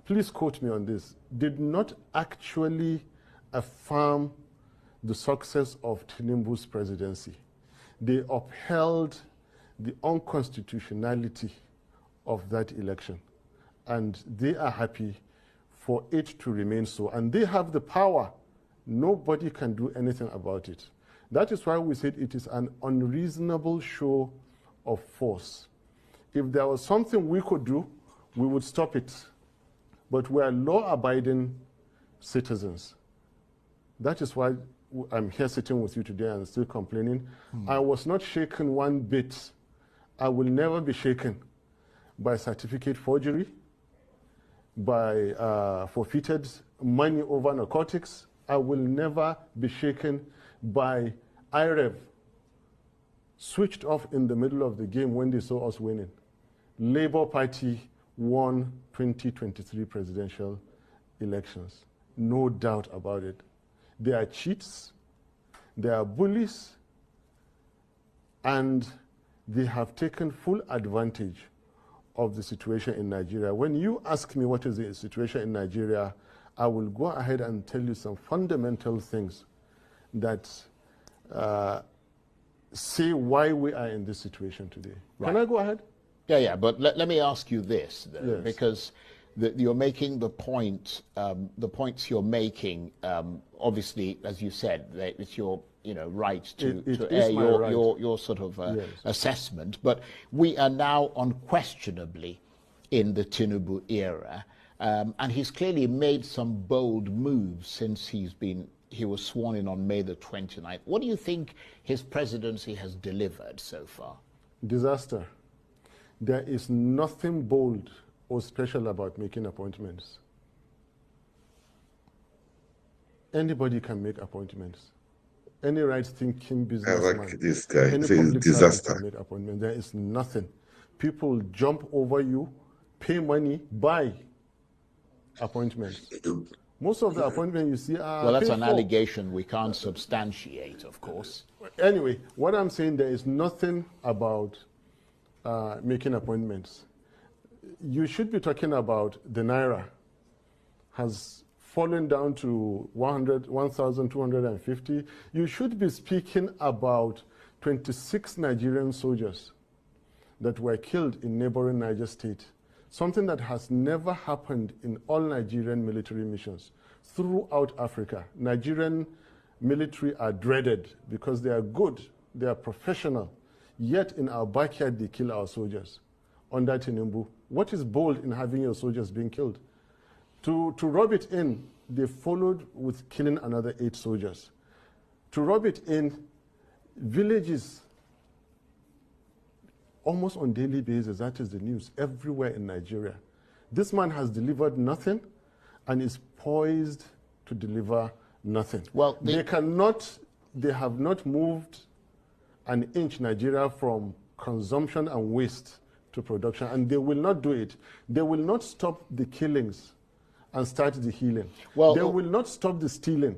S16: please quote me on this, did not actually affirm the success of Tinubu's presidency. They upheld the unconstitutionality of that election. And they are happy for it to remain so. And they have the power. Nobody can do anything about it. That is why we said it is an unreasonable show of force. If there was something we could do, we would stop it. But we are law-abiding citizens. That is why I'm here sitting with you today and still complaining. I was not shaken one bit. I will never be shaken by certificate forgery, by forfeited money over narcotics. I will never be shaken by IREV switched off in the middle of the game when they saw us winning. Labour Party won 2023 presidential elections. No doubt about it. They are cheats, they are bullies, and they have taken full advantage of the situation in Nigeria. When you ask me what is the situation in Nigeria, I will go ahead and tell you some fundamental things that say why we are in this situation today.
S15: Right.
S16: Can I go ahead?
S15: Yeah, but let me ask you this, though,
S16: Yes.
S15: because you're making the point, the points you're making, obviously, as you said, that it's your right to air your sort of
S16: Yes.
S15: assessment. But we are now unquestionably in the Tinubu era, and he's clearly made some bold moves since he was sworn in on May the 29th. What do you think his presidency has delivered so far?
S16: Disaster. There is nothing bold or special about making appointments. Anybody can make appointments. Any right-thinking businessman,
S1: like this guy.
S16: any
S1: Say
S16: public
S1: disaster.
S16: servant can make appointments. There is nothing. People jump over you, pay money, buy appointments. Most of the appointments you see are
S15: Well, that's
S16: paid
S15: an
S16: for.
S15: allegation we can't substantiate, of course.
S16: Anyway, what I'm saying, there is nothing about making appointments. You should be talking about the Naira has fallen down to 1,250. You should be speaking about 26 Nigerian soldiers that were killed in neighboring Niger State, something that has never happened in all Nigerian military missions throughout Africa. Nigerian military are dreaded because they are good, they are professional, yet in our backyard they kill our soldiers under Tinubu. What is bold in having your soldiers being killed? To rub it in, they followed with killing another 8 soldiers. To rub it in, villages, almost on daily basis, that is the news, everywhere in Nigeria. This man has delivered nothing and is poised to deliver nothing. Well, they have not moved an inch Nigeria from consumption and waste to production, and they will not do it. They will not stop the killings and start the healing. Well, they will not stop the stealing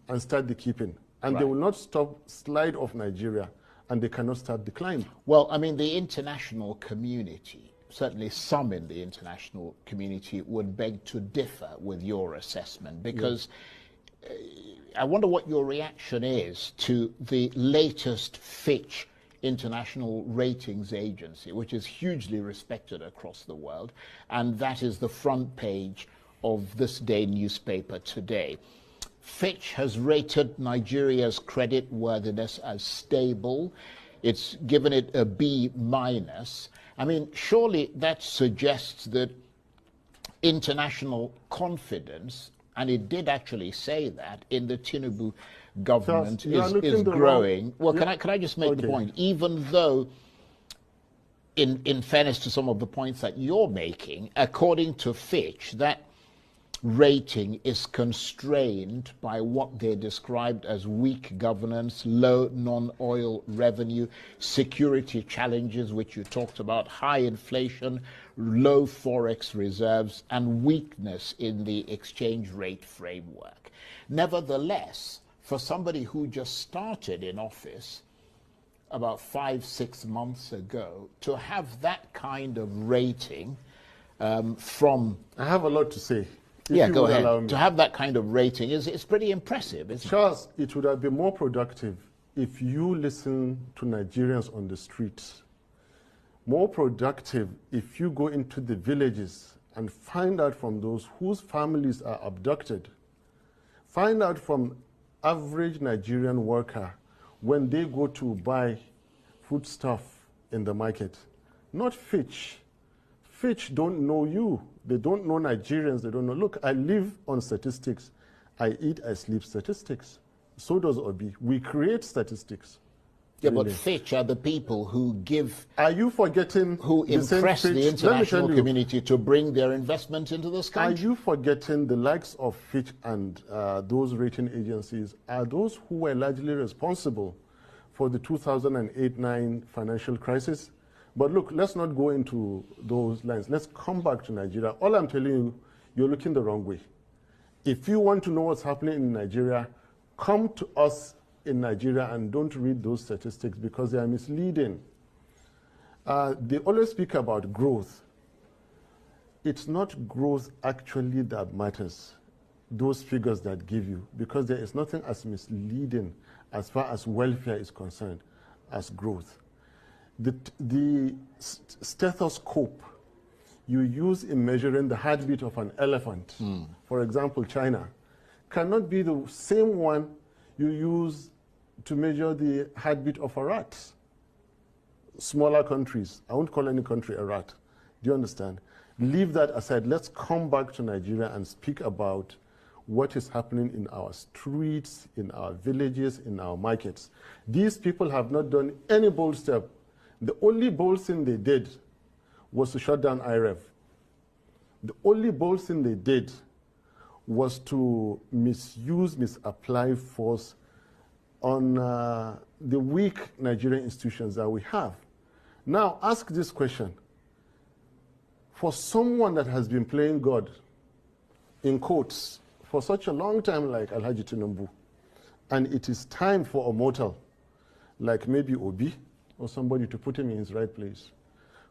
S16: and start the keeping. And they will not stop slide of Nigeria, and they cannot start the climb.
S15: Well, I mean, the international community, certainly some in the international community, would beg to differ with your assessment, because I wonder what your reaction is to the latest Fitch international ratings agency, which is hugely respected across the world, and that is the front page of this day newspaper today. Fitch has rated Nigeria's credit worthiness as stable. It's given it a B-. I mean, surely that suggests that international confidence, and it did actually say that, in the Tinubu government is growing. Well, can I just make the point? Even though, in fairness to some of the points that you're making, according to Fitch, that rating is constrained by what they described as weak governance, low non-oil revenue, security challenges, which you talked about, high inflation, low forex reserves, and weakness in the exchange rate framework. Nevertheless, for somebody who just started in office about 5-6 months ago, to have that kind of rating from...
S16: I have a lot to say.
S15: Yeah, go ahead. To have that kind of rating is pretty impressive, isn't it?
S16: Charles, it would have been more productive if you listen to Nigerians on the streets. More productive if you go into the villages and find out from those whose families are abducted. Find out from average Nigerian worker when they go to buy foodstuff in the market. Not Fitch. Fitch don't know you. They don't know Nigerians. They don't know. Look, I live on statistics. I eat, I sleep statistics. So does Obi. We create statistics.
S15: Yeah, really. But Fitch are the people who give...
S16: Are you forgetting...
S15: Who impress the international community to bring their investment into this country?
S16: Are you forgetting the likes of Fitch and those rating agencies are those who were largely responsible for the 2008-9 financial crisis? But look, let's not go into those lines. Let's come back to Nigeria. All I'm telling you, you're looking the wrong way. If you want to know what's happening in Nigeria, come to us in Nigeria and don't read those statistics because they are misleading. They always speak about growth. It's not growth actually that matters, those figures that give you, because there is nothing as misleading as far as welfare is concerned as growth. The stethoscope you use in measuring the heartbeat of an elephant, for example, China, cannot be the same one you use to measure the heartbeat of a rat. Smaller countries, I won't call any country a rat. Do you understand? Leave that aside. Let's come back to Nigeria and speak about what is happening in our streets, in our villages, in our markets. These people have not done any bold step. The only bold thing they did was to shut down IREV. The only bold thing they did was to misapply force on the weak Nigerian institutions that we have. Now, ask this question. For someone that has been playing God, in quotes, for such a long time like Alhaji Tinubu, and it is time for a mortal, like maybe Obi, or somebody to put him in his right place.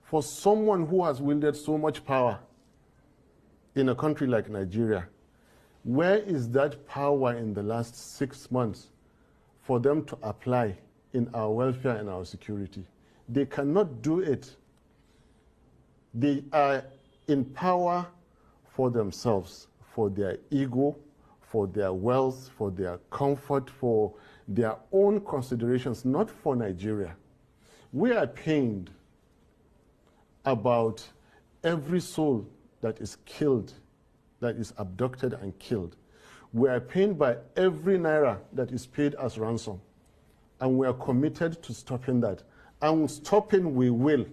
S16: For someone who has wielded so much power in a country like Nigeria, where is that power in the last 6 months for them to apply in our welfare and our security? They cannot do it They are in power for themselves, for their ego, for their wealth, for their comfort, for their own considerations, not for Nigeria. We are pained about every soul that is killed, that is abducted and killed. We are pained by every naira that is paid as ransom. And we are committed to stopping that. And stopping we will.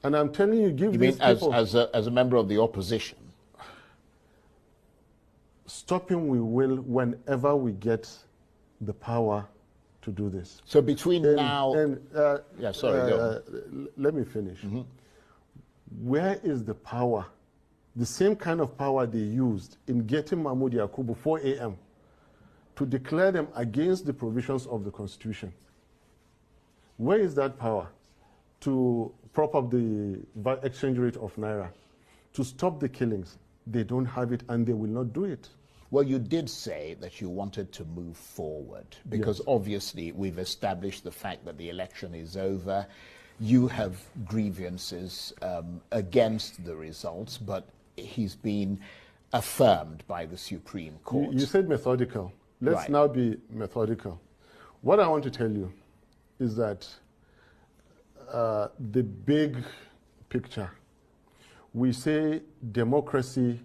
S16: And I'm telling you, give these people...
S15: as a member of the opposition?
S16: Stopping we will whenever we get the power to do this.
S15: So between now...
S16: yeah, sorry, go. Let me finish. Mm-hmm. Where is the power? The same kind of power they used in getting Mahmoud Yakubu 4 a.m. to declare them against the provisions of the Constitution. Where is that power? To prop up the exchange rate of Naira, to stop the killings. They don't have it and they will not do it.
S15: Well, you did say that you wanted to move forward because obviously we've established the fact that the election is over. You have grievances against the results, but he's been affirmed by the Supreme Court.
S16: You said methodical. Let's now be methodical. What I want to tell you is that the big picture, we say democracy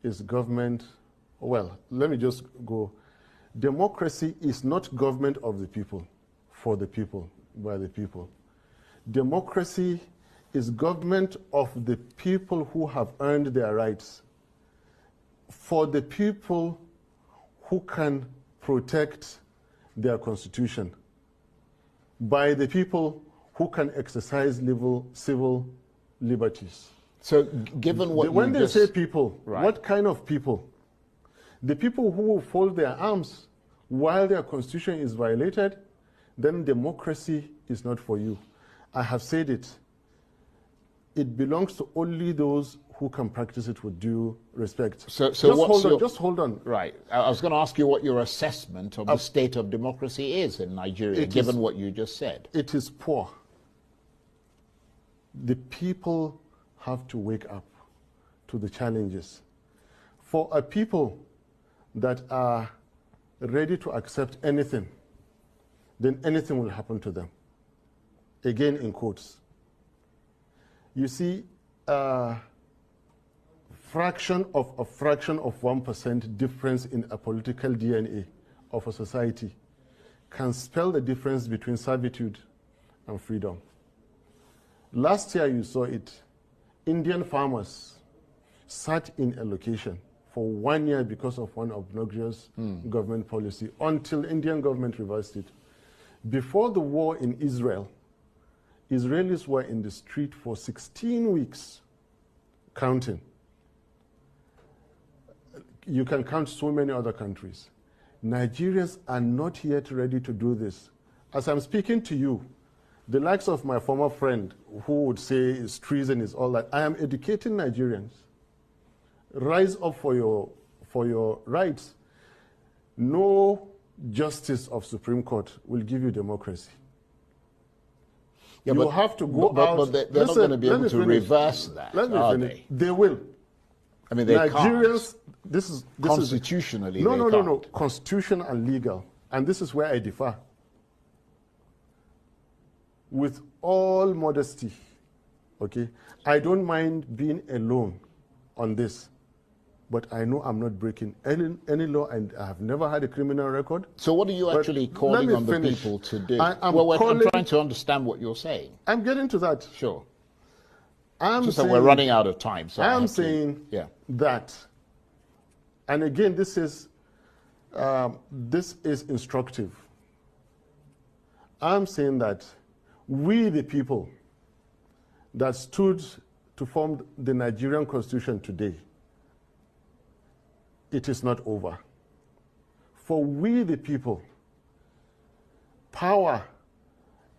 S16: is government. Well, let me just go. Democracy is not government of the people, for the people, by the people. Democracy is government of the people who have earned their rights, for the people who can protect their constitution, by the people who can exercise civil liberties.
S15: So given what
S16: when they say people, what kind of people? The people who will fold their arms while their constitution is violated, then democracy is not for you. I have said it. It belongs to only those who can practice it with due respect.
S15: So
S16: just hold on.
S15: Right. I was going to ask you what your assessment of the state of democracy is in Nigeria, given what you just said.
S16: It is poor. The people have to wake up to the challenges. For a people that are ready to accept anything, then anything will happen to them. Again, in quotes. You see, a fraction of 1% difference in a political DNA of a society can spell the difference between servitude and freedom. Last year you saw it. Indian farmers sat in a location for 1 year because of one obnoxious government policy until Indian government reversed it. Before the war in Israel, Israelis were in the street for 16 weeks, counting. You can count so many other countries. Nigerians are not yet ready to do this. As I'm speaking to you, the likes of my former friend who would say it's treason, is all that, I am educating Nigerians. Rise up for your rights. No justice of Supreme Court will give you democracy.
S15: Yeah,
S16: you have to go out.
S15: But they're not going to be able to reverse that, are they?
S16: They will.
S15: I mean, they
S16: Nigerians,
S15: can't.
S16: This is
S15: Constitutionally,
S16: no. Constitution and legal. And this is where I differ. With all modesty, okay, I don't mind being alone on this. But I know I'm not breaking any law, and I have never had a criminal record.
S15: So what are you actually calling on the people to do? I'm trying to understand what you're saying.
S16: I'm getting to that.
S15: Sure. Just that we're running out of time. So
S16: I'm saying that, and again, this is instructive. I'm saying that we, the people that stood to form the Nigerian Constitution today, it is not over. For we, the people, power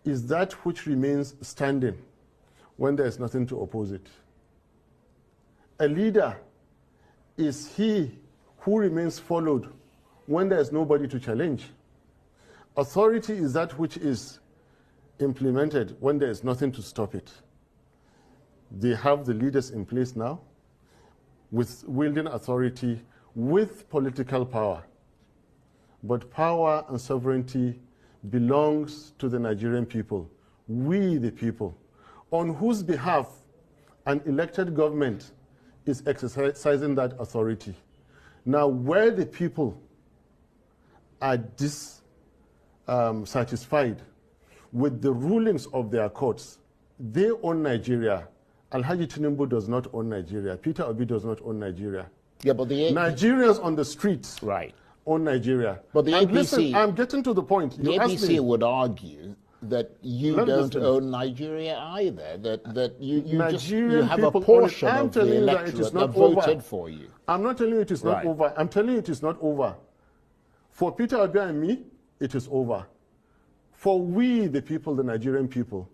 S16: is that which remains standing when there is nothing to oppose it. A leader is he who remains followed when there is nobody to challenge. Authority is that which is implemented when there is nothing to stop it. They have the leaders in place now with wielding authority with political power. But power and sovereignty belongs to the Nigerian people, we the people, on whose behalf an elected government is exercising that authority. Now, where the people are dissatisfied with the rulings of their courts, they own Nigeria. Alhaji Tinubu does not own Nigeria. Peter Obi does not own Nigeria.
S15: Yeah, but the
S16: Nigerians on the streets own Nigeria.
S15: But the
S16: and
S15: APC,
S16: listen, I'm getting to the point.
S15: The
S16: you
S15: APC would argue that you don't own Nigeria either. That you have a portion of the electorate that voted for you.
S16: I'm not telling you it is not over. I'm telling you it is not over. For Peter Obi and me, it is over. For we, the people, the Nigerian people,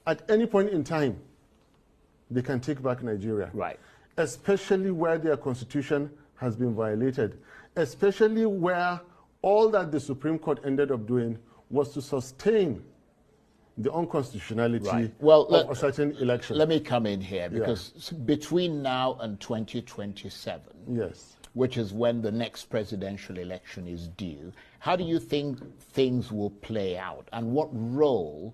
S16: at any point in time, they can take back Nigeria. Especially where their constitution has been violated. Especially where all that the Supreme Court ended up doing was to sustain the unconstitutionality of a certain election.
S15: Let me come in here, because between now and 2027, which is when the next presidential election is due, how do you think things will play out? And what role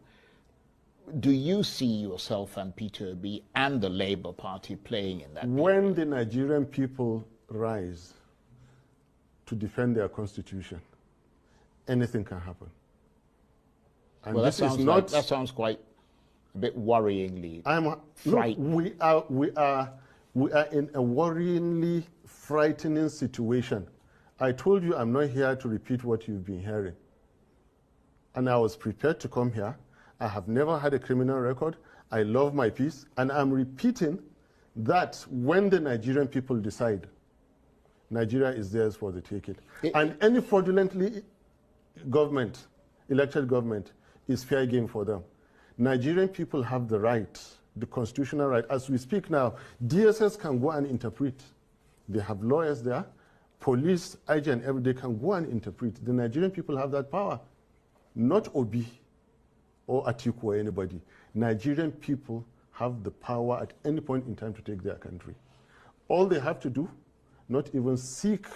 S15: do you see yourself and Peter Obi and the Labour Party playing in that?
S16: When the Nigerian people rise to defend their constitution, anything can happen. And
S15: well, that sounds quite a bit worryingly frightening.
S16: We are in a worryingly frightening situation. I told you I'm not here to repeat what you've been hearing. And I was prepared to come here. I have never had a criminal record. I love my peace. And I'm repeating that when the Nigerian people decide, Nigeria is theirs for the taking. And any fraudulently elected government, is fair game for them. Nigerian people have the right, the constitutional right. As we speak now, DSS can go and interpret. They have lawyers there, police, IG, and everybody can go and interpret. The Nigerian people have that power, not Obi or Atiku or anybody. Nigerian people have the power at any point in time to take their country. All they have to do, not even seek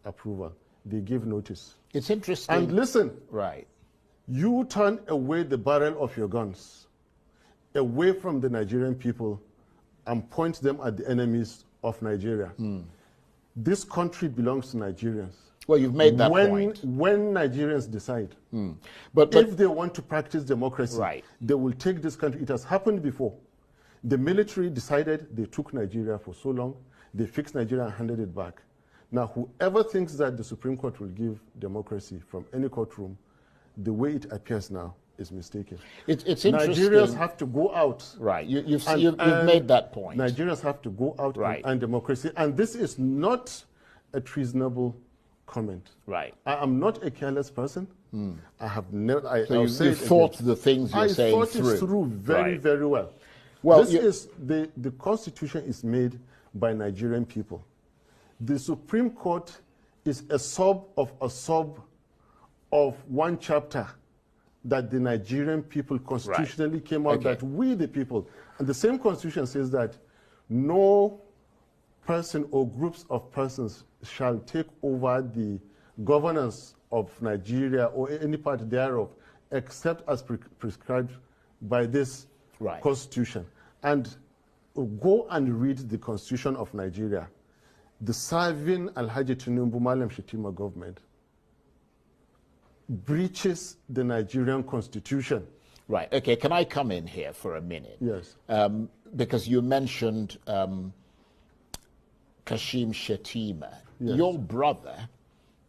S16: approval. They give notice.
S15: It's interesting.
S16: And listen, you turn away the barrel of your guns, away from the Nigerian people, and point them at the enemies of Nigeria. This country belongs to Nigerians.
S15: Well, you've made that point.
S16: When Nigerians decide, but if they want to practice democracy, they will take this country. It has happened before. The military decided, they took Nigeria for so long, they fixed Nigeria and handed it back. Now, whoever thinks that the Supreme Court will give democracy from any courtroom, the way it appears now is mistaken.
S15: It's interesting.
S16: Nigerians have to go out.
S15: You've made that point.
S16: Nigerians have to go out and democracy. And this is not a treasonable comment. I am not a careless person. I have never.
S15: So you thought the things you're saying through.
S16: I thought it through very, very well. Well, the Constitution is made by Nigerian people. The Supreme Court is a sub of one chapter that the Nigerian people constitutionally came out that we the people, and the same constitution says that no person or groups of persons shall take over the governance of Nigeria or any part thereof except as prescribed by this constitution. And go and read the constitution of Nigeria. The serving Alhaji Tinubu Malam Shetima government breaches the Nigerian constitution.
S15: Okay, can I come in here for a minute?
S16: Yes.
S15: Because you mentioned Kashim Shettima. Your brother,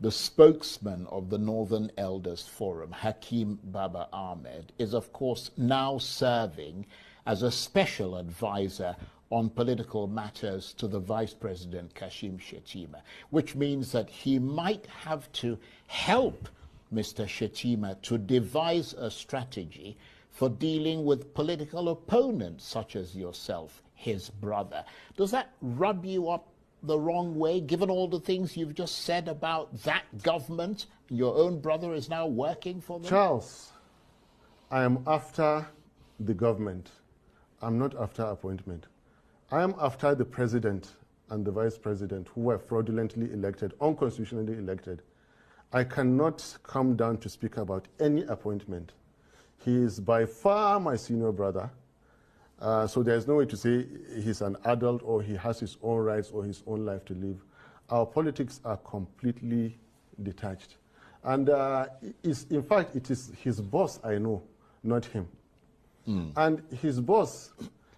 S15: the spokesman of the Northern Elders Forum, Hakeem Baba Ahmed, is of course now serving as a special advisor on political matters to the Vice President Kashim Shettima, which means that he might have to help Mr. Shettima to devise a strategy for dealing with political opponents such as yourself, his brother. Does that rub you up the wrong way, given all the things you've just said about that government? Your own brother is now working for them?
S16: Charles, I am after the government. I'm not after appointment. I am after the president and the vice president who were fraudulently elected, unconstitutionally elected. I cannot come down to speak about any appointment. He is by far my senior brother, so there's no way to say he's an adult or he has his own rights or his own life to live. Our politics are completely detached. And in fact, it is his boss I know, not him. And his boss,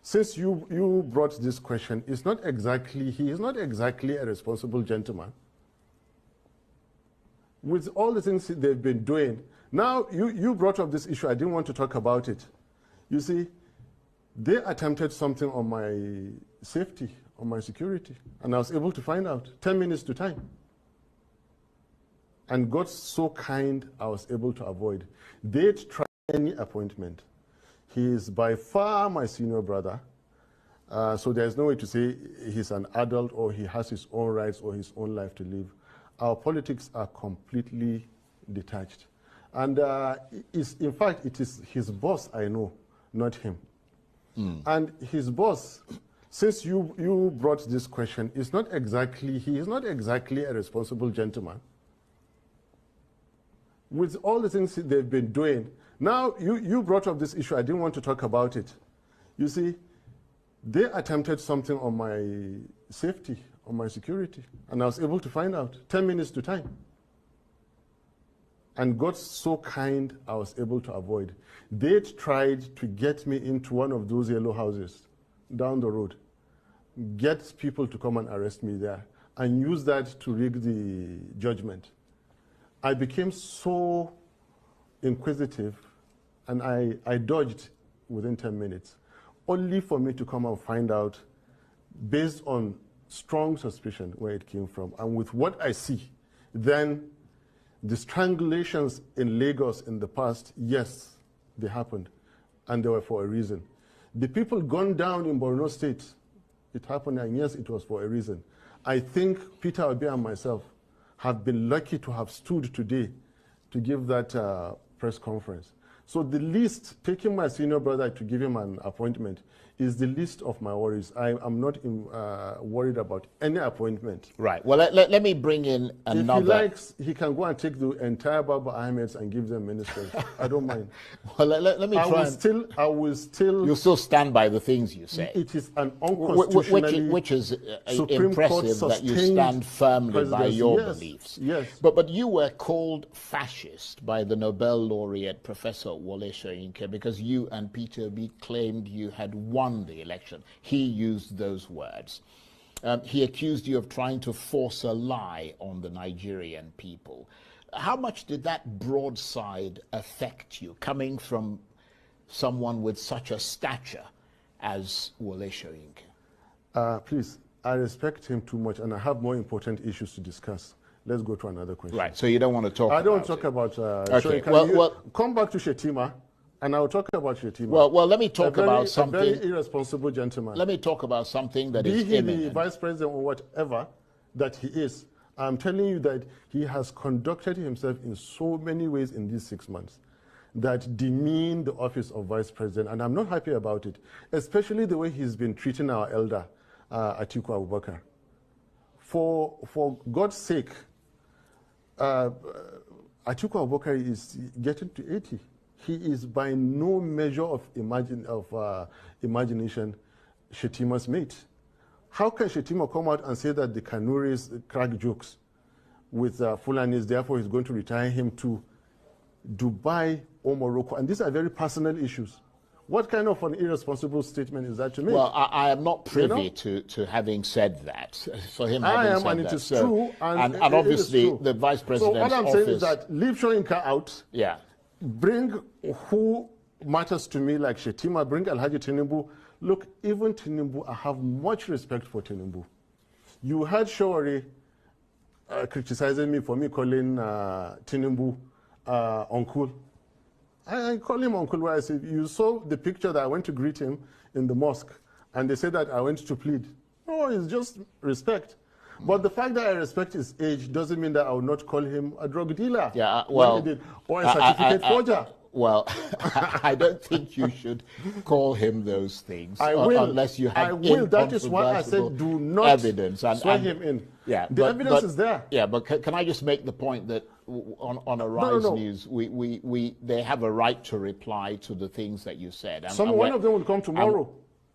S16: since you brought this question, he is not exactly a responsible gentleman. With all the things they've been doing, now you brought up this issue, I didn't want to talk about it. You see, they attempted something on my safety, on my security, and I was able to find out 10 minutes to time. And God so kind, I was able to avoid. They'd try any appointment. He is by far my senior brother, so there's no way to say he's an adult or he has his own rights or his own life to live. Our politics are completely detached. And in fact, it is his boss I know, not him. And his boss, since you brought this question, he is not exactly a responsible gentleman. With all the things they've been doing, now you brought up this issue, I didn't want to talk about it. You see, they attempted something on my safety, on my security, and I was able to find out 10 minutes to time. And God so kind, I was able to avoid. They'd tried to get me into one of those yellow houses down the road, get people to come and arrest me there, and use that to rig the judgment. I became so inquisitive, and I dodged within 10 minutes, only for me to come and find out, based on strong suspicion, where it came from. And with what I see, then the strangulations in Lagos in the past, yes, they happened, and they were for a reason. The people gunned down in Borno State, it happened, and yes, it was for a reason. I think Peter Obi-A and myself have been lucky to have stood today to give that press conference. So the least, taking my senior brother to give him an appointment, is the least of my worries. I am not worried about any appointment.
S15: Right. Well, let me bring in another.
S16: If he likes, he can go and take the entire Baba Ahmeds and give them ministers. I don't mind.
S15: Well, let me try.
S16: I will still.
S15: You still stand by the things you say.
S16: It is an unconstitutionally
S15: which is
S16: Supreme
S15: impressive that you stand firmly by your beliefs.
S16: Yes.
S15: But you were called fascist by the Nobel laureate Professor Wole Soyinka because you and Peter Obi claimed you had won the election. He used those words. He accused you of trying to force a lie on the Nigerian people. How much did that broadside affect you, coming from someone with such a stature as Wole Soyinka?
S16: Please, I respect him too much, and I have more important issues to discuss. Let's go to another question.
S15: Right, so you don't want to talk
S16: I don't
S15: about
S16: talk about
S15: okay.
S16: Soyinka. Well, come back to Shetima, and I'll talk about Shetima.
S15: Well, let me talk about something.
S16: A very irresponsible gentleman.
S15: Let me talk about something that is
S16: imminent. Be he
S15: imminent.
S16: the vice president or whatever that he is, I'm telling you that he has conducted himself in so many ways in these 6 months that demean the office of vice president, and I'm not happy about it, especially the way he's been treating our elder, Atiku Abubakar. For God's sake, Atiku Abubakar is getting to 80. He is by no measure of imagination Shetima's mate. How can Shetima come out and say that the Kanuris crack jokes with Fulanis, therefore he's going to retire him to Dubai or Morocco? And these are very personal issues. What kind of an irresponsible statement is that to make?
S15: Well, I am not privy to having said that. For him
S16: I
S15: having
S16: am,
S15: said
S16: and
S15: that.
S16: it is true.
S15: And obviously the vice president's
S16: office. So what I'm saying is that leave Soyinka out.
S15: Yeah.
S16: Bring who matters to me like Shetima. Bring Alhaji Tinubu. Look, even Tinubu, I have much respect for Tinubu. You heard Shawari criticizing me for me calling Tinubu uncle. I call him uncle where I said, you saw the picture that I went to greet him in the mosque, and they said that I went to plead. No, it's just respect. But the fact that I respect his age doesn't mean that I will not call him a drug dealer.
S15: Yeah,
S16: or a certificate forger.
S15: Well, I don't think you should call him those things
S16: I will,
S15: unless you have
S16: I will. That is why I
S15: incontrovertible
S16: said do not
S15: evidence.
S16: swear him in.
S15: Yeah,
S16: the evidence is there.
S15: Yeah, but can I just make the point that on Arise News, they have a right to reply to the things that you said.
S16: One of them will come tomorrow.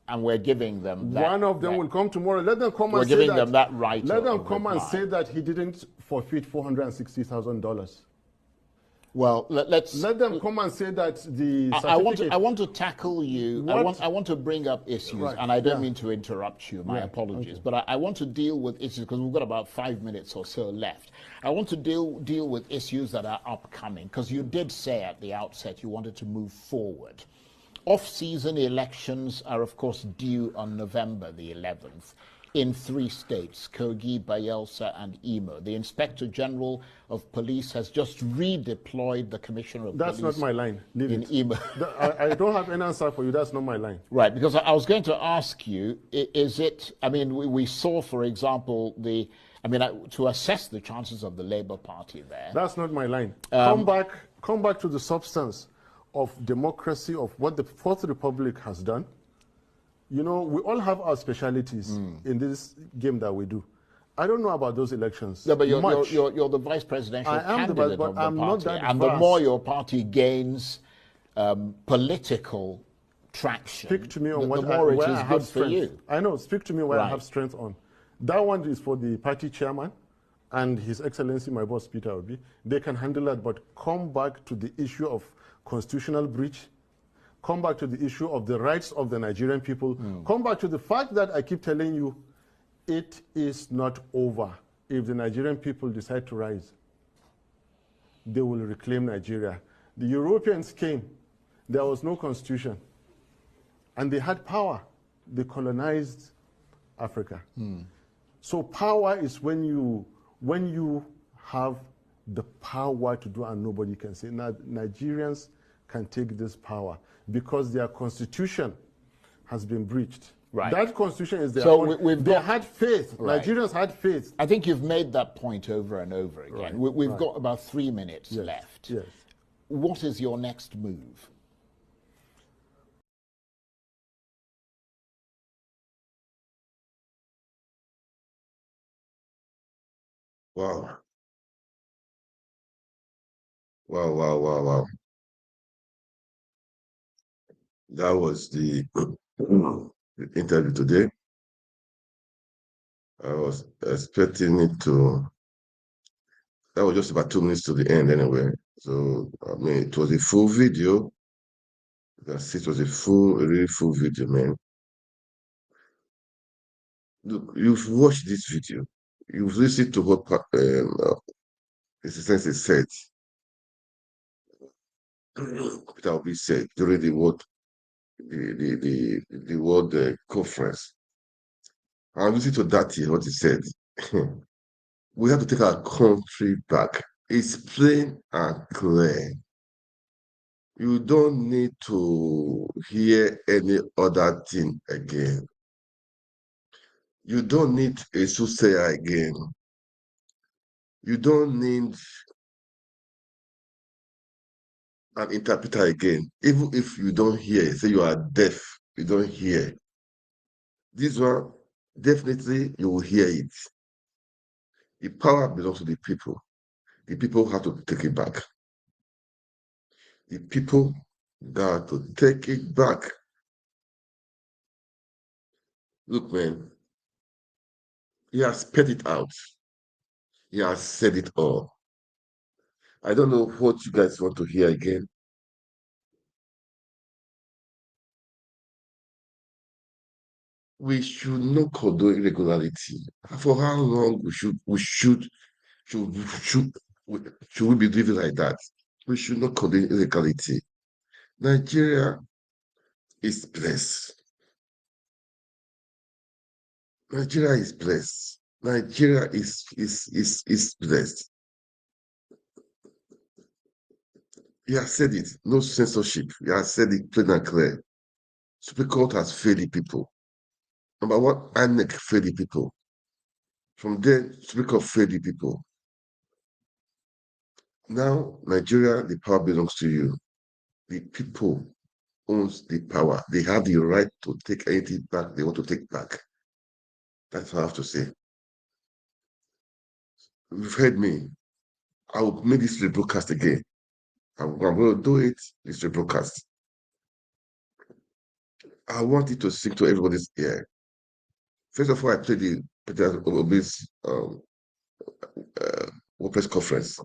S15: And we're giving them that.
S16: One of them will come tomorrow. Let them come
S15: and say that. We're giving them that right.
S16: Let them come and say that he didn't forfeit $460,000.
S15: Well, let's
S16: let them come and say that the
S15: I want to tackle you. I want to bring up issues, right. And I don't mean to interrupt you. My apologies, okay. But I want to deal with issues because we've got about 5 minutes or so left. I want to deal with issues that are upcoming because you did say at the outset you wanted to move forward. Off-season elections are, of course, due on November the 11th. In 3 states, Kogi, Bayelsa, and Imo. The Inspector General of Police has just redeployed the Commissioner of Police.
S16: That's not my line. Leave
S15: in
S16: it.
S15: Imo.
S16: I don't have any answer for you. That's not my line.
S15: Right, because I was going to ask you, is it, I mean, we saw, for example, to assess the chances of the Labour Party there.
S16: That's not my line. Come back to the substance of democracy, of what the Fourth Republic has done. You know, we all have our specialities in this game that we do. I don't know about those elections.
S15: Yeah, but you're the vice presidential candidate of the party.
S16: Not that
S15: and the more your party gains political traction,
S16: speak to me on
S15: the more it is good for you.
S16: I know. Speak to me where I have strength on. That one is for the party chairman and His Excellency, my boss, Peter Obi. They can handle that, but come back to the issue of constitutional breach. Come back to the issue of the rights of the Nigerian people. Come back to the fact that I keep telling you, it is not over. If the Nigerian people decide to rise, they will reclaim Nigeria. The Europeans came, there was no constitution, and they had power. They colonized Africa. So power is when you have the power to do and nobody can say. Now, Nigerians can take this power because their constitution has been breached.
S15: Right.
S16: That constitution is their
S15: so
S16: own. They had faith. Right. Nigerians had faith.
S15: I think you've made that point over and over again. Right. We've got about 3 minutes left.
S16: Yes.
S15: What is your next move?
S1: Wow. Wow. That was the interview today. I was expecting it to, that was just about 2 minutes to the end anyway. So, I mean, it was a full video. You can see it was a really full video, man. Look, you've watched this video. You've listened to what His Excellency said. Peter Obi said during the word conference. I listened to that here, what he said. We have to take our country back. It's plain and clear. You don't need to hear any other thing again. You don't need a soothsayer again. You don't need an interpreter again. Even if you don't hear, say you are deaf, you don't hear. This one, definitely you will hear it. The power belongs to the people. The people have to take it back. The people got to take it back. Look, man, he has spit it out. He has said it all. I don't know what you guys want to hear again. We should not condone irregularity. For how long should we be living like that? We should not condone illegality. Nigeria is blessed. Nigeria is blessed. Nigeria is blessed. He has said it. No censorship. He has said it plain and clear. Supreme Court has failed the people. Number one, INEC failed the people. From there, speak of faith people. Now, Nigeria, the power belongs to you. The people owns the power. They have the right to take anything back they want to take back. That's what I have to say. You've heard me. I will make this rebroadcast again. I'm going to do it, this rebroadcast. I want it to sink to everybody's ear. First of all, I played the President Obi's press conference.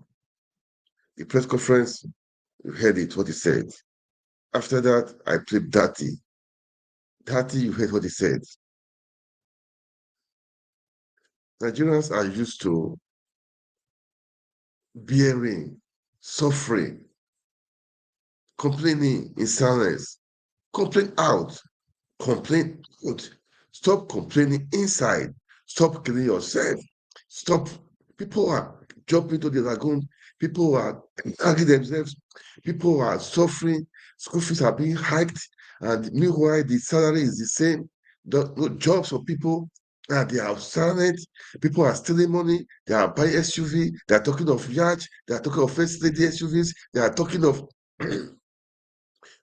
S1: The press conference, you heard it, what he said. After that, I played Dati. Dati, you heard what he said. Nigerians are used to bearing, suffering, complaining in silence. Complain out. Complain out. Stop complaining inside. Stop killing yourself. Stop. People are jumping into the lagoon. People are hanging themselves. People are suffering. School fees are being hiked. And meanwhile, the salary is the same. The jobs for people, they are silent. People are stealing money. They are buying SUV. They are talking of yacht. They are talking of first lady SUVs. They are talking of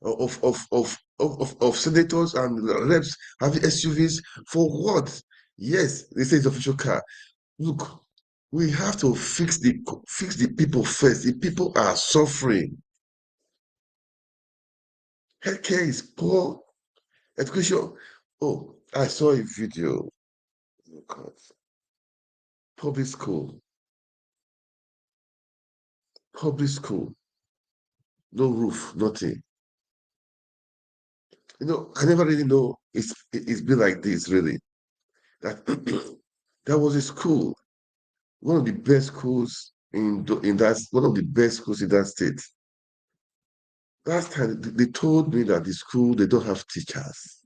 S1: of senators and reps having SUVs for what? Yes, they say it's official car. Look, we have to fix the people first. The people are suffering. Healthcare is poor. Education. Oh, I saw a video. Oh God. Public school. Public school. No roof, nothing. I never really know it's been like this, really. That that was a school, one of the best schools in that one of the best schools in that state. Last time they told me that the school they don't have teachers.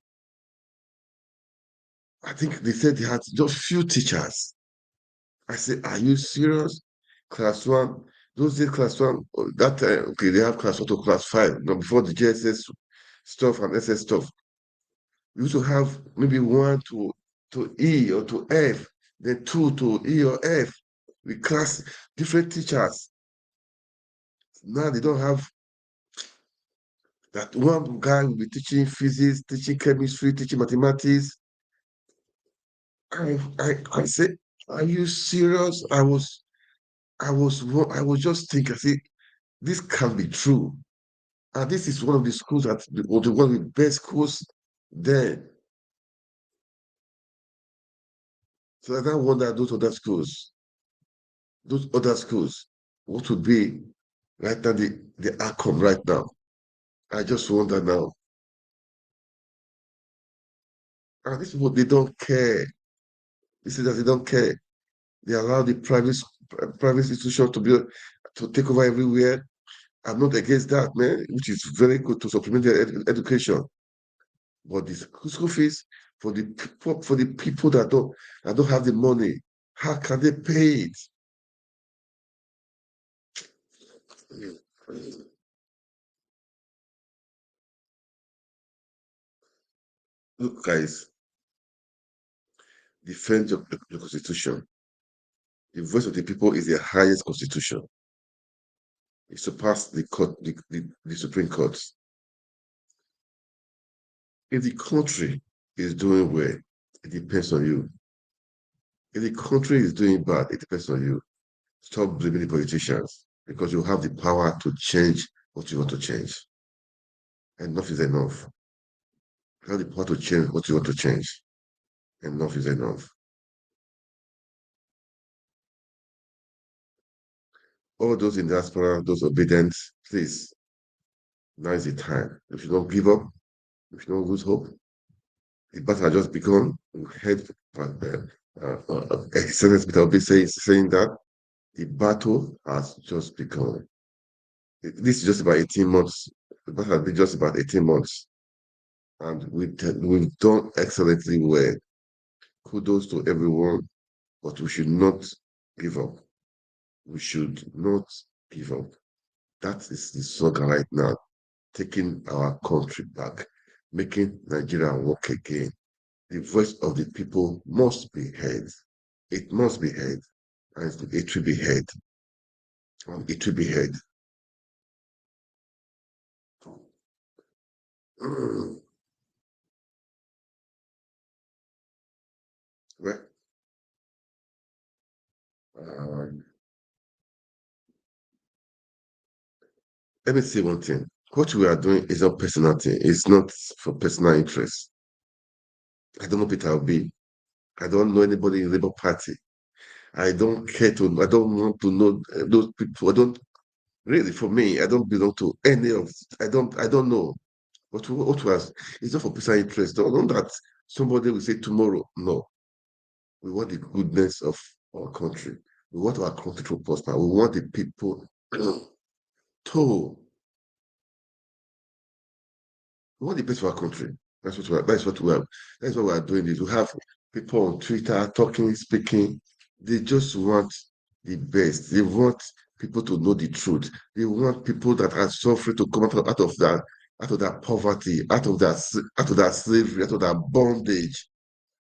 S1: I think they said they had just few teachers. I said, "Are you serious?" Class one, those days class one. That time, okay, they have class one to class five. Before the JSS stuff and SS stuff, we used to have maybe one to E or to F, then two to E or F. We class different teachers. Now they don't have that. One guy will be teaching physics, teaching chemistry, teaching mathematics. I said, are you serious? I was just thinking, I said, this can't be true. And this is one of the schools one of the best schools there. So I don't wonder those other schools, what would be right now the outcome right now? I just wonder now. And these people, they don't care. This is that they don't care. They allow the private institutions to take over everywhere. I'm not against that, man, which is very good to supplement their education. But the school fees for the people that don't have the money, how can they pay it? Look, guys, defend your constitution. The voice of the people is the highest constitution. It surpassed the court, the Supreme Court. If the country is doing well, it depends on you. If the country is doing bad, it depends on you. Stop blaming the politicians because you have the power to change what you want to change. Enough is enough. You have the power to change what you want to change. Enough is enough. All those in diaspora, those obedient, please, now is the time. If you don't give up, if you don't lose hope, the battle has just begun. We heard Excellence Peter Obi saying that the battle has just begun. This is just about 18 months. The battle has been just about 18 months. And we've done excellently well. Kudos to everyone, but we should not give up. We should not give up. That is the slogan right now, taking our country back, making Nigeria work again. The voice of the people must be heard. it must be heard, and it will be heard. It will be heard. Well, let me say one thing. What we are doing is not personal thing. It's not for personal interest. I don't know Peter Obi. I don't know anybody in the Labour Party. I don't care to. I don't want to know those people. I don't really. For me, I don't belong to any of. I don't. I don't know. What was? It's not for personal interest. Don't know that somebody will say tomorrow. No, we want the goodness of our country. We want our country to prosper. We want the people to. We want the best for our country. That's what we are. That's what we are. That's what we are doing. This. We have people on Twitter talking, speaking. They just want the best. They want people to know the truth. They want people that are suffering to come out of that poverty, out of that slavery, out of that bondage.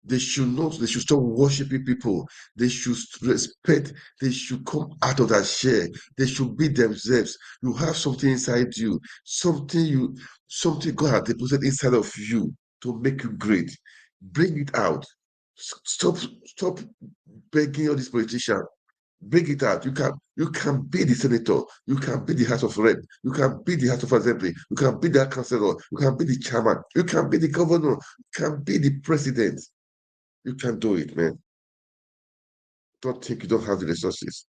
S1: They should not, they should stop worshiping people. They should respect, they should come out of that share. They should be themselves. You have something inside you, something God has deposited inside of you to make you great. Bring it out. Stop begging all these politicians. Bring it out. You can be the senator. You can be the House of Rep. You can be the House of Assembly. You can be the councillor. You can be the chairman. You can be the governor. You can be the president. You can do it, man. Don't think you don't have the resources.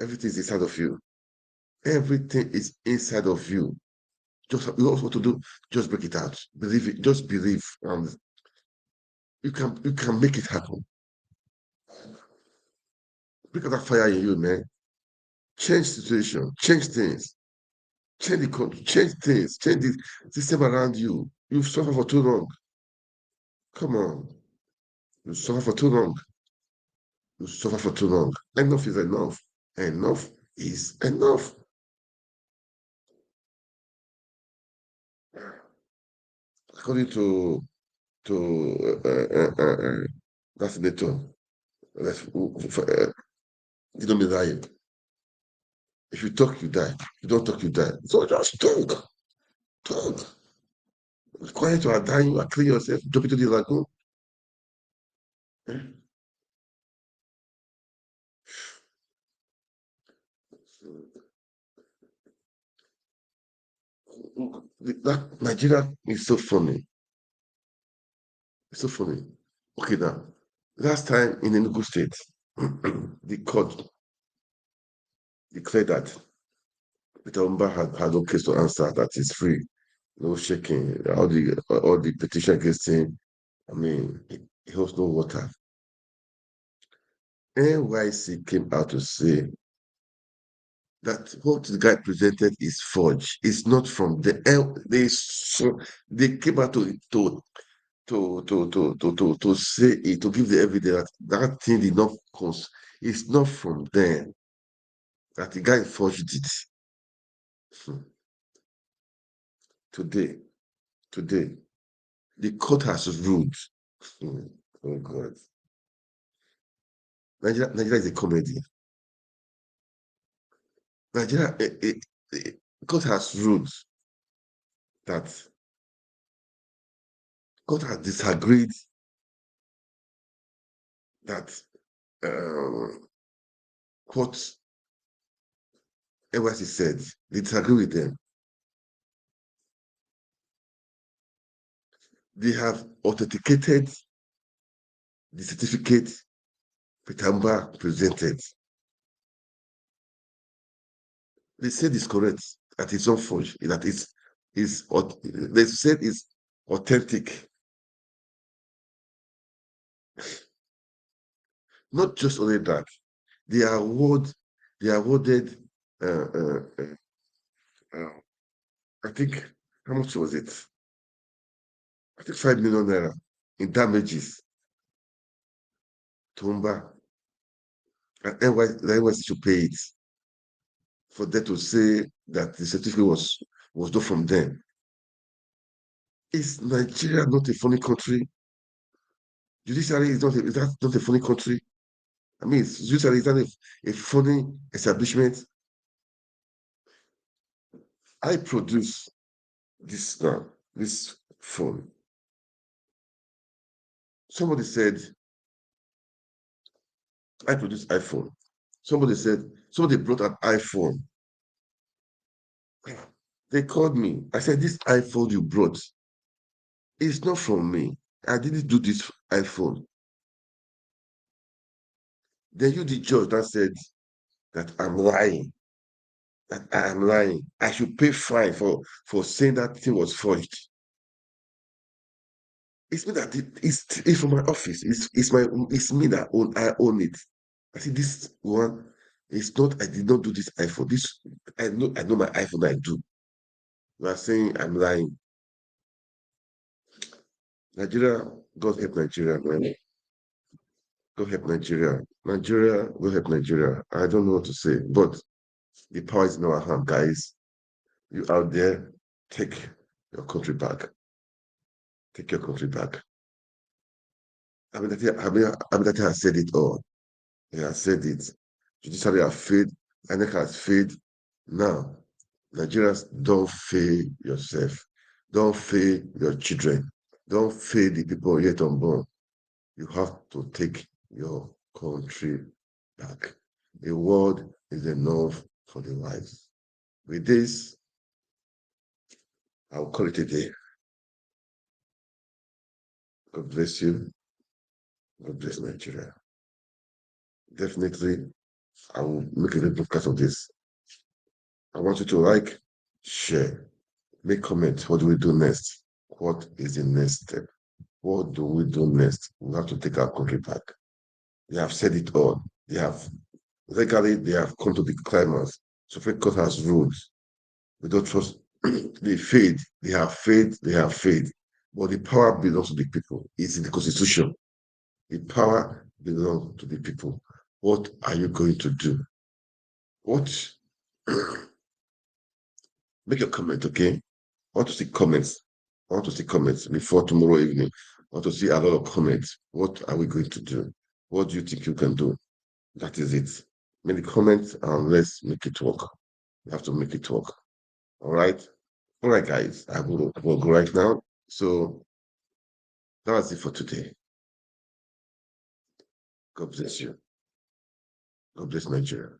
S1: Everything is inside of you. Everything is inside of you. Just you also want to do, just break it out. Believe it, just believe. You can make it happen. Break out that fire in you, man. Change situation, change things, change the country, change things, change the system around you. You've suffered for too long. Come on. You suffer for too long. You suffer for too long. Enough is enough. Enough is enough. According to that senator, you don't be lying. If you talk, you die. If you don't talk, you die. So just talk. Talk. Quiet, you are dying, you are killing yourself, jump into the lagoon. That Nigeria is so funny. It's so funny. Okay, now, last time in Enugu State, the court declared that Peter Umba had no case to answer, that is free, no shaking, all the petition against him. I mean, he holds no water. NYC came out to say that what the guy presented is forged. It's not from the they came out to say it, to give the evidence that thing did not cause. It's not from them that the guy forged it. Today, the court has ruled. Oh God. Nigeria is a comedy. Nigeria, court has ruled that court has disagreed that what NYC said. They disagree with them. They have authenticated the certificate Petamba presented. They said it's correct, that it's not forged, that they said it's authentic. Not just only that, they awarded I think, how much was it? I think 5 million naira in damages to Umba. And NYC should pay it for them to say that the certificate was not from them. Is Nigeria not a funny country? Judiciary is that not a funny country? I mean, judiciary is that a funny establishment? I produce this now, this phone. Somebody said, I produce iPhone. Somebody brought an iPhone. They called me. I said, this iPhone you brought is not from me. I didn't do this iPhone. Then you, the judge, that said that I'm lying. That I am lying. I should pay fine for saying that thing was forged. It's me that it's from my office. It's me that own it. I see this one. It's not. I did not do this iPhone. This I know my iPhone. I do. You are saying I'm lying. Nigeria, God help Nigeria, man. God help Nigeria. Nigeria, God help Nigeria. I don't know what to say, but the power is in our hand, guys. You out there, take your country back. Take your country back. I mean, that has said it all. He has said it. Judiciary have failed. INEC has failed. Now, Nigerians, don't fail yourself. Don't fail your children. Don't fail the people yet unborn. You have to take your country back. A word is enough for the wise. With this, I'll call it a day. God bless you. God bless Nigeria. Definitely, I will make a rebroadcast of this. I want you to like, share, make comments. What do we do next? What is the next step? What do we do next? We have to take our country back. They have said it all. They have legally they have come to the climax. Supreme Court has ruled. We don't trust. They failed. They have failed. They have failed. But the power belongs to the people. It's in the Constitution. The power belongs to the people. What are you going to do? What? Make a comment, okay? I want to see comments. I want to see comments before tomorrow evening. I want to see a lot of comments. What are we going to do? What do you think you can do? That is it. Make the comments and let's make it work. We have to make it work. All right. All right, guys. I will go right now. So that's it for today. God bless you. God bless Nigeria.